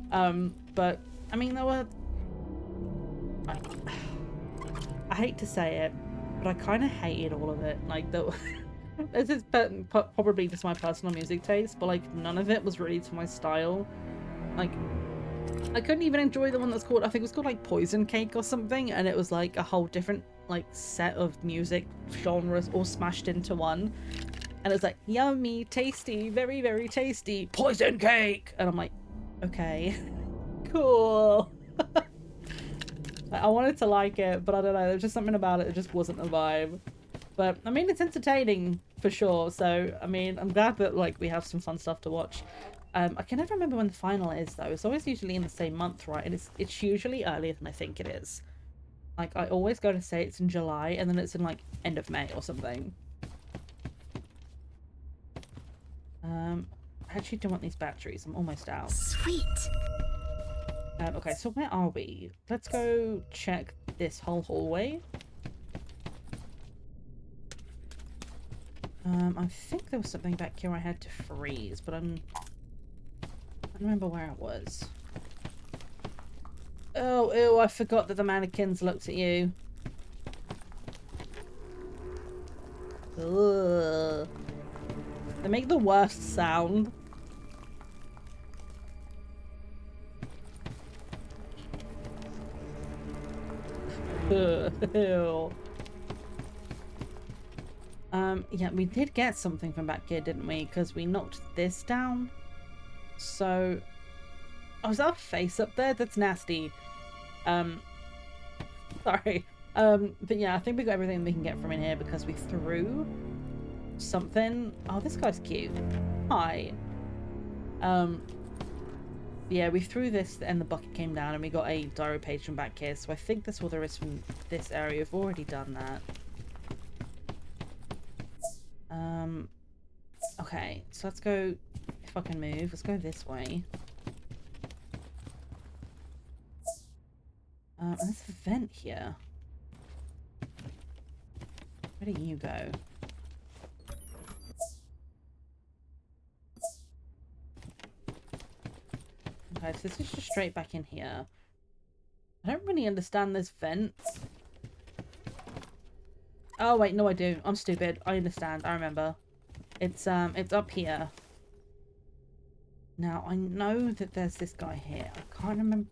But I mean, there were I hate to say it, but I kind of hated all of it. Like, this is probably just my personal music taste, but like none of it was really to my style. Like, I couldn't even enjoy the one that's called, I think it was called like Poison Cake or something, and it was like a whole different like set of music genres all smashed into one. And it's like, yummy, tasty, very, very tasty, poison cake! And I'm like, okay, cool. I wanted to like it, but I don't know, there's just something about it, it just wasn't the vibe. But, I mean, it's entertaining, for sure, so, I mean, I'm glad that, like, we have some fun stuff to watch. I can never remember when the final is, though. It's always usually in the same month, right? And it's usually earlier than I think it is. Like, I always go to say it's in July, and then it's in, like, end of May or something. I actually don't want these batteries. I'm almost out. Sweet. Okay, so where are we? Let's go check this whole hallway. I think there was something back here I had to freeze, but I don't remember where it was. Oh, ew, I forgot that the mannequins looked at you. Ugh. They make the worst sound. Ew. Yeah, we did get something from back here, didn't we? Because we knocked this down. So... Oh, is that a face up there? That's nasty. Sorry. But yeah, I think we got everything we can get from in here because we threw something. Oh, this guy's cute. Hi. Yeah, we threw this and the bucket came down and we got a diary page from back here. So I think that's all there is from this area. We've already done that. Okay, so let's go, if I can move, let's go this way. And there's a vent here. Where do you go? Okay, so this is just straight back in here. I don't really understand this vent. Oh wait, no I do. I'm stupid. I understand. I remember. It's up here. Now, I know that there's this guy here. I can't remember.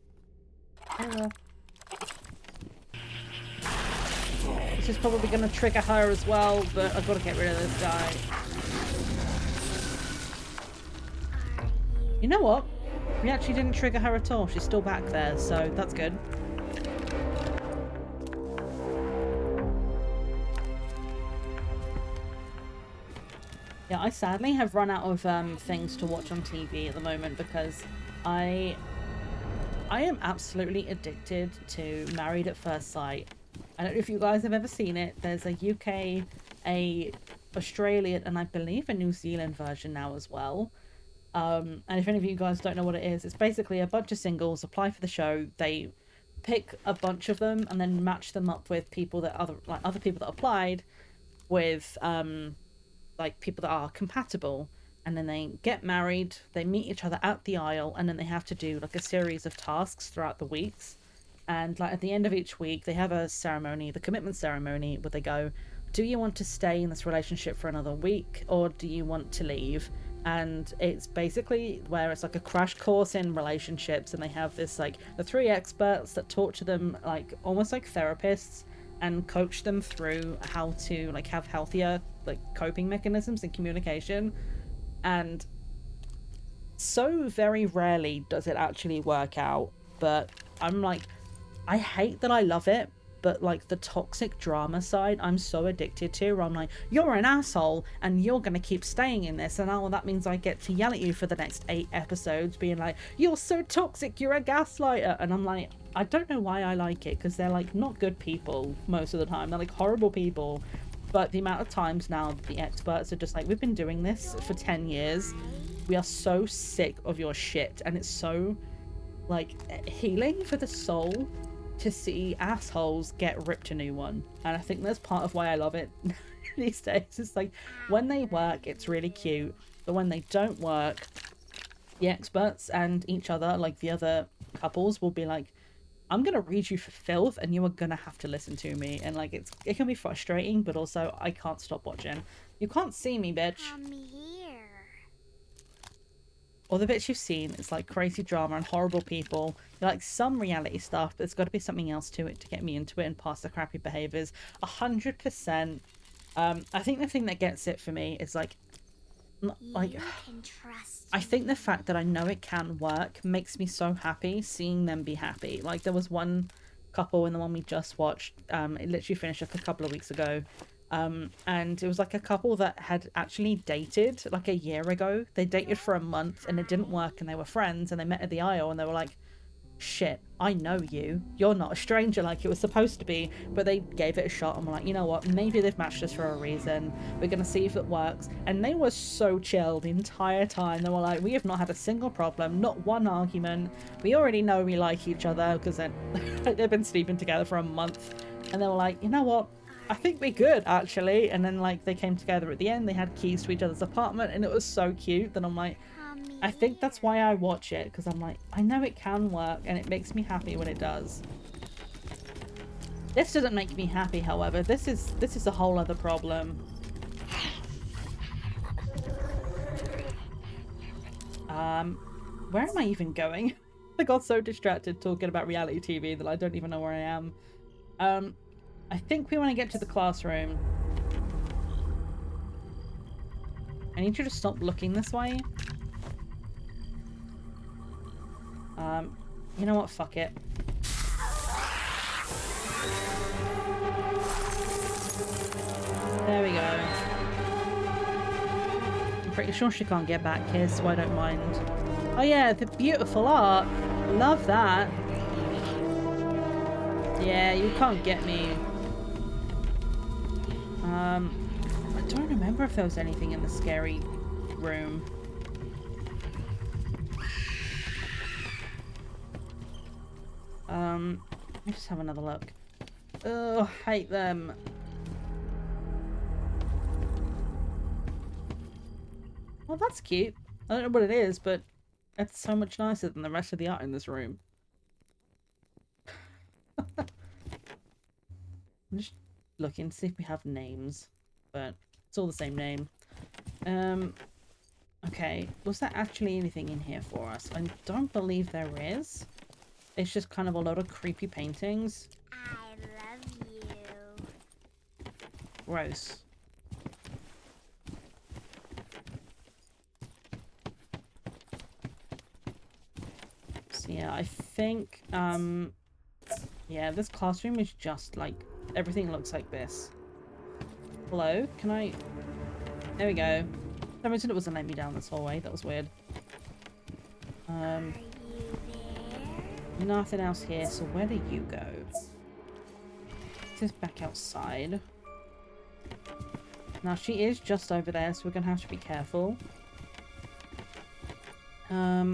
This is probably going to trigger her as well, but I've got to get rid of this guy. You know what? We actually didn't trigger her at all. She's still back there, so that's good. Yeah, I sadly have run out of things to watch on TV at the moment because I am absolutely addicted to Married at First Sight. I don't know if you guys have ever seen it. There's a UK, a Australian, and I believe a New Zealand version now as well. And if any of you guys don't know what it is, it's basically a bunch of singles apply for the show. They pick a bunch of them and then match them up with people that other people that applied with like people that are compatible, and then they get married, they meet each other at the aisle, and then they have to do like a series of tasks throughout the weeks. And like at the end of each week they have a ceremony, the commitment ceremony, where they go, do you want to stay in this relationship for another week or do you want to leave? And it's basically where it's like a crash course in relationships, and they have this like the three experts that talk to them like almost like therapists and coach them through how to like have healthier like coping mechanisms and communication. And so very rarely does it actually work out, but I'm like, I hate that I love it, but like the toxic drama side I'm so addicted to, where I'm like, you're an asshole and you're gonna keep staying in this, and oh, that means I get to yell at you for the next 8 episodes being like, you're so toxic, you're a gaslighter. And I'm like, I don't know why I like it, because they're like not good people most of the time, they're like horrible people. But the amount of times now the experts are just like, we've been doing this for 10 years, we are so sick of your shit, and it's so like healing for the soul to see assholes get ripped a new one. And I think that's part of why I love it these days. It's like when they work it's really cute, but when they don't work, the experts and each other, like the other couples, will be like, I'm gonna read you for filth and you are gonna have to listen to me. And like it can be frustrating, but also I can't stop watching. You can't see me, bitch. Come here. all the bits you've seen, it's like crazy drama and horrible people. You like some reality stuff, but there's got to be something else to it to get me into it and past the crappy behaviors. 100%. I think the thing that gets it for me is like I think the fact that I know it can work makes me so happy seeing them be happy. Like there was one couple in the one we just watched, it literally finished like a couple of weeks ago, and it was like a couple that had actually dated like a year ago. They dated for a month and it didn't work, and they were friends, and they met at the aisle and they were like, shit, I know you. You're not a stranger like it was supposed to be. But they gave it a shot and were like, you know what? Maybe they've matched us for a reason. We're going to see if it works. And they were so chill the entire time. They were like, we have not had a single problem, not one argument. We already know we like each other because they've been sleeping together for a month. And they were like, you know what? I think we're good, actually. And then, like, they came together at the end. They had keys to each other's apartment, and it was so cute that I'm like, I think that's why I watch it, because I'm like, I know it can work, and it makes me happy when it does. This doesn't make me happy, however. This is a whole other problem. Where am I even going? I got so distracted talking about reality TV that I don't even know where I am. I think we want to get to the classroom. I need you to stop looking this way. You know what? Fuck it. There we go. I'm pretty sure she can't get back here, so I don't mind. Oh yeah, the beautiful art. Love that. Yeah, you can't get me. I don't remember if there was anything in the scary room. Let me just have another look. Oh, hate them. Well, that's cute. I don't know what it is, but it's so much nicer than the rest of the art in this room. I'm just looking to see if we have names, but it's all the same name. Okay, was there actually anything in here for us? I don't believe there is. It's just kind of a lot of creepy paintings. I love you. Gross. So yeah, I think, yeah, this classroom is just like, everything looks like this. Hello? Can I... There we go. For some reason it wasn't letting me down this hallway. That was weird. Are you there? Nothing else here, so where do you go? This is back outside. Now she is just over there, so we're gonna have to be careful. Yeah,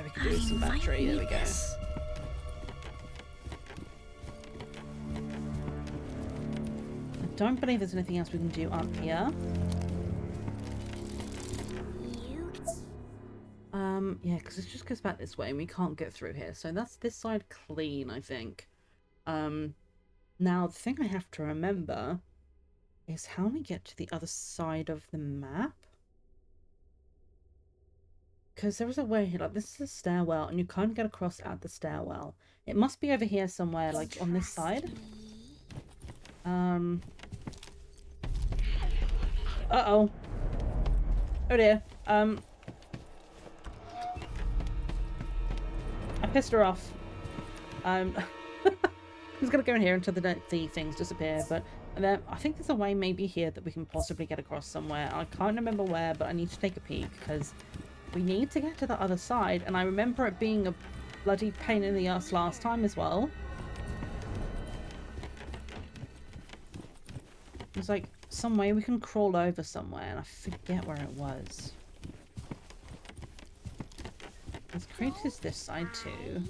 we can do some battery. There we go. I don't believe there's anything else we can do up here. Yeah, because it just goes back this way and we can't get through here. So that's this side clean, I think. Now the thing I have to remember is how we get to the other side of the map. Because there is a way here, like this is a stairwell and you can't get across at the stairwell. It must be over here somewhere, like on this side. Uh-oh. Oh dear. I pissed her off. I'm just gonna go in here until the things disappear, but then I think there's a way maybe here that we can possibly get across somewhere. I can't remember where, but I need to take a peek because we need to get to the other side, and I remember it being a bloody pain in the ass last time as well. There's like some way we can crawl over somewhere, and I forget where it was. There's creatures this side too.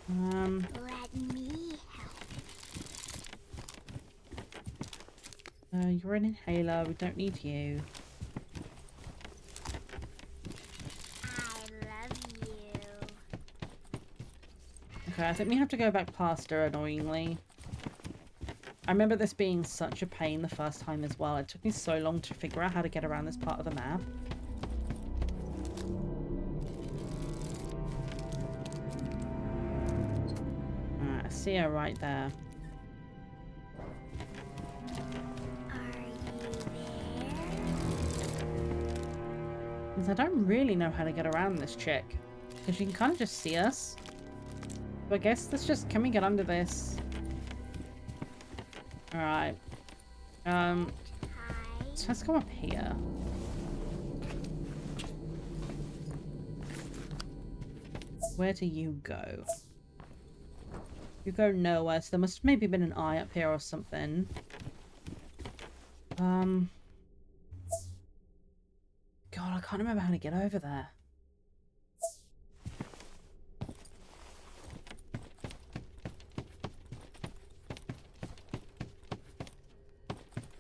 Let me help. You're an inhaler. We don't need you. I love you. Okay, I think we have to go back past her, annoyingly. I remember this being such a pain the first time as well. It took me so long to figure out how to get around this part of the map. see her right there. Because I don't really know how to get around this chick. Because you can kind of just see us. So I guess let's just... Can we get under this? Alright. So let's go up here. Where do you go? You go nowhere, so there must have maybe been an eye up here or something. God, I can't remember how to get over there.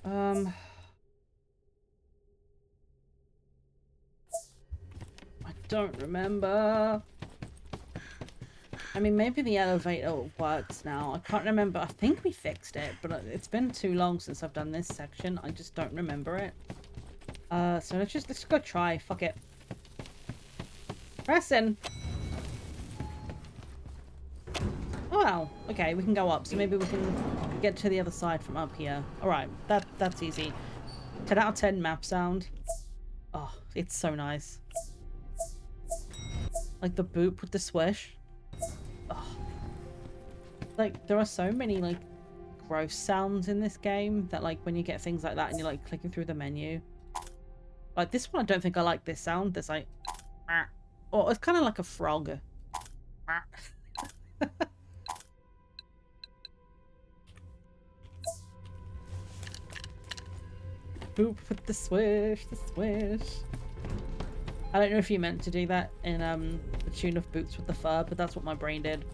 I don't remember. I mean, maybe the elevator works now. I can't remember. I think we fixed it, but it's been too long since I've done this section. I just don't remember it. So let's go try. Fuck it. Pressing. Oh, wow. Okay, we can go up. So maybe we can get to the other side from up here. Alright, that's easy. 10 out of 10 map sound. Oh, it's so nice. Like the boop with the swish. Oh. Like, there are so many, like, gross sounds in this game that, like, when you get things like that and you're, like, clicking through the menu. Like, this one, I don't think I like this sound. There's, like... Oh, it's kind of like a frog. Boop with the swish, the swish. I don't know if you meant to do that in the tune of Boots with the Fur, but that's what my brain did.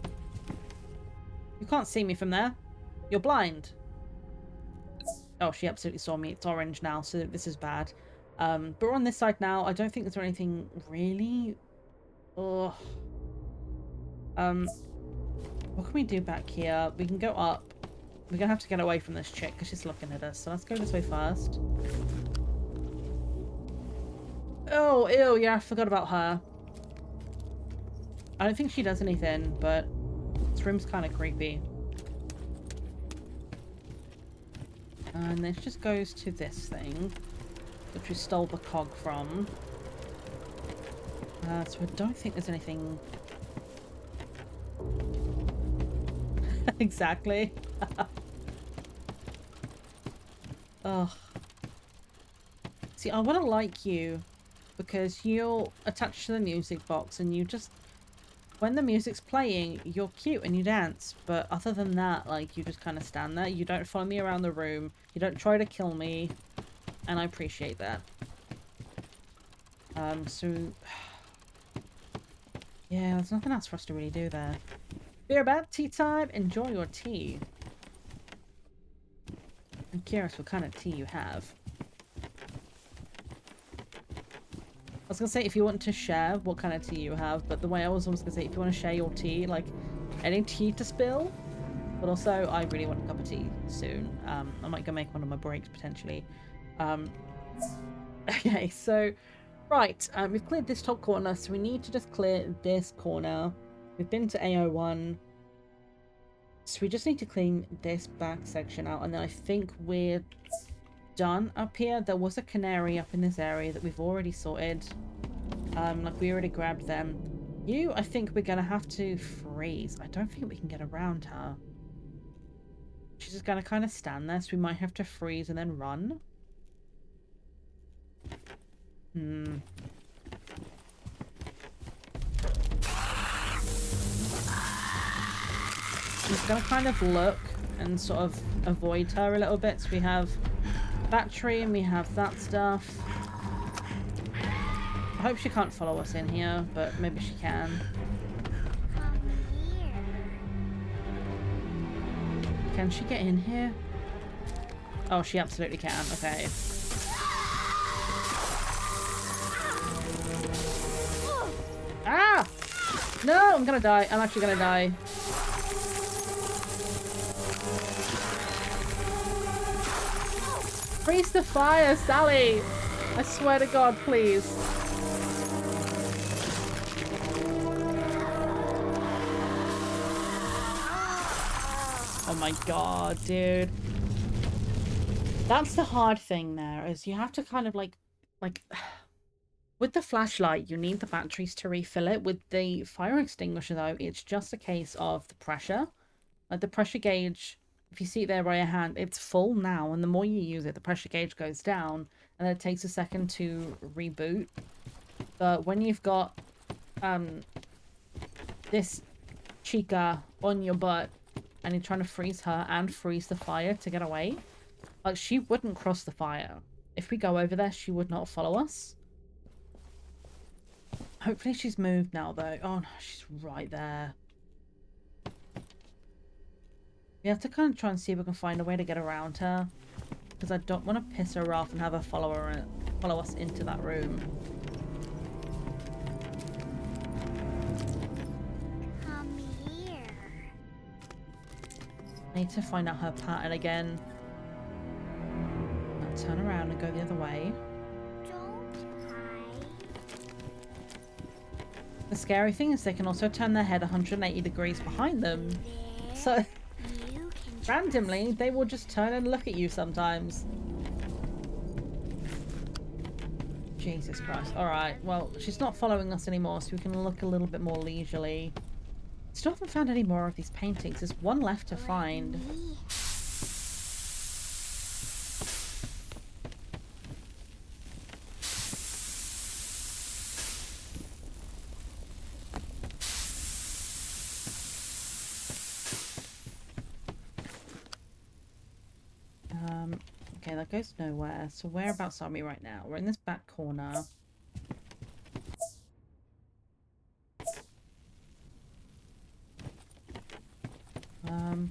You can't see me from there. You're blind. Oh, she absolutely saw me. It's orange now, so this is bad. But we're on this side now. I don't think there's anything really... Ugh. What can we do back here? We can go up. We're gonna have to get away from this chick because she's looking at us. So let's go this way first. Oh, ew, yeah, I forgot about her. I don't think she does anything, but this room's kind of creepy. And this just goes to this thing, which we stole the cog from. So I don't think there's anything... Exactly. Ugh. See, I want to like you because you're attached to the music box and you just... When the music's playing, you're cute and you dance. But other than that, like, you just kind of stand there. You don't follow me around the room. You don't try to kill me. And I appreciate that. So... Yeah, there's nothing else for us to really do there. Beer about tea time. Enjoy your tea. I'm curious what kind of tea you have. I was gonna say if you want to share what kind of tea you have, but the way I was almost gonna say if you want to share your tea, like any tea to spill. But also, I really want a cup of tea soon. I might go make one of my breaks potentially. Okay, so right, we've cleared this top corner, so we need to just clear this corner. We've been to AO1. So we just need to clean this back section out, and then I think we're done up here. There was a canary up in this area that we've already sorted. Like we already grabbed them. You, I think we're gonna have to freeze. I don't think we can get around her. She's just gonna kind of stand there, so we might have to freeze and then run. I'm just gonna kind of look and sort of avoid her a little bit. So we have battery and we have that stuff. I hope she can't follow us in here, but maybe she can. Can she get in here? Oh, she absolutely can. Okay. Ah! No, I'm gonna die. I'm actually gonna die. Freeze the fire, Sally! I swear to God, please. Oh my god, dude. That's the hard thing there, is you have to kind of like with the flashlight, you need the batteries to refill it. With the fire extinguisher, though, it's just a case of the pressure. Like the pressure gauge, if you see it there by your hand, it's full now. And the more you use it, the pressure gauge goes down. And then it takes a second to reboot. But when you've got this chica on your butt and you're trying to freeze her and freeze the fire to get away, like, she wouldn't cross the fire. If we go over there, she would not follow us. Hopefully she's moved now, though. Oh, no, she's right there. We have to kind of try and see if we can find a way to get around her. Because I don't want to piss her off and have her follow us into that room. Come here. I need to find out her pattern again. Now turn around and go the other way. Don't hide. The scary thing is they can also turn their head 180 degrees behind them. There. So You can randomly, they will just turn and look at you sometimes. Jesus Christ. Alright, well, she's not following us anymore, so we can look a little bit more leisurely. Still haven't found any more of these paintings. There's one left to find. me. Okay, that goes nowhere. So whereabouts are we right now? We're in this back corner. I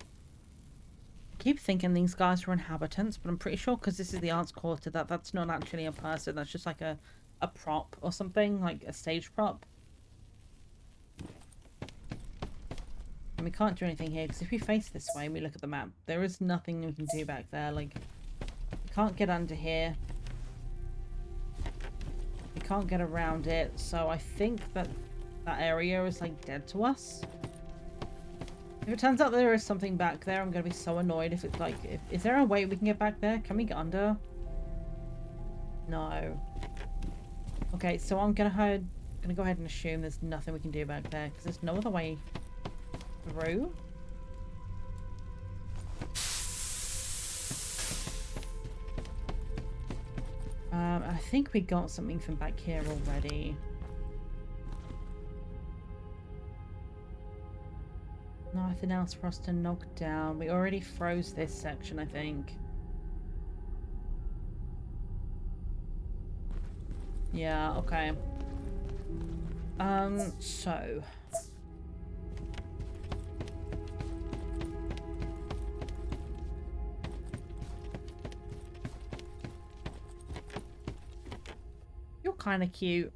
keep thinking these guys are inhabitants, but I'm pretty sure because this is the arts quarter that that's not actually a person. That's just like a prop or something, like a stage prop. And we can't do anything here because if we face this way and we look at the map, there is nothing we can do back there. Like, we can't get under here. We can't get around it. So I think that that area is like dead to us. If it turns out there is something back there, I'm going to be so annoyed if it's like... is there a way we can get back there? Can we get under? No. Okay, so I'm going to go ahead and assume there's nothing we can do back there because there's no other way through. I think we got something from back here already. Nothing else for us to knock down. We already froze this section, I think. Yeah, okay. So... you're kind of cute.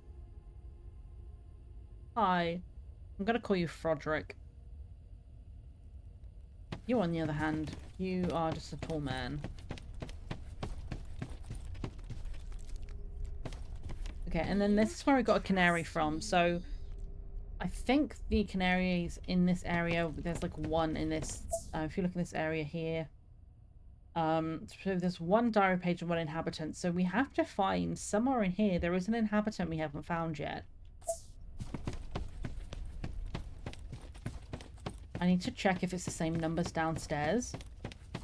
Hi. I'm gonna call you Froderick. You, on the other hand, you are just a tall man. Okay, and then this is where we got a canary from. So, I think the canaries in this area, there's like one in this, if you look in this area here. So there's one diary page and one inhabitant. So we have to find somewhere in here, there is an inhabitant we haven't found yet. I need to check if it's the same numbers downstairs.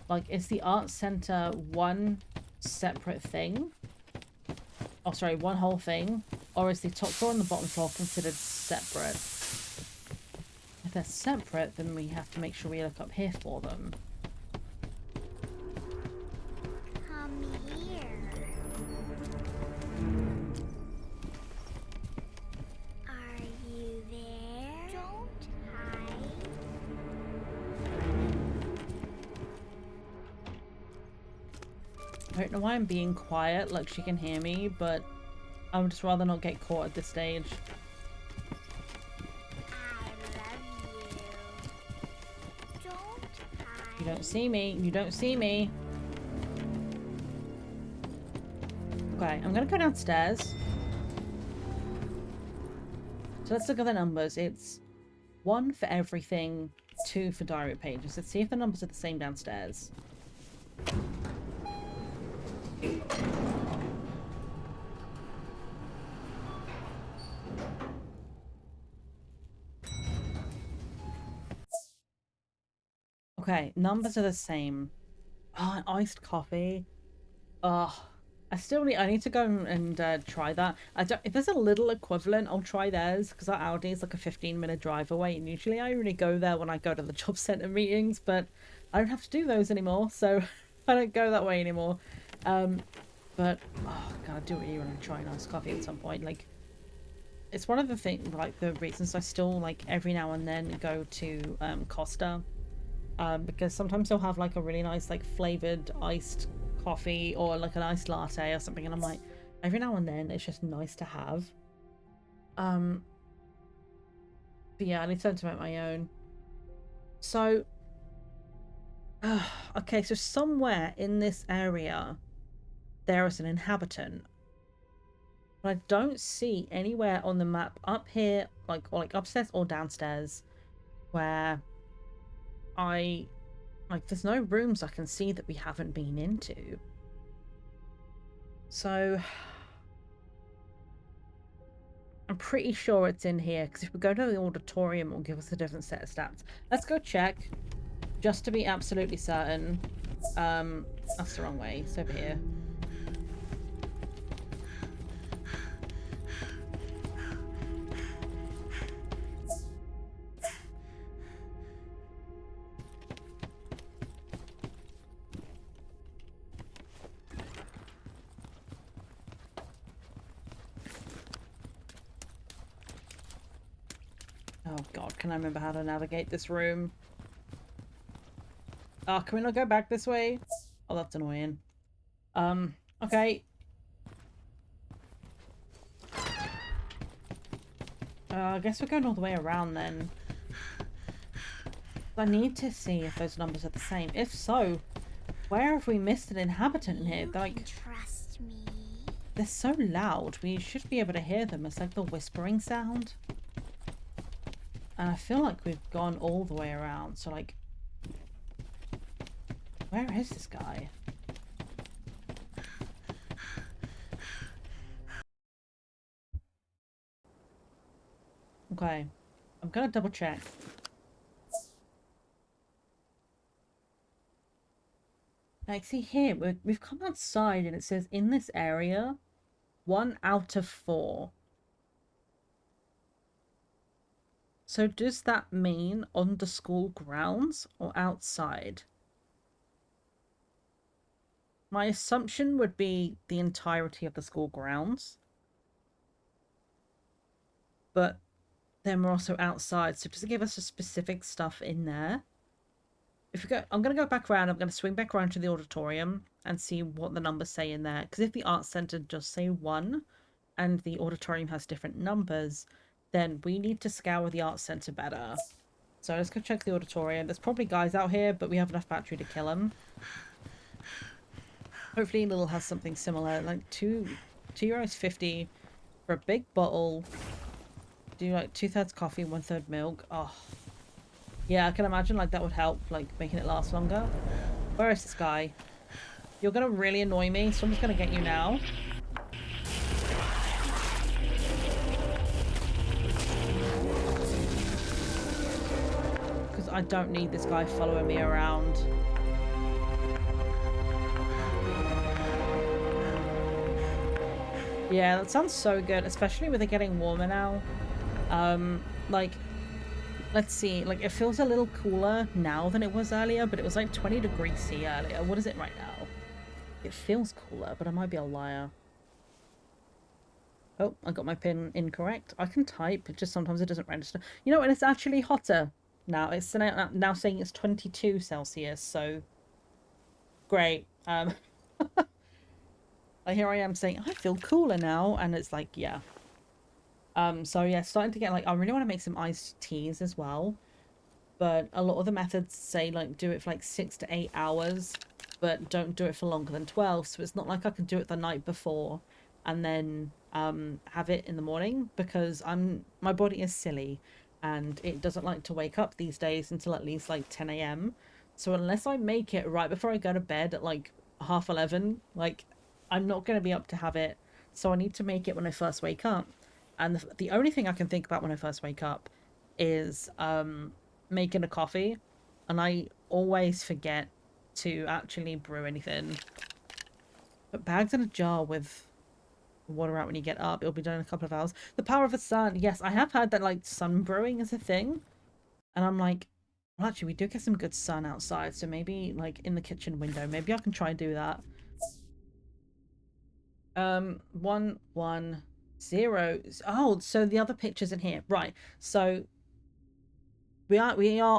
Like, is the art center one separate thing? Oh, sorry, one whole thing? Or is the top floor and the bottom floor considered separate? If they're separate, then we have to make sure we look up here for them. Come here. Are you there? Don't hide. I don't know why I'm being quiet, like she can hear me, but I would just rather not get caught at this stage. I love you. Don't hide. You don't see me. You don't see me. Okay, I'm gonna go downstairs. So let's look at the numbers. It's 1 for everything, 2 for diary pages. Let's see if the numbers are the same downstairs. Okay, numbers are the same. Oh, iced coffee. Oh, I need to go and try that. If there's a little equivalent, I'll try theirs, because our Aldi is like a 15-minute drive away, and usually I only go there when I go to the job centre meetings, but I don't have to do those anymore, so I don't go that way anymore. But oh god, I do really want to try an iced coffee at some point. Like, it's one of the things, like the reasons I still like every now and then go to Costa, because sometimes they'll have like a really nice like flavoured iced coffee or like an iced latte or something, and I'm like, every now and then it's just nice to have. But yeah, I need to make my own. So okay, so somewhere in this area there is an inhabitant, but I don't see anywhere on the map up here, like, or like upstairs or downstairs, where there's no rooms I can see that we haven't been into. So I'm pretty sure it's in here, because if we go to the auditorium, it'll give us a different set of stats. Let's go check, just to be absolutely certain. That's the wrong way. It's over here. Oh god, can I remember how to navigate this room? Oh, can we not go back this way? Oh, that's annoying. Okay. I guess we're going all the way around then. I need to see if those numbers are the same. If so, where have we missed an inhabitant in here? You Like, can trust me. they're so loud. We should be able to hear them. It's like the whispering sound. And I feel like we've gone all the way around. So, like, where is this guy? Okay. I'm gonna double check. Like, see here, we've come outside and it says in this area, 1 out of 4. So does that mean on the school grounds or outside? My assumption would be the entirety of the school grounds. But then we're also outside, so does it give us a specific stuff in there? If we go, I'm going to go back around, I'm going to swing back around to the auditorium and see what the numbers say in there. Because if the art centre does say 1 and the auditorium has different numbers, then we need to scour the art centre better. So let's go check the auditorium. There's probably guys out here, but we have enough battery to kill them. Hopefully Little has something similar, like €2.50 for a big bottle. Do like 2/3 coffee, 1/3 milk. Oh, yeah, I can imagine like that would help, like making it last longer. Where is this guy? You're gonna really annoy me, so I'm just gonna get you now. Because I don't need this guy following me around. Yeah, that sounds so good, especially with it getting warmer now. Like, let's see, like, it feels a little cooler now than it was earlier, but it was like 20 degrees C earlier. What is it right now? It feels cooler, but I might be a liar. Oh, I got my pin incorrect. I can type, it just sometimes it doesn't register. You know, and it's actually hotter now. It's now saying it's 22 Celsius, so great. Here I am saying, I feel cooler now, and it's like, yeah. So yeah, starting to get like, I really want to make some iced teas as well, but a lot of the methods say like do it for like 6 to 8 hours, but don't do it for longer than 12. So it's not like I can do it the night before and then have it in the morning, because my body is silly. and it doesn't like to wake up these days until at least like 10 a.m. So unless I make it right before I go to bed at like 11:30, like I'm not going to be up to have it. So I need to make it when I first wake up. And the only thing I can think about when I first wake up is making a coffee, and I always forget to actually brew anything. But bags in a jar with water out when you get up, it'll be done in a couple of hours. The power of the sun. Yes, I have heard that like sun brewing is a thing, and I'm like, well, actually we do get some good sun outside, so maybe like in the kitchen window, maybe I can try and do that. 110. Oh, so the other pictures in here, right? So we are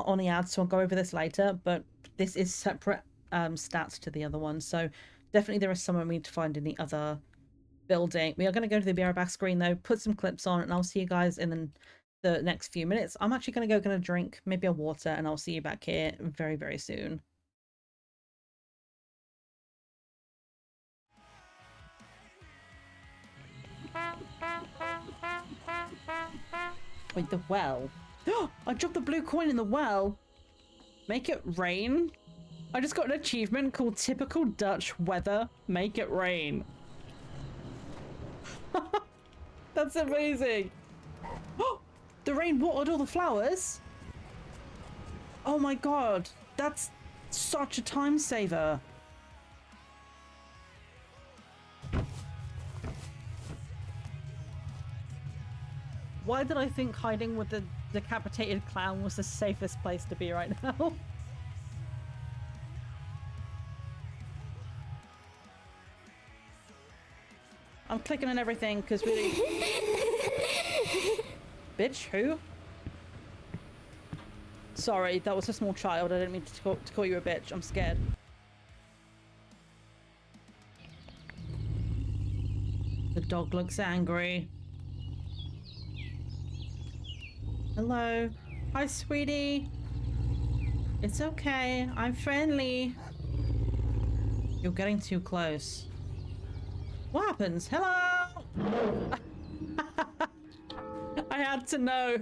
on the ad, so I'll go over this later, but this is separate stats to the other one. So definitely there is someone we need to find in the other building. We are going to go to the BR back screen though, put some clips on, and I'll see you guys in the next few minutes. I'm actually going to go get a drink, maybe a water, and I'll see you back here very, very soon. Wait, the well. I dropped the blue coin in the well. Make it rain. I just got an achievement called Typical Dutch Weather. Make it rain. That's amazing. The rain watered all the flowers. Oh my god. That's such a time saver. Why did I think hiding with the decapitated clown was the safest place to be right now? I'm clicking on everything because we... Bitch, who? Sorry, that was a small child. I didn't mean to call you a bitch. I'm scared. The dog looks angry. Hello. Hi, sweetie. It's okay. I'm friendly. You're getting too close. What happens? Hello! I had to know.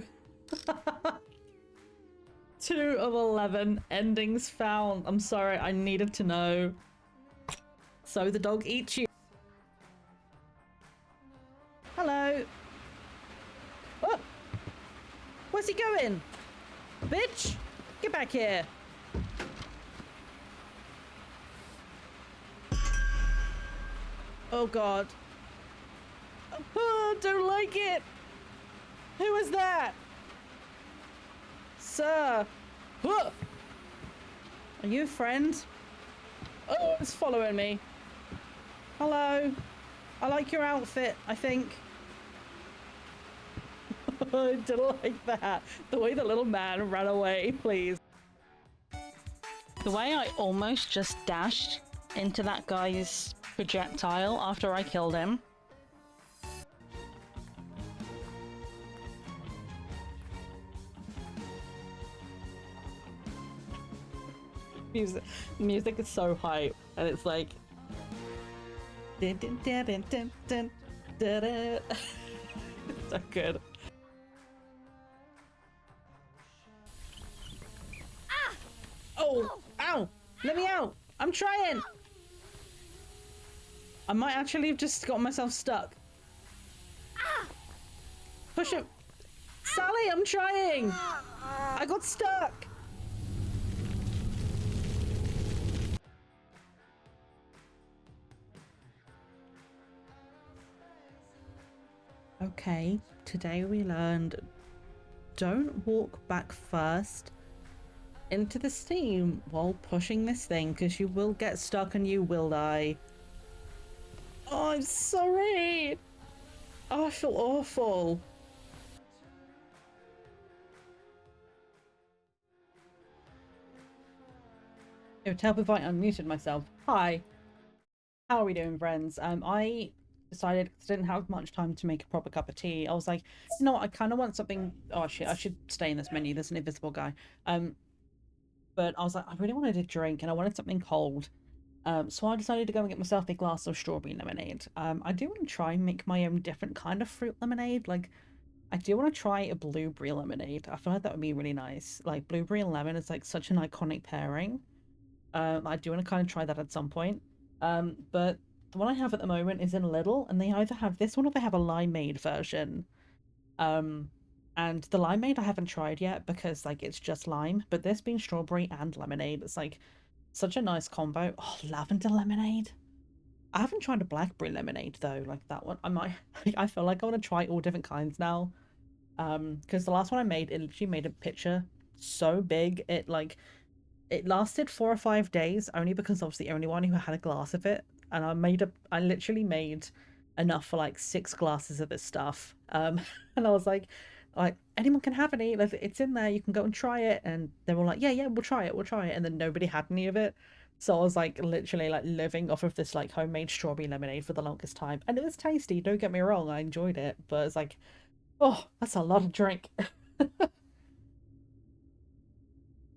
2 of 11 endings found. I'm sorry, I needed to know. So the dog eats you. Hello. Oh! Where's he going? Bitch! Get back here! Oh god. Oh, don't like it! Who is that? Sir! Huh. Are you a friend? Oh, it's following me. Hello. I like your outfit, I think. I didn't like that. The way the little man ran away, please. The way I almost just dashed into that guy's projectile after I killed him. Music is so hype, and it's like dun, dun, dun, dun, dun, dun, dun, dun. So good. Oh, ow! Let me out! I'm trying! I might actually have just got myself stuck. Push it! Sally, I'm trying! I got stuck! Okay, today we learned don't walk back first into the steam while pushing this thing, because you will get stuck and you will die. Oh, I'm sorry. Oh, I feel awful. It would help if I unmuted myself. Hi. How are we doing, friends? I decided, because I didn't have much time to make a proper cup of tea, I was like, you know what, I kind of want something... Oh shit, I should stay in this menu. There's an invisible guy. But I was like, I really wanted a drink and I wanted something cold. So I decided to go and get myself a glass of strawberry lemonade. I do want to try and make my own different kind of fruit lemonade. Like, I do want to try a blueberry lemonade. I feel like that would be really nice. Like blueberry and lemon is like such an iconic pairing. I do want to kind of try that at some point. But the one I have at the moment is in Lidl, and they either have this one or they have a limeade version. And the limeade I haven't tried yet because like it's just lime, but this being strawberry and lemonade, it's like such a nice combo. Oh, lavender lemonade. I haven't tried a blackberry lemonade though, like that one. I might. I feel like I want to try all different kinds now. Because the last one I made, it literally made a picture so big it lasted 4 or 5 days only because I was the only one who had a glass of it, and I literally made enough for like 6 glasses of this stuff. And I was like anyone can have any, like it's in there, you can go and try it, and they were like, yeah, we'll try it, and then nobody had any of it. So I was like literally like living off of this like homemade strawberry lemonade for the longest time, and it was tasty. Don't get me wrong, I enjoyed it, but it's like, oh, that's a lot of drink.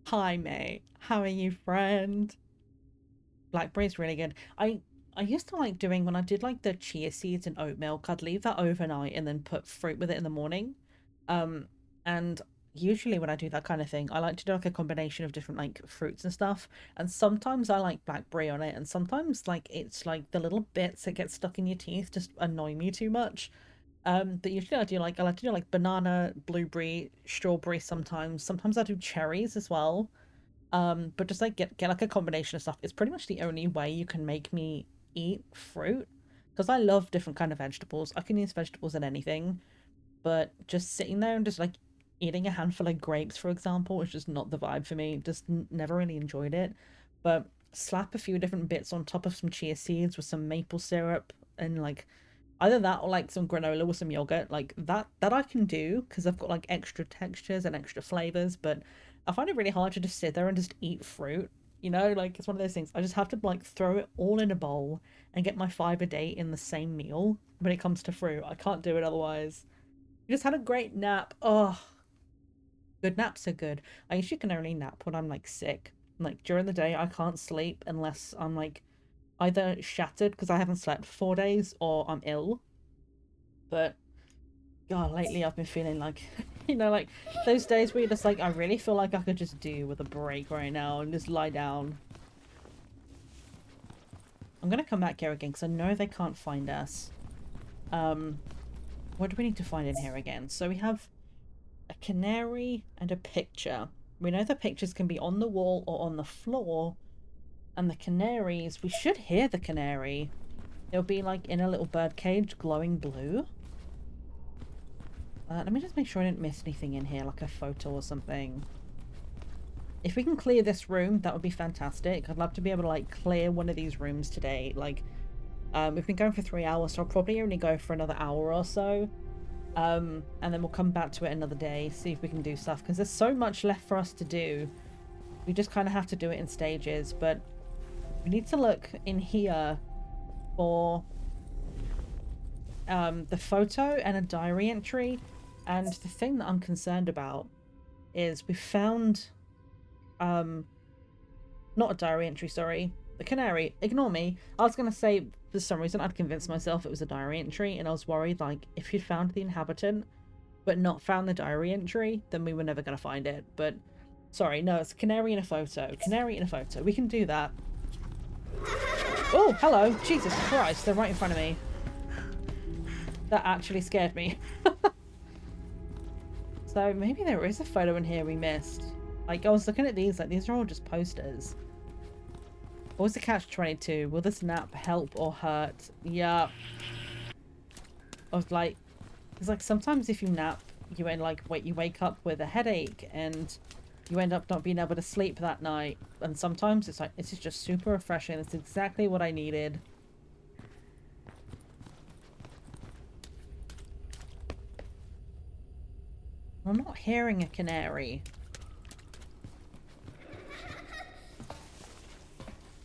Hi, mate. How are you, friend? Blackberry's really good. I used to like doing when I did like the chia seeds and oat milk, I'd leave that overnight and then put fruit with it in the morning. And usually when I do that kind of thing, I like to do like a combination of different like fruits and stuff. And sometimes I like blackberry on it, and sometimes like it's like the little bits that get stuck in your teeth just annoy me too much. But usually I like to do like banana, blueberry, strawberry sometimes. Sometimes I do cherries as well. But just like get like a combination of stuff. It's pretty much the only way you can make me eat fruit, because I love different kind of vegetables. I can use vegetables in anything, but just sitting there and just like eating a handful of grapes, for example, is just not the vibe for me. Just never really enjoyed it. But slap a few different bits on top of some chia seeds with some maple syrup and like either that or like some granola with some yogurt, like that I can do because I've got like extra textures and extra flavors. But I find it really hard to just sit there and just eat fruit, you know, like it's one of those things. I just have to like throw it all in a bowl and get my 5 a day in the same meal. When it comes to fruit, I can't do it otherwise. You just had a great nap. Oh, good naps are good. I usually can only nap when I'm like sick. Like during the day I can't sleep unless I'm like either shattered because I haven't slept for 4 days or I'm ill. But God, lately I've been feeling like, you know, like those days where you're just like, I really feel like I could just do with a break right now and just lie down. I'm gonna come back here again because I know they can't find us. What do we need to find in here again? So we have a canary and a picture. We know the pictures can be on the wall or on the floor. And the canaries, we should hear the canary. It'll be like in a little bird cage glowing blue. Let me just make sure I didn't miss anything in here, like a photo or something. If we can clear this room, that would be fantastic. I'd love to be able to like clear one of these rooms today. Like, we've been going for 3 hours, so I'll probably only go for another hour or so. And then we'll come back to it another day, see if we can do stuff, because there's so much left for us to do. We just kind of have to do it in stages, but we need to look in here for the photo and a diary entry. And the thing that I'm concerned about is we found not a diary entry, sorry, the canary. Ignore me. I was gonna say for some reason I'd convinced myself it was a diary entry, and I was worried like if you'd found the inhabitant but not found the diary entry, then we were never gonna find it. But sorry, no, it's a canary in a photo. Canary in a photo. We can do that. Oh, hello. Jesus Christ, they're right in front of me. That actually scared me. So maybe there is a photo in here we missed. Like, I was looking at these, like, these are all just posters. What was the catch-22? Will this nap help or hurt? Yeah. I was like, it's like sometimes if you nap, you end like, you wake up with a headache and you end up not being able to sleep that night. And sometimes it's like, this is just super refreshing. It's exactly what I needed. I'm not hearing a canary.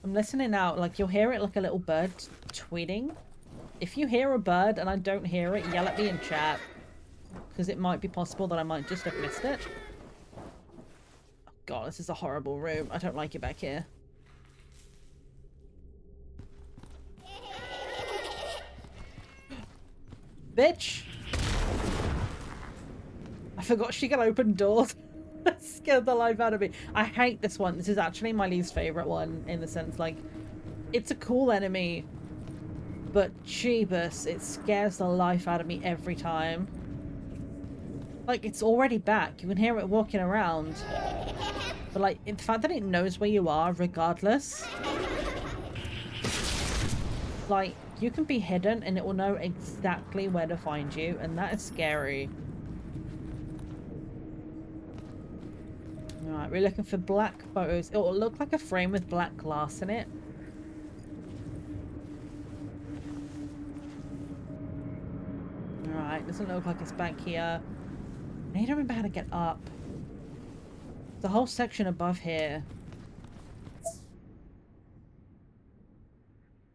I'm listening out. Like, you'll hear it like a little bird tweeting. If you hear a bird and I don't hear it, yell at me in chat. Because it might be possible that I might just have missed it. Oh God, this is a horrible room. I don't like it back here. Bitch! forgot she can open doors. That scared the life out of me. I hate this one. This is actually my least favorite one in the sense, like, it's a cool enemy, but jeebus, it scares the life out of me every time. Like, it's already back. You can hear it walking around. But, like, the fact that it knows where you are regardless. Like, you can be hidden and it will know exactly where to find you, and that is scary. Alright, we're looking for black photos. It will look like a frame with black glass in it. Alright, doesn't look like it's back here. I need to remember how to get up. The whole section above here.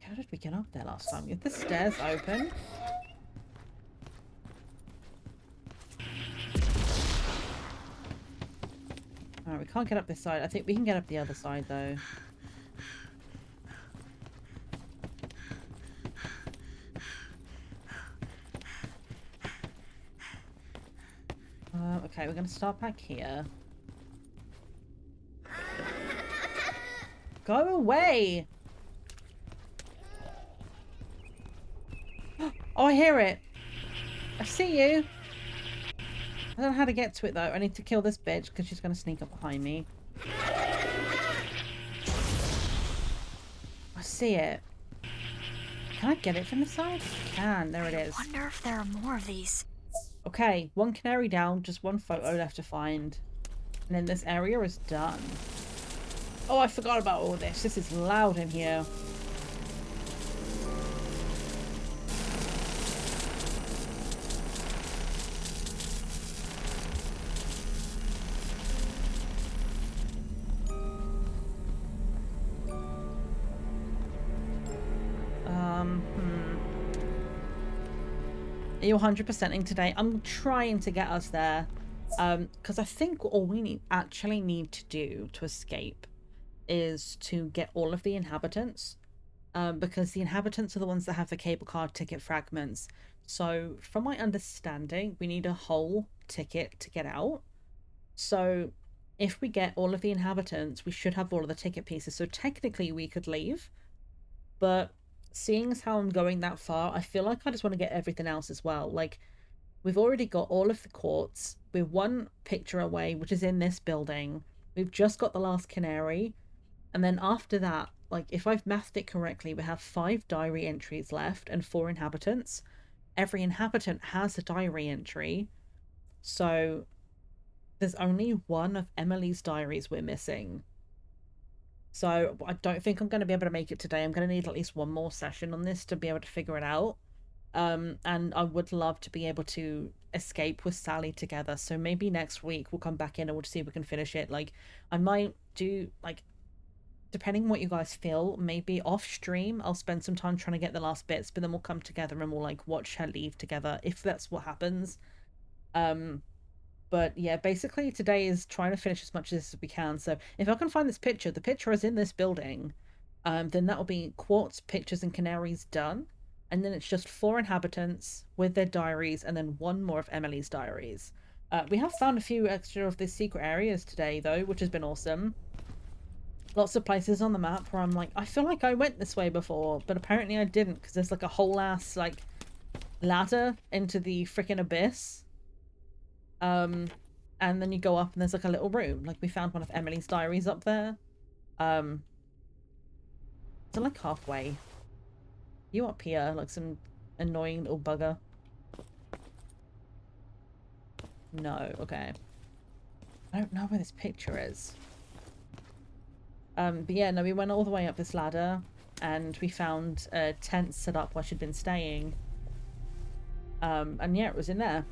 How did we get up there last time? Get the stairs open. Alright, we can't get up this side. I think we can get up the other side though. Okay, we're gonna start back here. Go away! Oh, I hear it! I see you! I don't know how to get to it though. I need to kill this bitch because she's gonna sneak up behind me. I see it. Can I get it from the side? I can. There it is. Wonder if there are more of these. Okay, one canary down, just one photo left to find. And then this area is done. Oh, I forgot about all this. This is loud in here. Are you 100%ing today? I'm trying to get us there. Because I think all we actually need to do to escape is to get all of the inhabitants. Because the inhabitants are the ones that have the cable car ticket fragments. So, from my understanding, we need a whole ticket to get out. So, if we get all of the inhabitants, we should have all of the ticket pieces. So, technically, we could leave. But seeing as how I'm going that far, I feel like I just want to get everything else as well. Like, we've already got all of the quartz. We're one picture away, which is in this building. We've just got the last canary. And then after that, like, if I've mathed it correctly, we have 5 diary entries left and 4 inhabitants. Every inhabitant has a diary entry. So there's only one of Emily's diaries we're missing. So I don't think I'm going to be able to make it today. I'm going to need at least one more session on this to be able to figure it out. And I would love to be able to escape with Sally together. So maybe next week we'll come back in and we'll see if we can finish it. Like, I might do, like, depending on what you guys feel, maybe off stream I'll spend some time trying to get the last bits, but then we'll come together and we'll, like, watch her leave together, if that's what happens. But yeah, basically today is trying to finish as much as we can. So if I can find this picture, the picture is in this building, then that'll be quartz, pictures, and canaries done. And then it's just 4 inhabitants with their diaries, and then 1 more of Emily's diaries. We have found a few extra of the secret areas today, though, which has been awesome. Lots of places on the map where I'm like, I feel like I went this way before, but apparently I didn't, because there's like a whole ass, like, ladder into the freaking abyss. And then you go up and there's like a little room. Like, we found one of Emily's diaries up there. So like halfway. You up here, like some annoying little bugger. No, okay. I don't know where this picture is. But yeah, no, we went all the way up this ladder and we found a tent set up where she'd been staying. And yeah, it was in there.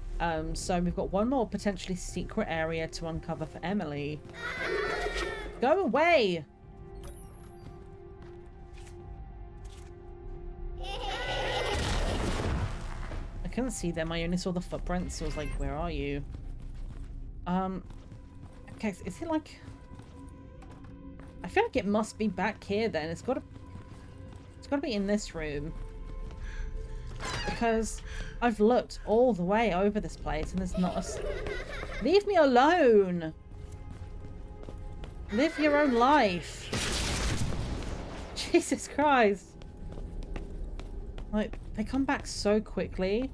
So we've got one more potentially secret area to uncover for Emily. Go away! I couldn't see them. I only saw the footprints. So I was like, where are you? Okay, so is it like... I feel like it must be back here then. It's gotta be in this room. Because I've looked all the way over this place and there's not a... Leave me alone. Live your own life. Jesus Christ. Like, they come back so quickly.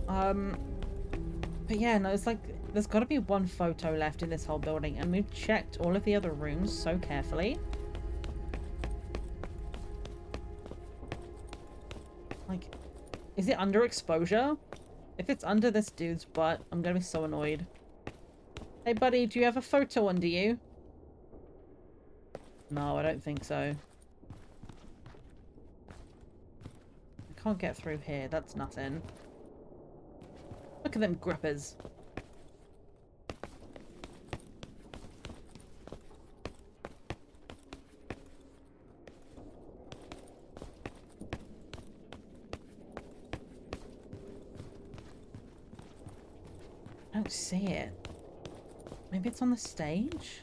But yeah, no, it's like, there's got to be one photo left in this whole building, and we've checked all of the other rooms so carefully. Like, is it under exposure? If it's under this dude's butt, I'm gonna be so annoyed. Hey buddy, do you have a photo under you? No, I don't think so. I can't get through here, that's nothing. Look at them grippers. I don't see it. Maybe it's on the stage?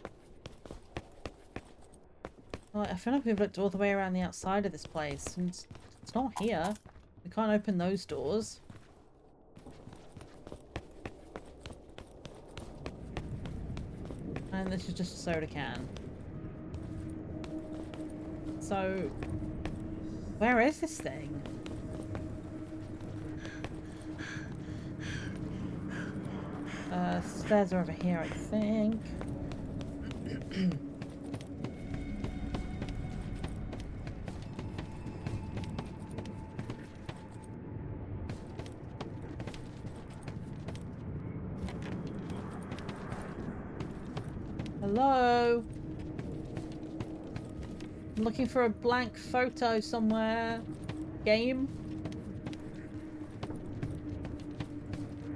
Well, I feel like we've looked all the way around the outside of this place, and it's not here. We can't open those doors. And this is just a soda can. So, where is this thing? Stairs are over here, I think. Hello? I'm looking for a blank photo somewhere. Game?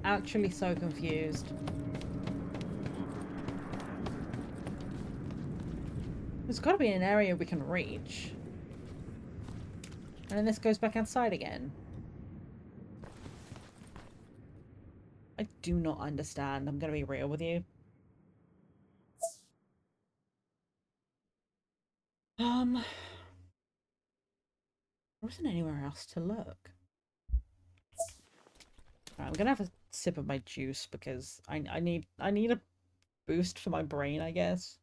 Actually so confused. There's got to be an area we can reach. And then this goes back outside again. I do not understand. I'm going to be real with you. There isn't anywhere else to look. Right, I'm gonna have a sip of my juice because I need a boost for my brain, I guess.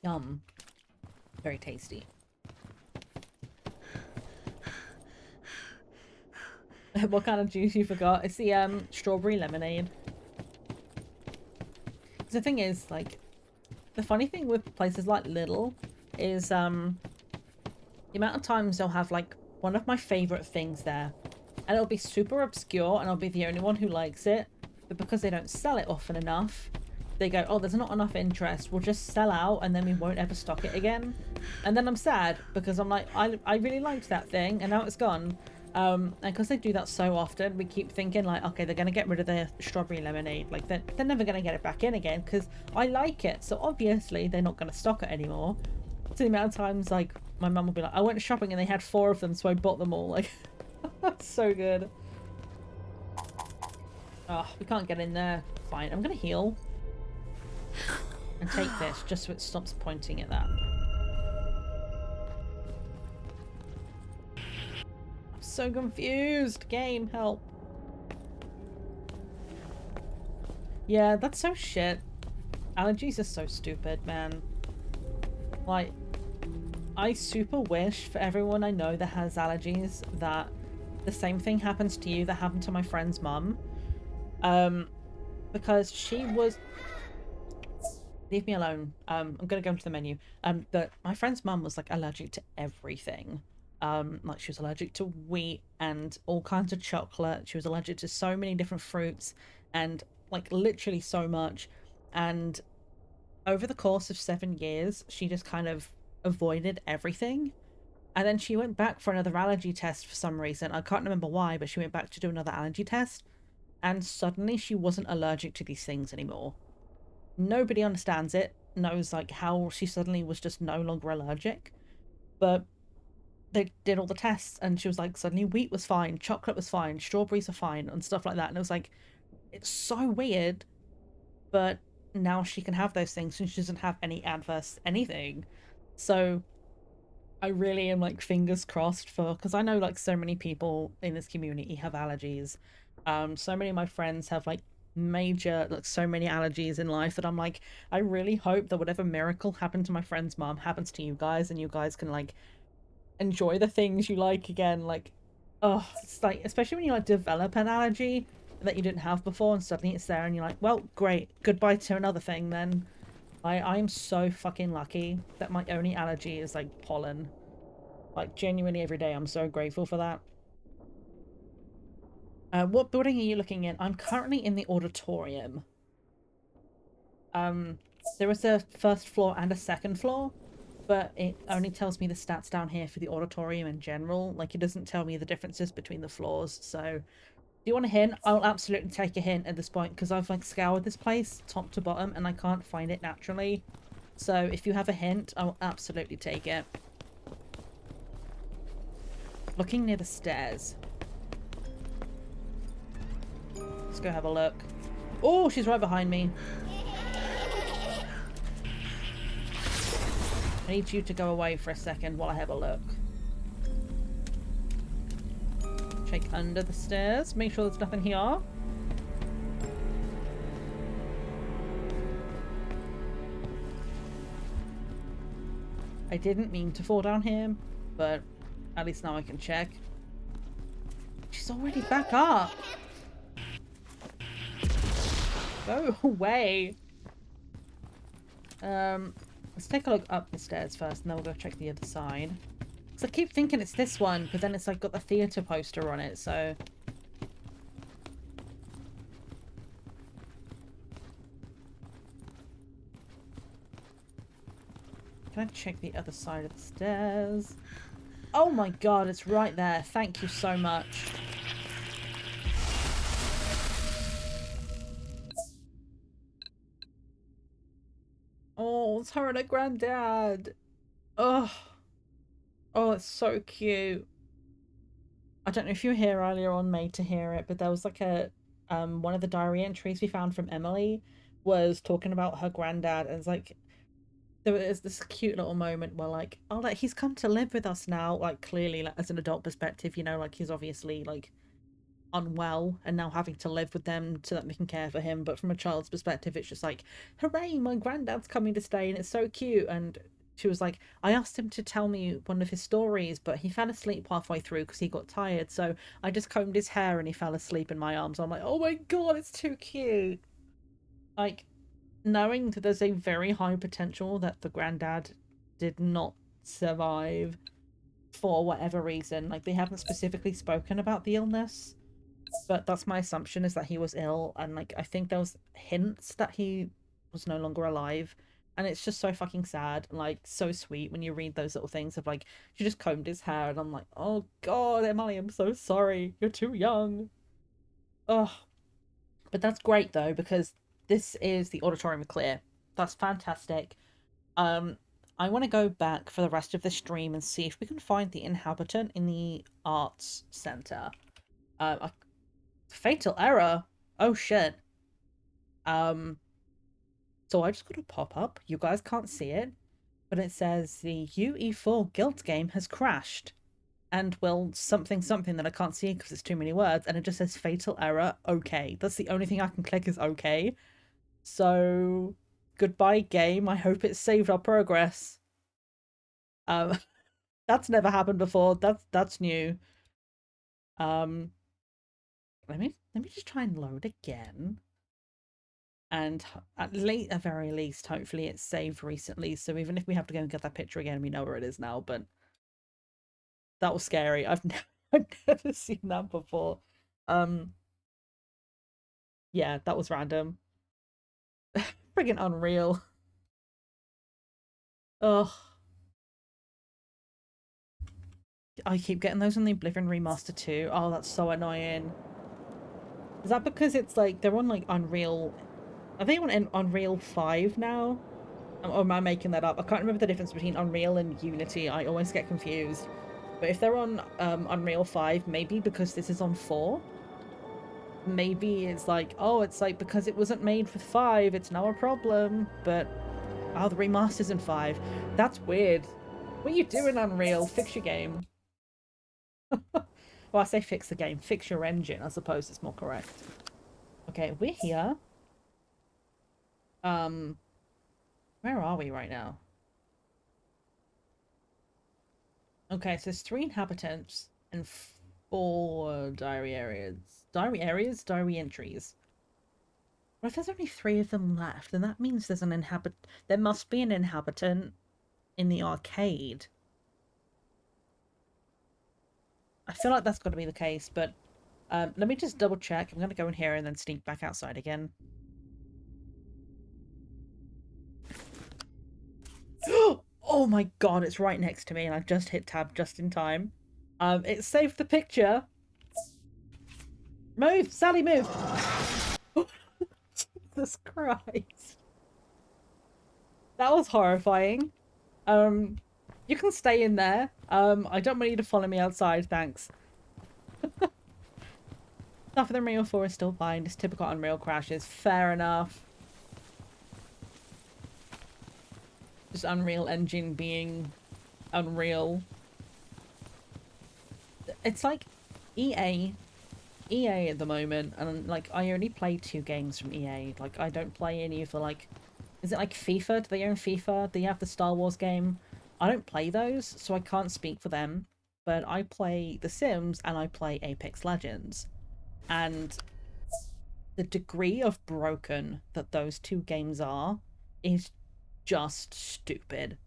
Yum. Very tasty. What kind of juice you forgot? It's the strawberry lemonade. The thing is, like, the funny thing with places like Lidl is the amount of times they'll have like one of my favorite things there, and it'll be super obscure and I'll be the only one who likes it, but because they don't sell it often enough, they go, oh, there's not enough interest, we'll just sell out and then we won't ever stock it again. And then I'm sad because I'm like, I really liked that thing and now it's gone. And because they do that so often, we keep thinking like, okay, they're gonna get rid of their strawberry lemonade, like they're never gonna get it back in again because I like it, so obviously they're not gonna stock it anymore. So the amount of times like my mum will be like, I went shopping and they had 4 of them, so I bought them all. Like, that's so good. Oh, we can't get in there. Fine, I'm gonna heal and take this just so it stops pointing at that. I'm so confused. Game, help. Yeah, that's so shit. Allergies are so stupid, man. Like, I super wish for everyone I know that has allergies that the same thing happens to you that happened to my friend's mum. Because she was... Leave me alone. I'm gonna go into the menu. But my friend's mum was like allergic to everything. Like she was allergic to wheat and all kinds of chocolate. She was allergic to so many different fruits and like literally so much. And over the course of 7 years, she just kind of avoided everything. And then she went back for another allergy test for some reason. I can't remember why, but she went back to do another allergy test. And suddenly she wasn't allergic to these things anymore. Nobody understands it, knows like how she suddenly was just no longer allergic. But they did all the tests and she was like, suddenly wheat was fine, chocolate was fine, strawberries are fine, and stuff like that. And it was like, it's so weird. But now she can have those things and she doesn't have any adverse anything. So I really am like fingers crossed for, because I know like so many people in this community have allergies. So many of my friends have like major, like so many allergies in life that I'm like, I really hope that whatever miracle happened to my friend's mom happens to you guys, and you guys can like enjoy the things you like again. Like, oh, it's like, especially when you like develop an allergy that you didn't have before and suddenly it's there and you're like, well, great, goodbye to another thing then. I'm so fucking lucky that my only allergy is like pollen. Like genuinely every day I'm so grateful for that. What building are you looking in? I'm currently in the auditorium. There is a first floor and a second floor, but it only tells me the stats down here for the auditorium in general. Like, it doesn't tell me the differences between the floors. So if you want a hint, I'll absolutely take a hint at this point, because I've like scoured this place top to bottom and I can't find it naturally. So if you have a hint, I'll absolutely take it. Looking near the stairs. Let's go have a look. Oh, she's right behind me. I need you to go away for a second while I have a look. Check under the stairs. Make sure there's nothing here. I didn't mean to fall down here, but at least now I can check. She's already back up. Go away. Let's take a look up the stairs first, and then we'll go check the other side. Because I keep thinking it's this one, but then it's like got the theatre poster on it, so... Can I check the other side of the stairs? Oh my god, it's right there. Thank you so much. Oh, it's her and her granddad. Oh. Oh, it's so cute. I don't know if you were here earlier on, made to hear it, but there was like a one of the diary entries we found from Emily was talking about her granddad, and it's like there was this cute little moment where like, oh, like he's come to live with us now, like clearly like as an adult perspective, you know, like he's obviously like unwell and now having to live with them so that they can care for him, but from a child's perspective it's just like, hooray, my granddad's coming to stay and it's so cute. And she was like, I asked him to tell me one of his stories, but he fell asleep halfway through because he got tired, so I just combed his hair and he fell asleep in my arms. I'm like, oh my god, it's too cute. Like, knowing that there's a very high potential that the granddad did not survive for whatever reason. Like, they haven't specifically spoken about the illness, but that's my assumption, is that he was ill, and like I think there was hints that he was no longer alive, and it's just so fucking sad and like so sweet when you read those little things of like, she just combed his hair, and I'm like, oh god, Emily, I'm so sorry, you're too young. Oh, but that's great though, because this is the auditorium clear. That's fantastic. I want to go back for the rest of the stream and see if we can find the inhabitant in the arts center. Fatal error. Oh shit. So I just got a pop-up. You guys can't see it, but it says the UE4 GYLT game has crashed. And well, something that I can't see because it's too many words, and it just says fatal error. Okay. That's the only thing I can click is okay. So goodbye game. I hope it saved our progress. That's never happened before. That's new. Let me just try and load again. And at very least, hopefully it's saved recently. So even if we have to go and get that picture again, we know where it is now. But that was scary. I've never seen that before. Yeah, that was random. Friggin' unreal. Ugh. I keep getting those on the Oblivion Remaster too. Oh, that's so annoying. Is that because it's like they're on like Unreal? Are they on Unreal 5 now? Or am I making that up? I can't remember the difference between Unreal and Unity. I always get confused. But if they're on Unreal 5, maybe because this is on 4. Maybe it's like, oh, it's like because it wasn't made with 5, it's now a problem. But oh, the remaster's in 5. That's weird. What are you doing, Unreal? Fix your game. Well, I say fix the game. Fix your engine, I suppose it's more correct. Okay, we're here. Where are we right now? Okay, so there's 3 inhabitants and 4 diary areas. Diary areas? Diary entries. Well, if there's only 3 of them left, then that means there's an there must be an inhabitant in the arcade. I feel like that's got to be the case, but let me just double check. I'm going to go in here and then sneak back outside again. Oh my god, it's right next to me and I've just hit tab just in time. It saved the picture. Move! Sally, move! Jesus Christ. That was horrifying. You can stay in there. I don't want you to follow me outside, thanks. Stuff in Unreal 4 is still fine. It's typical Unreal crashes. Fair enough. Just Unreal Engine being Unreal. It's like EA at the moment, and like I only play 2 games from EA. Like I don't play any of the like, is it like FIFA? Do they own FIFA? Do you have the Star Wars game? I don't play those, so I can't speak for them. But I play The Sims and I play Apex Legends, and the degree of broken that those 2 games are is just stupid.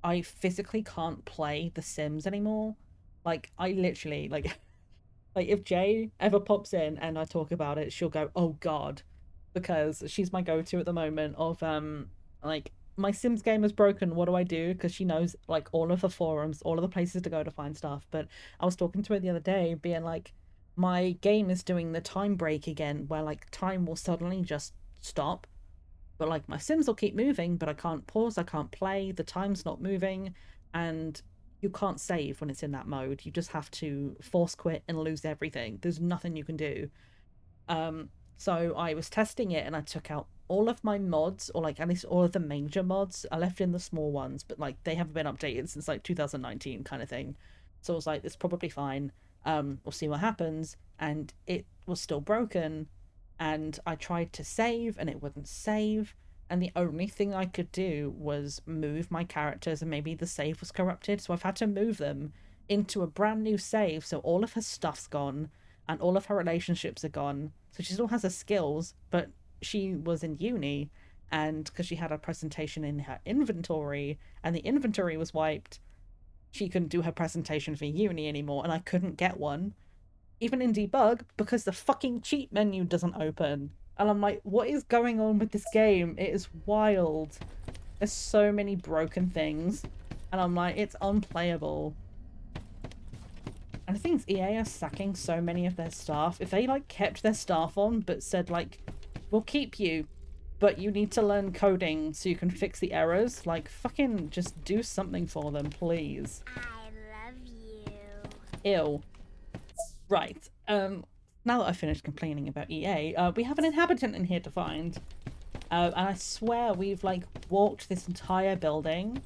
I physically can't play The Sims anymore. Like I literally like if Jay ever pops in and I talk about it, she'll go, "Oh God," because she's my go-to at the moment of like my Sims game is broken. What do I do? Because she knows like all of the forums, all of the places to go to find stuff. But I was talking to her the other day, being like, my game is doing the time break again, where like time will suddenly just stop. But like my Sims will keep moving, but I can't pause, I can't play, the time's not moving, and you can't save when it's in that mode. You just have to force quit and lose everything. There's nothing you can do. So I was testing it and I took out all of my mods, or like at least all of the major mods. I left in the small ones, but like they haven't been updated since like 2019 kind of thing. So I was like, it's probably fine. We'll see what happens. And it was still broken. And I tried to save and it wouldn't save. And the only thing I could do was move my characters, and maybe the save was corrupted. So I've had to move them into a brand new save. So all of her stuff's gone and all of her relationships are gone. So she still has her skills, but she was in uni, and because she had a presentation in her inventory and the inventory was wiped, she couldn't do her presentation for uni anymore, and I couldn't get one even in debug because the fucking cheat menu doesn't open. And I'm like, what is going on with this game? It is wild. There's so many broken things, and I'm like, it's unplayable. And the thing is, EA are sacking so many of their staff. If they like kept their staff on but said like, we'll keep you, but you need to learn coding so you can fix the errors, like fucking just do something for them, please. I love you. Ew. Right. Now that I've finished complaining about EA, we have an inhabitant in here to find. And I swear we've like walked this entire building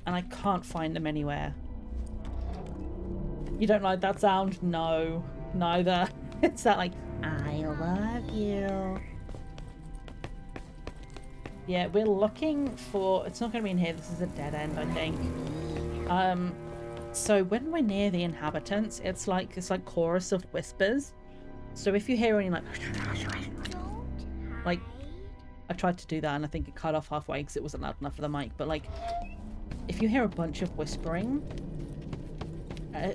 and I can't find them anywhere. You don't like that sound? No, neither. It's that like, I love you. Yeah, we're looking for, it's not going to be in here. This is a dead end, I think. So when we're near the inhabitants, it's like chorus of whispers. So if you hear any like I tried to do that and I think it cut off halfway because it wasn't loud enough for the mic, but like if you hear a bunch of whispering,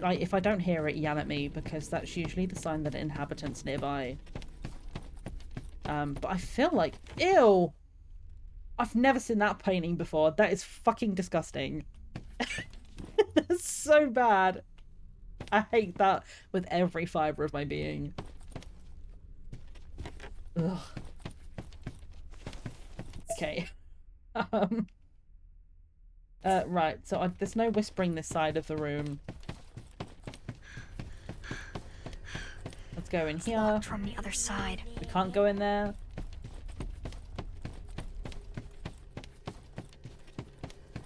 like if I don't hear it, yell at me, because that's usually the sign that an inhabitant's nearby. But I feel like, ew, I've never seen that painting before. That is fucking disgusting. That's so bad. I hate that with every fiber of my being. Ugh. Okay. Right, so there's no whispering this side of the room. Let's go in It's here. locked from the other side. We can't go in there.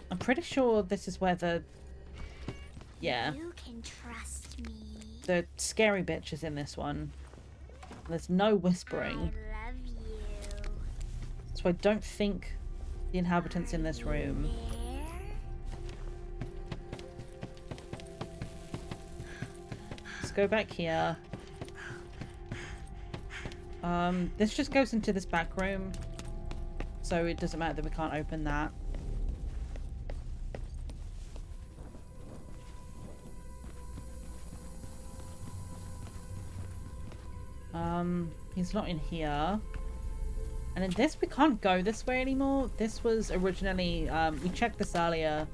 I'm pretty sure this is where yeah, You can trust me. the scary bitch is in this one. There's no whispering. I love you. So I don't think the inhabitants in this room. There? Let's go back here. This just goes into this back room. So it doesn't matter that we can't open that. He's not in here. And in this, we can't go this way anymore. This was originally, we checked this earlier.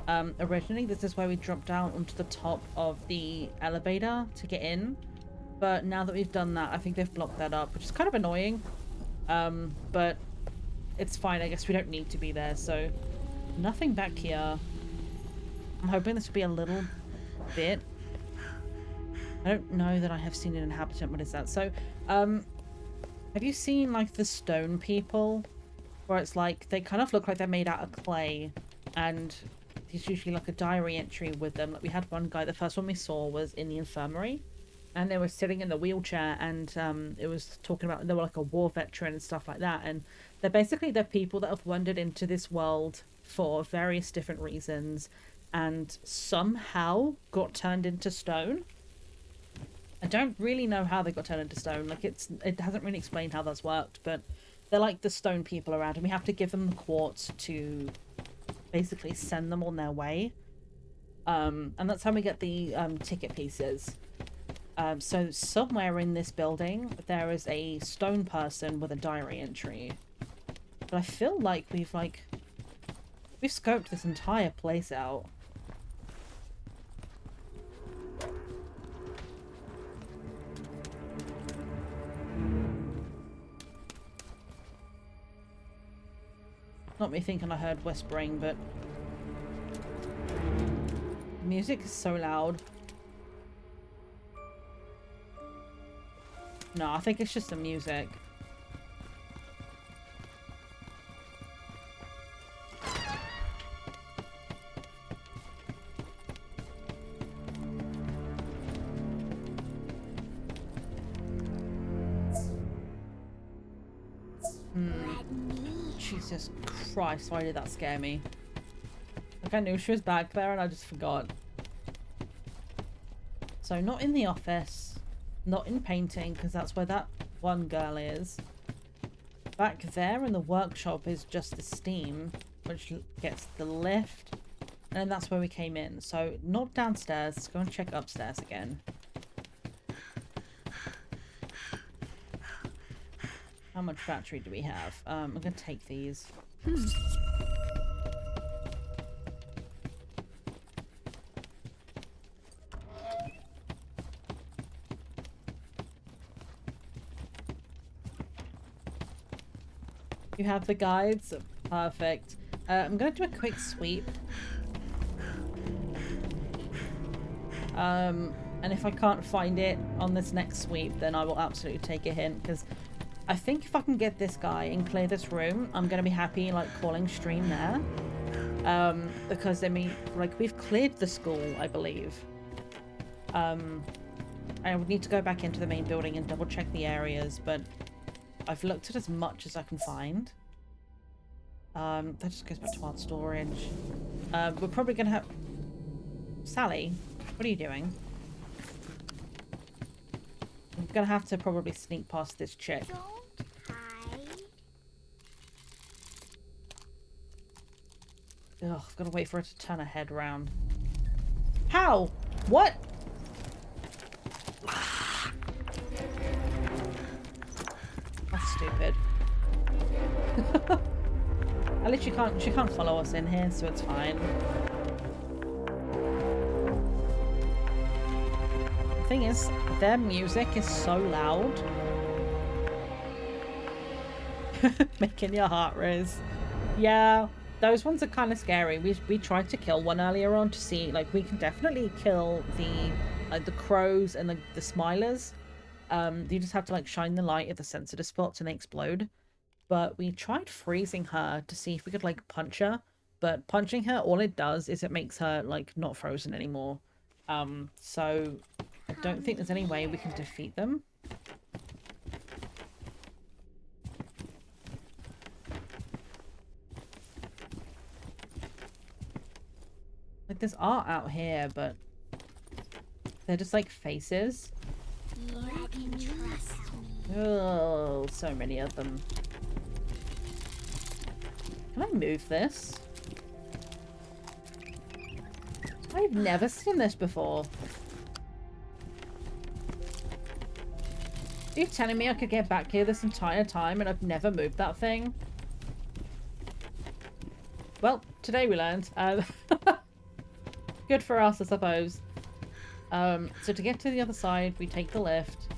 Originally, this is where we dropped down onto the top of the elevator to get in. But now that we've done that, I think they've blocked that up, which is kind of annoying. But it's fine. I guess we don't need to be there. So nothing back here. I'm hoping this will be a little bit. I don't know that I have seen an inhabitant. What is that? So, have you seen like the stone people? Where it's like, they kind of look like they're made out of clay. And there's usually like a diary entry with them. Like we had one guy, the first one we saw was in the infirmary. And they were sitting in the wheelchair and it was talking about, they were like a war veteran and stuff like that. And they're people that have wandered into this world for various different reasons. And somehow got turned into stone. I don't really know how they got turned into stone. Like it hasn't really explained how that's worked, but they're like the stone people around, and we have to give them the quartz to basically send them on their way. And that's how we get the ticket pieces. So somewhere in this building there is a stone person with a diary entry. But I feel like we've scoped this entire place out. Not me thinking I heard whispering, but the music is so loud. No, I think it's just the music. Jesus Christ, why did that scare me? Like I knew she was back there and I just forgot. So not in the office, not in painting, because that's where that one girl is. Back there in the workshop is just the steam, which gets the lift. And that's where we came in. So not downstairs, let's go and check upstairs again. How much battery do we have? I'm gonna take these. You have the guides? Perfect. I'm gonna do a quick sweep. And if I can't find it on this next sweep, then I will absolutely take a hint, because I think if I can get this guy and clear this room, I'm gonna be happy like calling stream there. Because I mean, like, we've cleared the school, I believe. I would need to go back into the main building and double check the areas, but I've looked at as much as I can find. That just goes back to our storage. We're probably gonna have... Sally, what are you doing? I'm gonna have to probably sneak past this chick. Don't hide. Ugh, I've gotta wait for her to turn her head round. How? What? That's stupid. At least she can't follow us in here, so it's fine. The thing is, their music is so loud. Making your heart race. Yeah, those ones are kind of scary. We tried to kill one earlier on to see, like, we can definitely kill the crows and the smilers. You just have to like shine the light at the sensitive spots and they explode. But we tried freezing her to see if we could like punch her, but punching her, all it does is it makes her like not frozen anymore. So I don't think there's any way we can defeat them. Like there's art out here, but they're just like faces. You can trust me. Oh, so many of them. Can I move this? I've never seen this before. Are you telling me I could get back here this entire time and I've never moved that thing? Well, today we learned. Good for us, I suppose. So to get to the other side, we take the lift.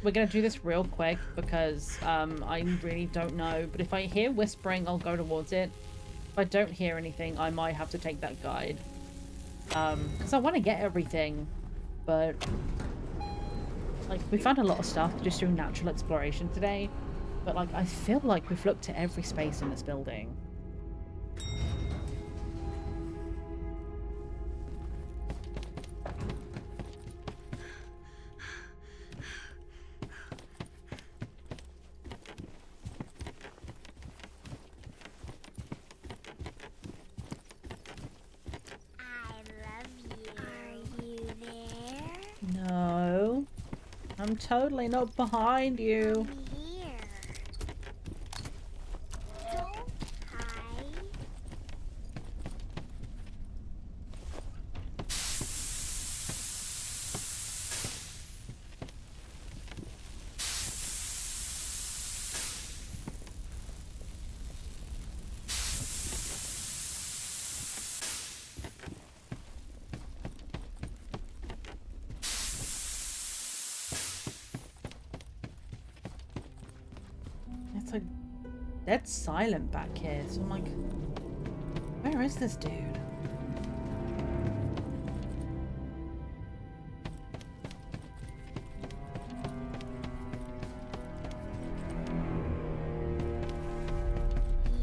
We're going to do this real quick because I really don't know. But if I hear whispering, I'll go towards it. If I don't hear anything, I might have to take that guide. Because I want to get everything. But like, we found a lot of stuff just doing natural exploration today. But like, I feel like we've looked at every space in this building. No, I'm totally not behind you. Here. Don't hide. It's like dead silent back here, so I'm like, where is this dude?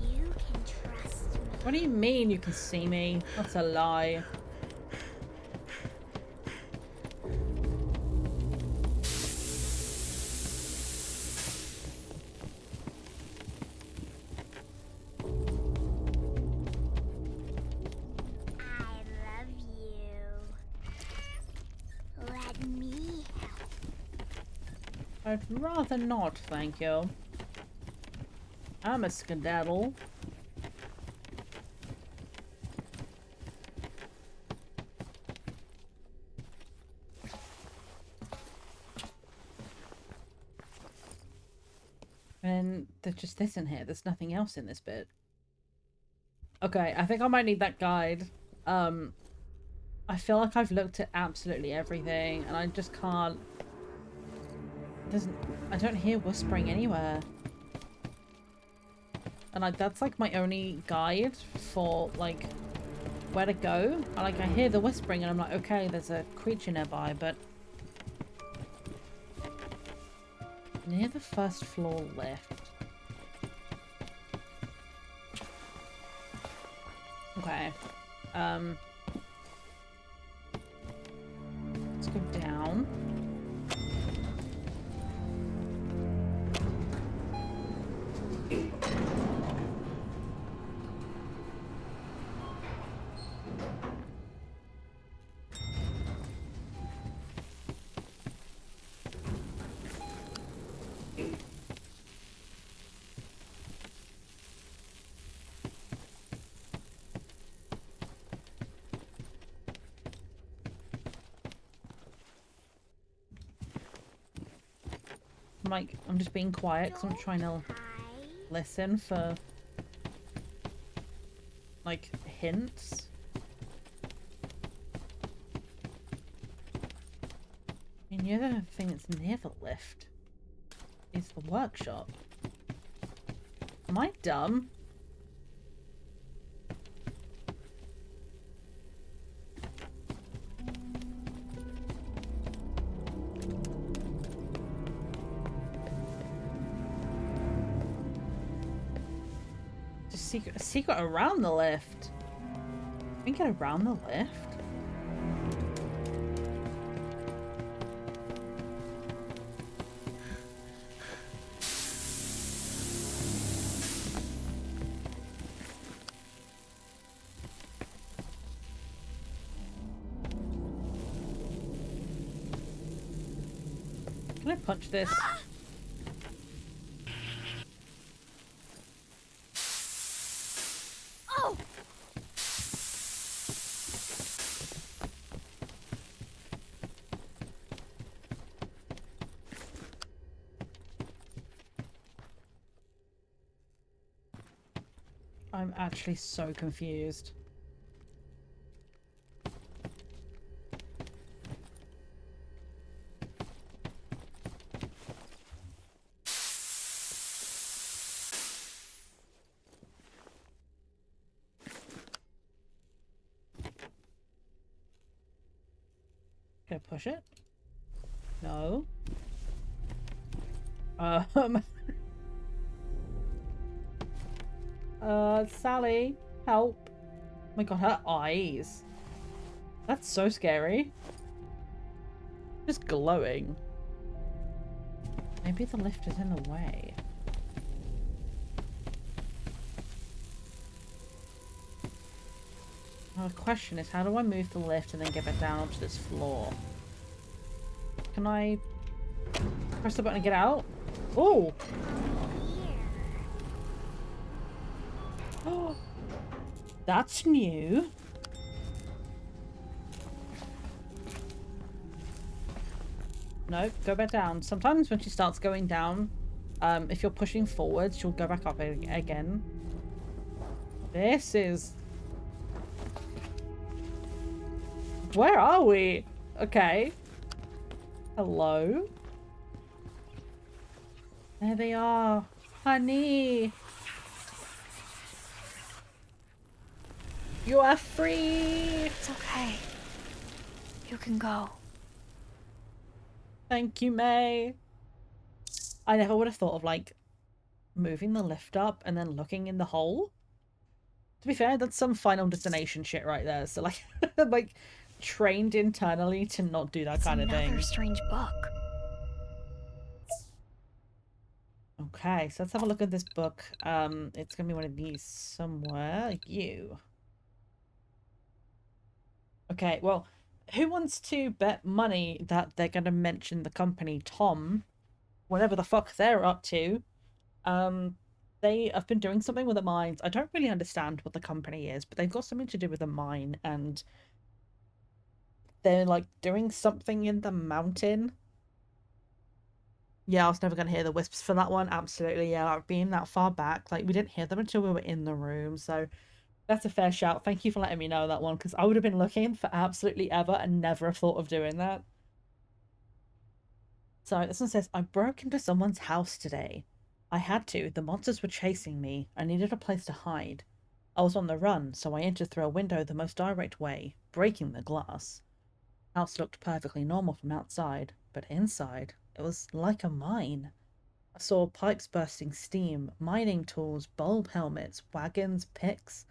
You can trust me. What do you mean you can see me? That's a lie. I love you. Let me help. I'd rather not, thank you. I'm a skedaddle. And there's just this in here. There's nothing else in this bit. Okay, I think I might need that guide. I feel like I've looked at absolutely everything and I just can't... I don't hear whispering anywhere. And like, that's like my only guide for like where to go. Like, I hear the whispering and I'm like, okay, there's a creature nearby, but near the first floor lift. Okay. Let's go down. I'm just being quiet because I'm trying to listen for like hints. I mean, the other thing that's near the lift is the workshop. Am I dumb? secret around the lift. We can get around the lift. Can I punch this? Oh! I'm actually so confused. Can I push it? No. Sally, help. Oh my god, her eyes. That's so scary. Just glowing. Maybe the lift is in the way. Well, the question is, how do I move the lift and then get it down onto this floor? Can I press the button and get out? Oh! Oh, that's new. No, go back down. Sometimes when she starts going down, if you're pushing forward, she'll go back up again. This is... Where are we? Okay. Hello? There they are. Honey. You are free. It's okay. You can go. Thank you, May. I never would have thought of, like, moving the lift up and then looking in the hole. To be fair, that's some Final Destination shit right there. So, like, like, trained internally to not do that kind of thing. Another strange book. Okay, so let's have a look at this book. It's gonna be one of these somewhere. You. Okay, well, who wants to bet money that they're gonna mention the company Tom, whatever the fuck they're up to? They have been doing something with the mines. I don't really understand what the company is, but they've got something to do with the mine, and they're like doing something in the mountain. Yeah, I was never gonna hear the wisps for that one. Absolutely, yeah. Like, being that far back, like we didn't hear them until we were in the room, so. That's a fair shout. Thank you for letting me know that one, because I would have been looking for absolutely ever and never have thought of doing that. So this one says, I broke into someone's house today. I had to. The monsters were chasing me. I needed a place to hide. I was on the run, so I entered through a window the most direct way, breaking the glass. House looked perfectly normal from outside, but inside, it was like a mine. I saw pipes bursting steam, mining tools, bulb helmets, wagons, picks.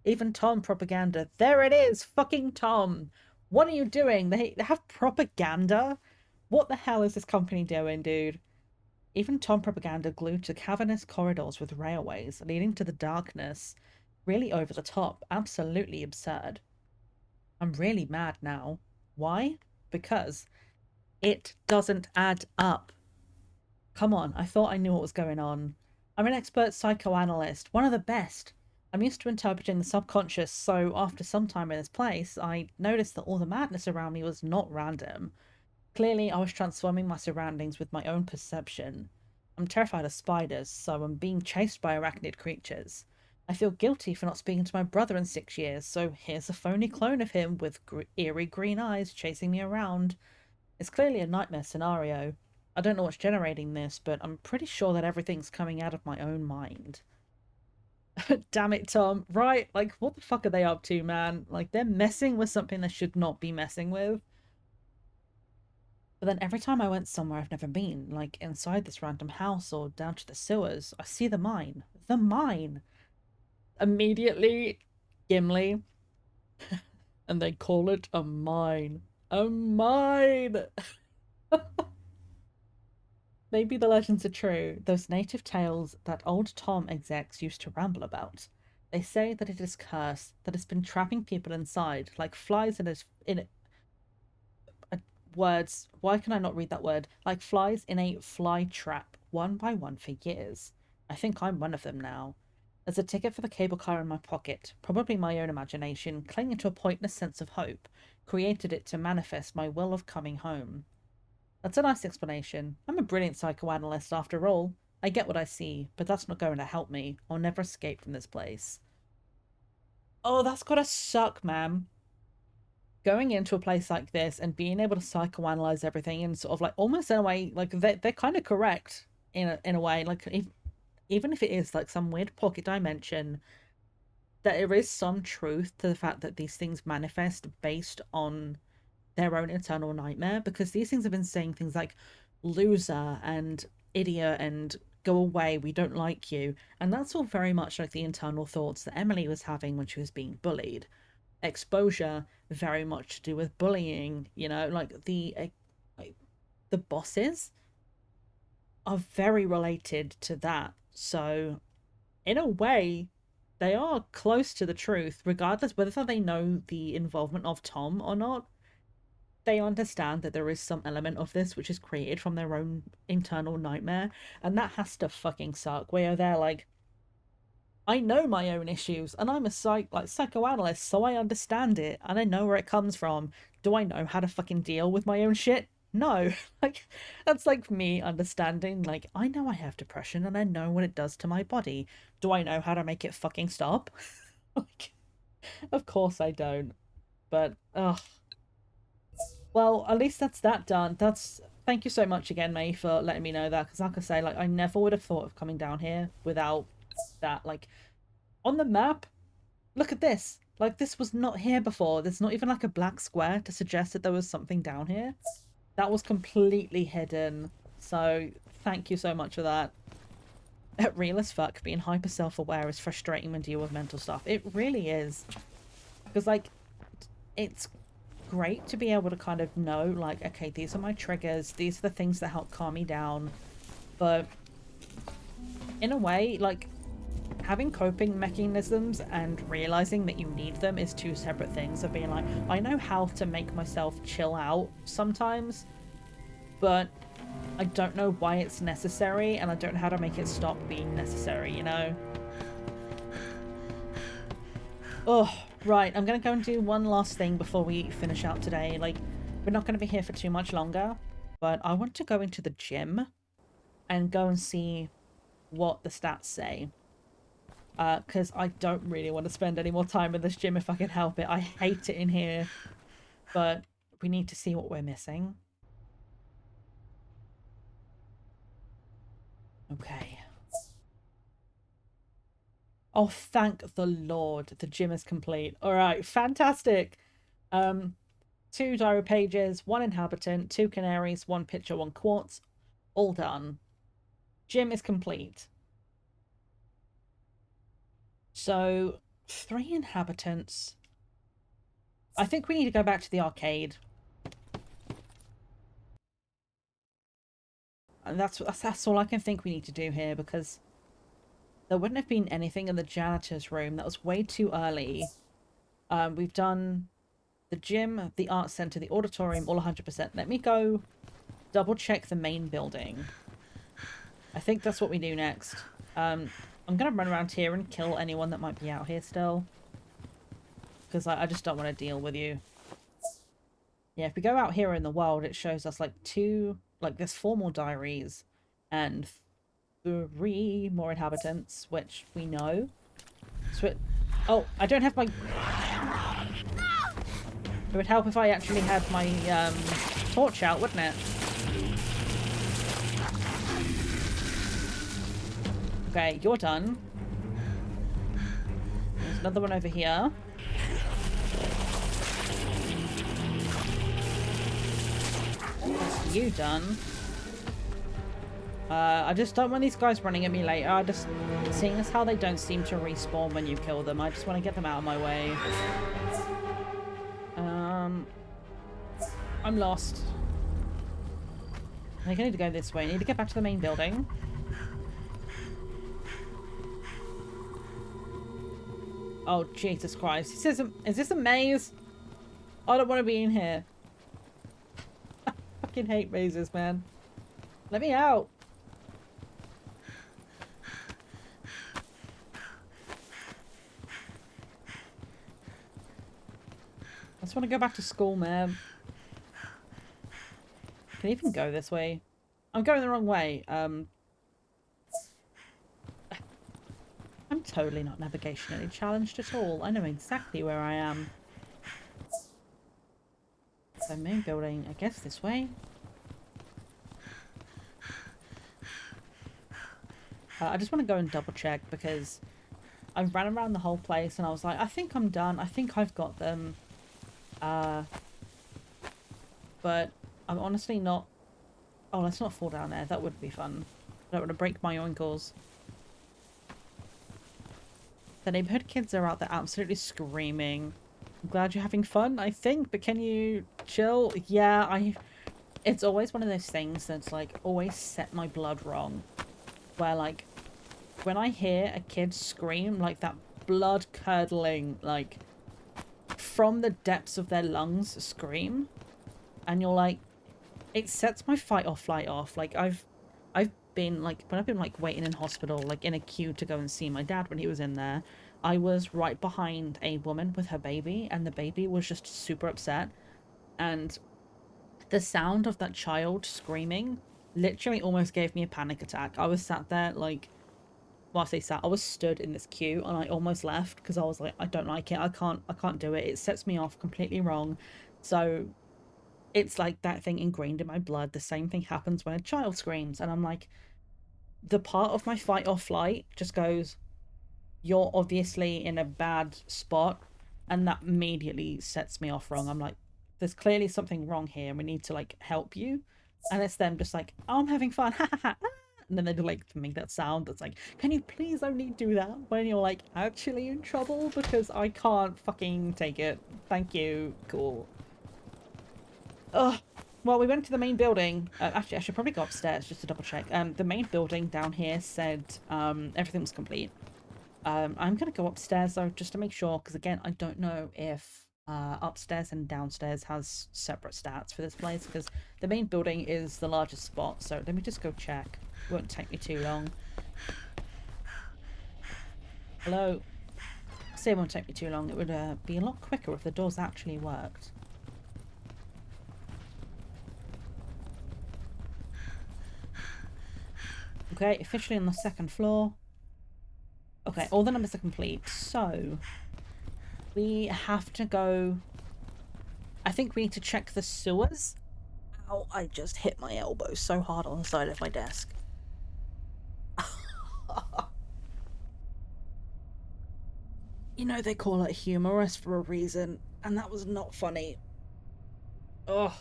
Even Tom propaganda. There it is! Fucking Tom! What are you doing? They have propaganda? What the hell is this company doing, dude? Even Tom propaganda glued to cavernous corridors with railways leading to the darkness. Really over the top. Absolutely absurd. I'm really mad now. Why? Because it doesn't add up. Come on, I thought I knew what was going on. I'm an expert psychoanalyst, one of the best. I'm used to interpreting the subconscious, so after some time in this place, I noticed that all the madness around me was not random. Clearly, I was transforming my surroundings with my own perception. I'm terrified of spiders, so I'm being chased by arachnid creatures. I feel guilty for not speaking to my brother in 6 years, so here's a phony clone of him with eerie green eyes chasing me around. It's clearly a nightmare scenario. I don't know what's generating this, but I'm pretty sure that everything's coming out of my own mind. Damn it, Tom. Right, like, what the fuck are they up to, man? Like, they're messing with something they should not be messing with. But then every time I went somewhere I've never been, like inside this random house or down to the sewers, I see the mine. The mine! Immediately, Gimli, and they call it a mine. A mine! Maybe the legends are true, those native tales that old Tom execs used to ramble about. They say that it is cursed, that it's been trapping people inside, like flies words. Why can I not read that word? Like flies in a fly trap, one by one for years. I think I'm one of them now. There's a ticket for the cable car in my pocket, probably my own imagination, clinging to a pointless sense of hope, created it to manifest my will of coming home. That's a nice explanation. I'm a brilliant psychoanalyst after all. I get what I see, but that's not going to help me. I'll never escape from this place. Oh, that's gotta suck, man. Going into a place like this and being able to psychoanalyze everything and sort of like almost in a way, like they're kind of correct in a way. Like even if it is like some weird pocket dimension, there is some truth to the fact that these things manifest based on their own internal nightmare, because these things have been saying things like loser and idiot and go away, we don't like you, and that's all very much like the internal thoughts that Emily was having when she was being bullied. Exposure, very much to do with bullying, you know, like the bosses are very related to that. So in a way, they are close to the truth, regardless whether they know the involvement of Tom or not. They understand that there is some element of this which is created from their own internal nightmare, and that has to fucking suck. Where they're like, I know my own issues, and I'm a psychoanalyst, so I understand it, and I know where it comes from. Do I know how to fucking deal with my own shit? No. Like, that's like me understanding, like, I know I have depression, and I know what it does to my body. Do I know how to make it fucking stop? Like, of course I don't. But, ugh. Well, at least that's that done. Thank you so much again, May, for letting me know that, because like I say, like, I never would have thought of coming down here without that. Like, on the map, look at this. Like, this was not here before. There's not even like a black square to suggest that there was something down here. That was completely hidden. So thank you so much for that. Real as fuck, being hyper self-aware is frustrating when dealing with mental stuff. It really is. Because, like, it's great to be able to kind of know, like, okay, these are my triggers, these are the things that help calm me down, but in a way, like, having coping mechanisms and realizing that you need them is two separate things. Of being like, I know how to make myself chill out sometimes, but I don't know why it's necessary, and I don't know how to make it stop being necessary, you know? Oh, right, I'm gonna go and do one last thing before we finish out today. Like, we're not gonna be here for too much longer, but I want to go into the gym and go and see what the stats say. Because I don't really want to spend any more time in this gym if I can help it. I hate it in here, but we need to see what we're missing. Okay. Oh, thank the Lord, the gym is complete. All right, fantastic. 2 diary pages, 1 inhabitant, 2 canaries, 1 pitcher, 1 quartz. All done. Gym is complete. So, 3 inhabitants. I think we need to go back to the arcade. And that's all I can think we need to do here, because there wouldn't have been anything in the janitor's room. That was way too early. We've done the gym, the art center, the auditorium, all 100%. Let me go double check the main building. I think that's what we do next. I'm gonna run around here and kill anyone that might be out here still, because I just don't want to deal with you. Yeah, if we go out here in the world, it shows us like there's 4 more diaries and 3 more inhabitants, which we know. So oh, I don't have my... It would help if I actually had my torch out, wouldn't it? Okay, you're done. There's another one over here. That's you done. I just don't want these guys running at me later. I just, seeing as how they don't seem to respawn when you kill them, I just want to get them out of my way. I'm lost. I think I need to go this way. I need to get back to the main building. Oh, Jesus Christ. Is this a maze? I don't want to be in here. I fucking hate mazes, man. Let me out. I just want to go back to school, man. Can I even go this way? I'm going the wrong way. I'm totally not navigationally challenged at all. I know exactly where I am. So main building, I guess this way. I just want to go and double check because I ran around the whole place and I was like, I think I'm done. I think I've got them. But I'm honestly not... Oh, let's not fall down there. That would be fun. I don't want to break my ankles. The neighborhood kids are out there absolutely screaming. I'm glad you're having fun, I think, but can you chill? Yeah, it's always one of those things that's like always set my blood wrong. Where like when I hear a kid scream, like that blood curdling, like from the depths of their lungs scream, and you're like, it sets my fight or flight off. Like I've been like, when I've been like waiting in hospital, like in a queue to go and see my dad when he was in there, I was right behind a woman with her baby and the baby was just super upset, and the sound of that child screaming literally almost gave me a panic attack. I was sat there like, well, I say sat, I was stood in this queue and I almost left because I was like, I don't like it. I can't do it. It sets me off completely wrong. So it's like that thing ingrained in my blood. The same thing happens when a child screams and I'm like, the part of my fight or flight just goes, you're obviously in a bad spot, and that immediately sets me off wrong. I'm like, there's clearly something wrong here and we need to like help you. And it's them just like, oh, I'm having fun. And then they like make that sound that's like, can you please only do that when you're like actually in trouble, because I can't fucking take it. Thank you. Cool. Ugh. Well, we went to the main building. Actually, I should probably go upstairs just to double check. The main building down here said everything was complete. I'm going to go upstairs though, just to make sure, because again, I don't know if upstairs and downstairs has separate stats for this place, because the main building is the largest spot. So let me just go check. It won't take me too long. Hello? I say it won't take me too long. It would be a lot quicker if the doors actually worked. Okay, officially on the second floor. Okay, all the numbers are complete. So, we have to go... I think we need to check the sewers. Ow, I just hit my elbow so hard on the side of my desk. You know, they call it humorous for a reason, and that was not funny. Ugh.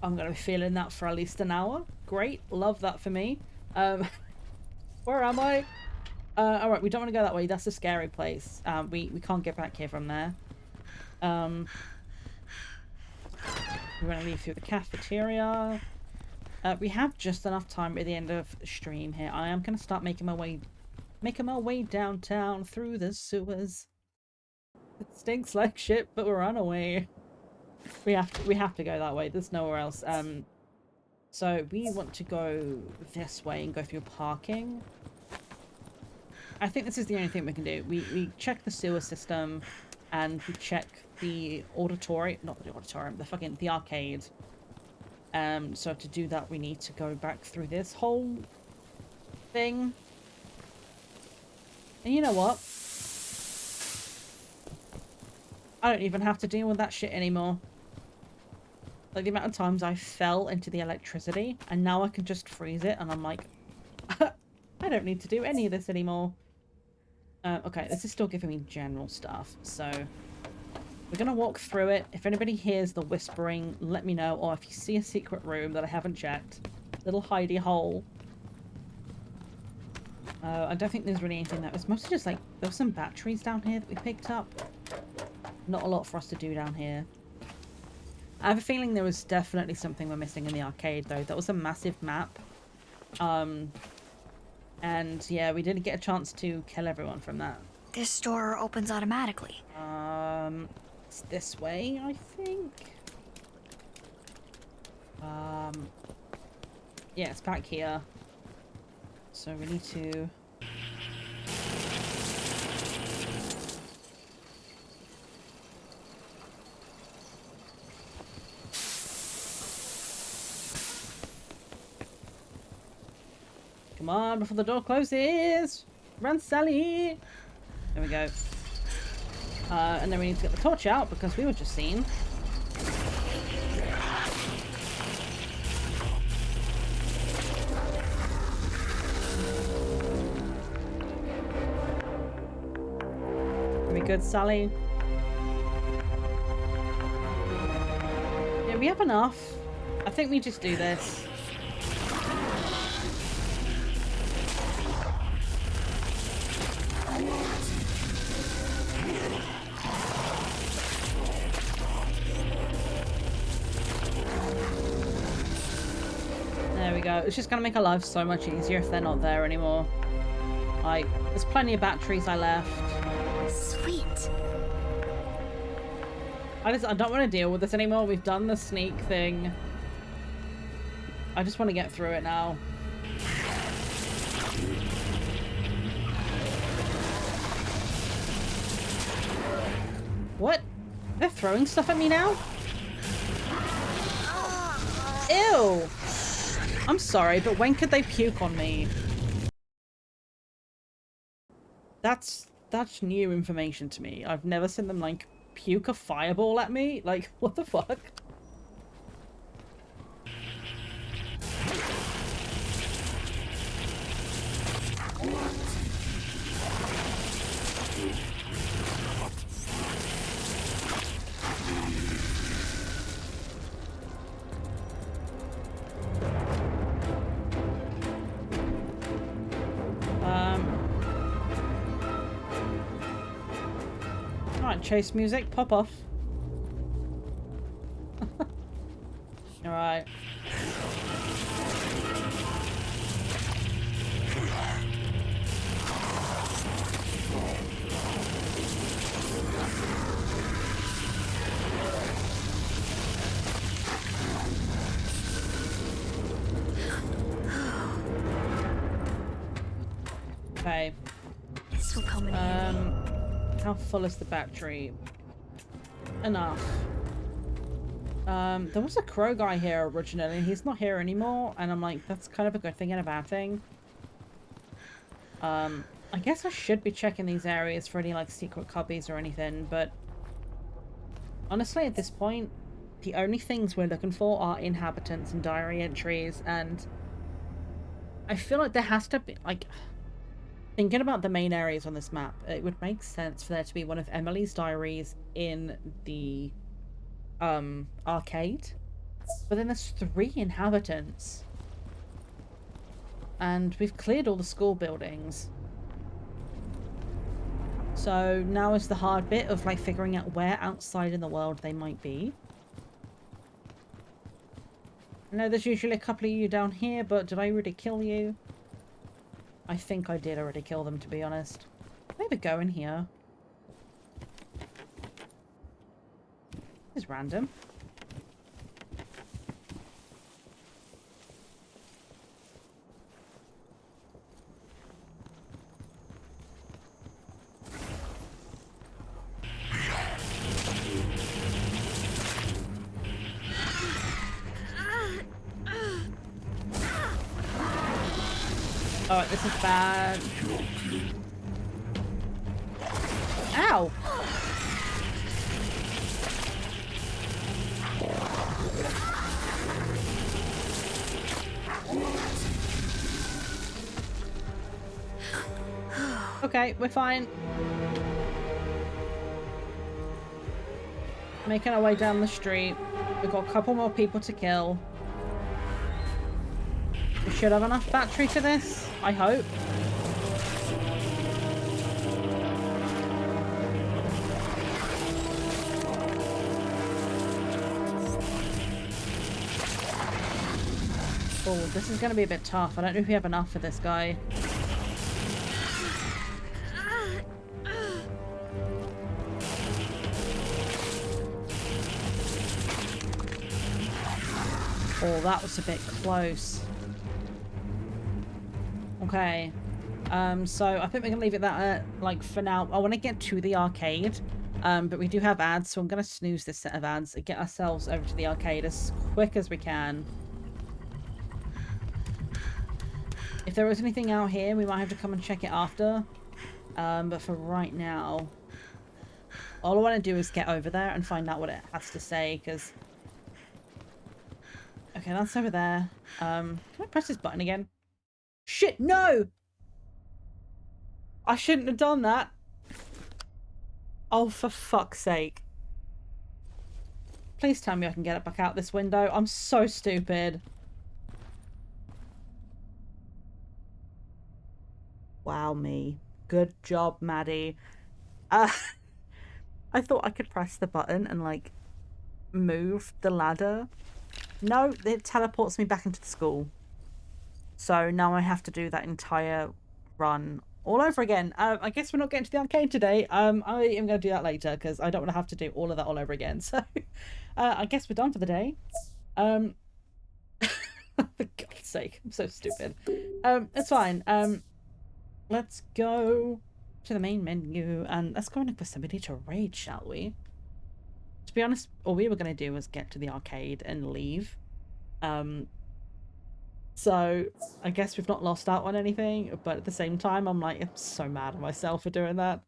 I'm gonna be feeling that for at least an hour. Great, love that for me. Where am I? Alright, we don't want to go that way. That's a scary place. We can't get back here from there. We're gonna leave through the cafeteria. We have just enough time at the end of the stream here. I am gonna start making my way downtown through the sewers. It stinks like shit, but we're on our way. We have to go that way. There's nowhere else. So we want to go this way and go through parking. I think this is the only thing we can do. We check the sewer system and we check the auditorium, not the auditorium, the arcade. So to do that we need to go back through this whole thing. And you know what? I don't even have to deal with that shit anymore. Like, the amount of times I fell into the electricity, and now I can just freeze it, and I'm like, I don't need to do any of this anymore. Okay, this is still giving me general stuff, so we're gonna walk through it. If anybody hears the whispering, let me know, or if you see a secret room that I haven't checked, little hidey hole. I don't think there's really anything that was mostly just like there were some batteries down here that we picked up. Not a lot for us to do down here. I have a feeling there was definitely something we're missing in the arcade though. That was a massive map. And yeah, we didn't get a chance to kill everyone from that. This door opens automatically. It's this way, I think. Yeah, it's back here. So we need to... Come on, before the door closes! Run, Sally! There we go. And then we need to get the torch out because we were just seen. Very good, Sally. Yeah, we have enough. I think we just do this. There we go. It's just gonna make our lives so much easier if they're not there anymore. Like, there's plenty of batteries I left. Sweet. I don't want to deal with this anymore. We've done the sneak thing. I just want to get through it now. What? They're throwing stuff at me now? Ew! I'm sorry, but when could they puke on me? That's new information to me. I've never seen them, like, puke a fireball at me. Like, what the fuck? Alright, chase music, pop off. Alright. Okay. This will come in handy. How full is the battery? Enough. There was a crow guy here originally. He's not here anymore, and I'm like, that's kind of a good thing and a bad thing. I guess I should be checking these areas for any, like, secret cubbies or anything, but honestly, at this point, the only things we're looking for are inhabitants and diary entries, and I feel like there has to be, like... Thinking about the main areas on this map, it would make sense for there to be one of Emily's diaries in the arcade. But then there's 3 inhabitants. And we've cleared all the school buildings. So now is the hard bit of, like, figuring out where outside in the world they might be. I know there's usually a couple of you down here, but did I already kill you? I think I did already kill them, to be honest. Maybe go in here. This is random. Oh, this is bad. Ow! Okay, we're fine. Making our way down the street. We've got a couple more people to kill. We should have enough battery for this, I hope. Oh, this is going to be a bit tough. I don't know if we have enough for this guy. Oh, that was a bit close. Okay. So I think we're gonna leave it that like for now. I want to get to the arcade, but we do have ads, so I'm gonna snooze this set of ads and get ourselves over to the arcade as quick as we can. If there was anything out here, we might have to come and check it after. But for right now, all I want to do is get over there and find out what it has to say, because... Okay, that's over there. Can I press this button again? Shit, no! I shouldn't have done that. Oh, for fuck's sake. Please tell me I can get it back out this window. I'm so stupid. Wow, me. Good job, Maddie. I thought I could press the button and, like, move the ladder. No, it teleports me back into the school. So now I have to do that entire run all over again. I guess we're not getting to the arcade today. I am going to do that later because I don't want to have to do all of that all over again. So I guess we're done for the day. For God's sake, I'm so stupid. It's fine. Let's go to the main menu and let's go and look for somebody to raid, shall we? To be honest, all we were going to do was get to the arcade and leave. So I guess we've not lost out on anything, but at the same time, I'm like, I'm so mad at myself for doing that.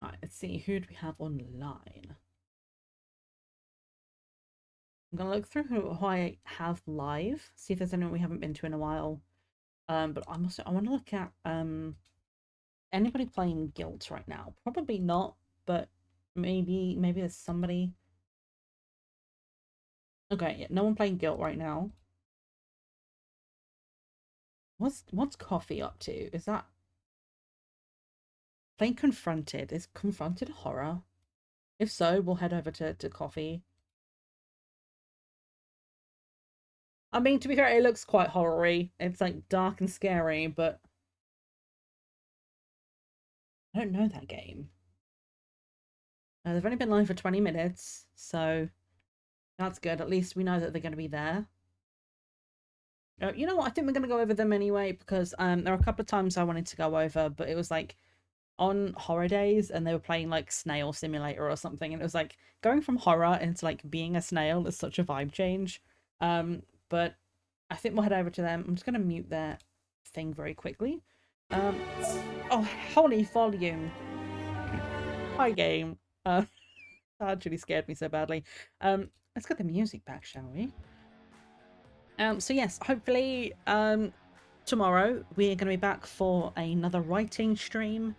Alright, let's see, who do we have online? I'm going to look through who I have live, see if there's anyone we haven't been to in a while. But I want to look at anybody playing GYLT right now. Probably not, but maybe there's somebody. Okay, yeah, no one playing GYLT right now. What's Coffee up to? Is that playing Confronted? Is Confronted horror? If so, we'll head over to Coffee. I mean, to be fair, it looks quite horror-y. It's like dark and scary, but I don't know that game. They've only been live for 20 minutes, so that's good. At least we know that they're going to be there. You know what? I think we're going to go over them anyway, because there are a couple of times I wanted to go over, but it was like on horror days and they were playing like Snail Simulator or something, and it was like going from horror into like being a snail is such a vibe change. But I think we'll head over to them. I'm just going to mute their thing very quickly. Oh, holy volume. Hi, game. That actually scared me so badly. Let's get the music back, shall we? So yes, hopefully tomorrow we're going to be back for another writing stream.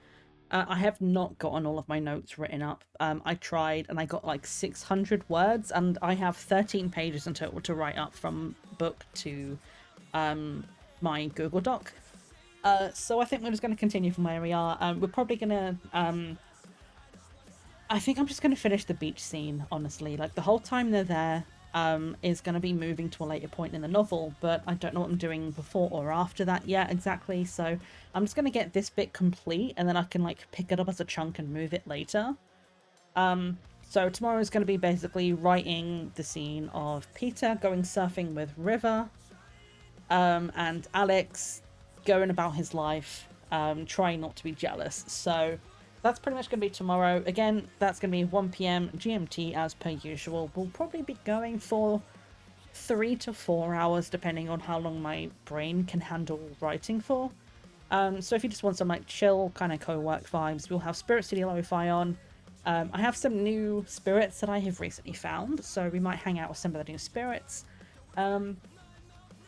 I have not gotten all of my notes written up. I tried and I got like 600 words and I have 13 pages in total to write up from book to my Google Doc. So I think we're just going to continue from where we are. We're probably going to... I think I'm just going to finish the beach scene, honestly. Like, the whole time they're there is going to be moving to a later point in the novel, but I don't know what I'm doing before or after that yet exactly, so I'm just going to get this bit complete, and then I can, like, pick it up as a chunk and move it later. So tomorrow is going to be basically writing the scene of Peter going surfing with River, and Alex going about his life, trying not to be jealous. So that's pretty much going to be tomorrow. Again, that's going to be 1 PM GMT as per usual. We'll probably be going for 3 to 4 hours, depending on how long my brain can handle writing for. So if you just want some like chill kind of co-work vibes, we'll have Spirit City Lo-Fi on. I have some new spirits that I have recently found, so we might hang out with some of the new spirits. And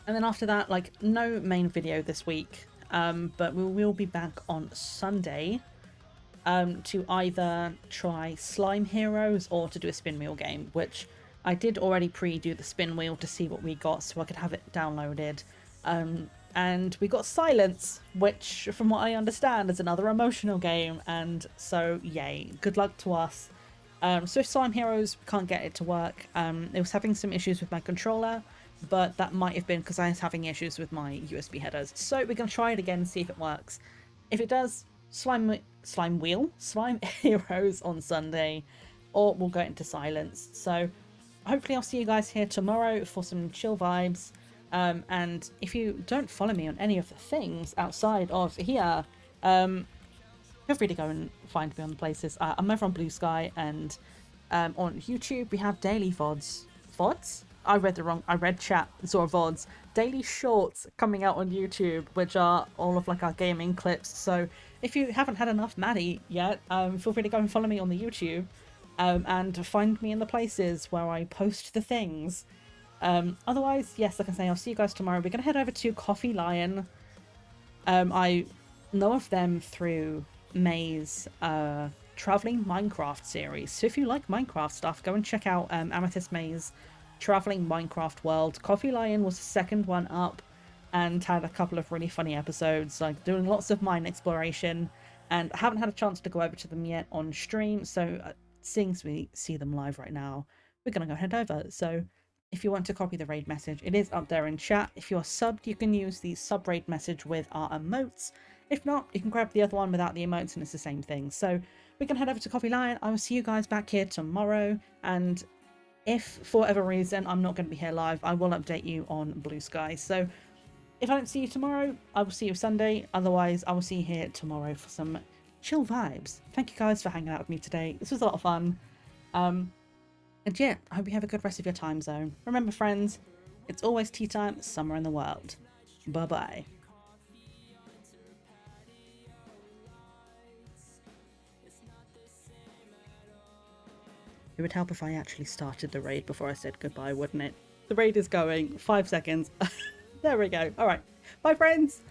then after that, like, no main video this week, but we will be back on Sunday to either try Slime Heroes or to do a spin wheel game, which I did already pre-do the spin wheel to see what we got so I could have it downloaded. And we got Silence, which from what I understand is another emotional game, and so yay, good luck to us. Swift Slime Heroes, can't get it to work. It was having some issues with my controller, but that might have been because I was having issues with my USB headers. So we're going to try it again and see if it works. If it does, Slime Heroes on Sunday, or we'll go into Silence. So hopefully I'll see you guys here tomorrow for some chill vibes. And if you don't follow me on any of the things outside of here, feel free to go and find me on the places. I'm over on Blue Sky, and on YouTube we have daily VODs. VODs? I read chat, saw VODs. Daily shorts coming out on YouTube, which are all of like our gaming clips. So if you haven't had enough Maddie yet, feel free to go and follow me on the YouTube, and find me in the places where I post the things. Otherwise, yes, like I say, I'll see you guys tomorrow. We're going to head over to Coffee Lion. I know of them through May's traveling Minecraft series. So if you like Minecraft stuff, go and check out Amethyst May's traveling Minecraft world. Coffee Lion was the second one up and had a couple of really funny episodes, like doing lots of mine exploration, and I haven't had a chance to go over to them yet on stream. So seeing as we see them live right now, we're going to go head over. So if you want to copy the raid message, it is up there in chat. If you're subbed, you can use the sub raid message with our emotes. If not, you can grab the other one without the emotes and it's the same thing. So we can head over to Coffee Lion. I will see you guys back here tomorrow. And if for whatever reason I'm not going to be here live, I will update you on Blue Sky. So if I don't see you tomorrow, I will see you Sunday. Otherwise, I will see you here tomorrow for some chill vibes. Thank you guys for hanging out with me today. This was a lot of fun. And yeah, I hope you have a good rest of your time zone. Remember, friends, it's always tea time somewhere in the world. Bye-bye. It would help if I actually started the raid before I said goodbye, wouldn't it? The raid is going. 5 seconds. There we go. All right. Bye, friends.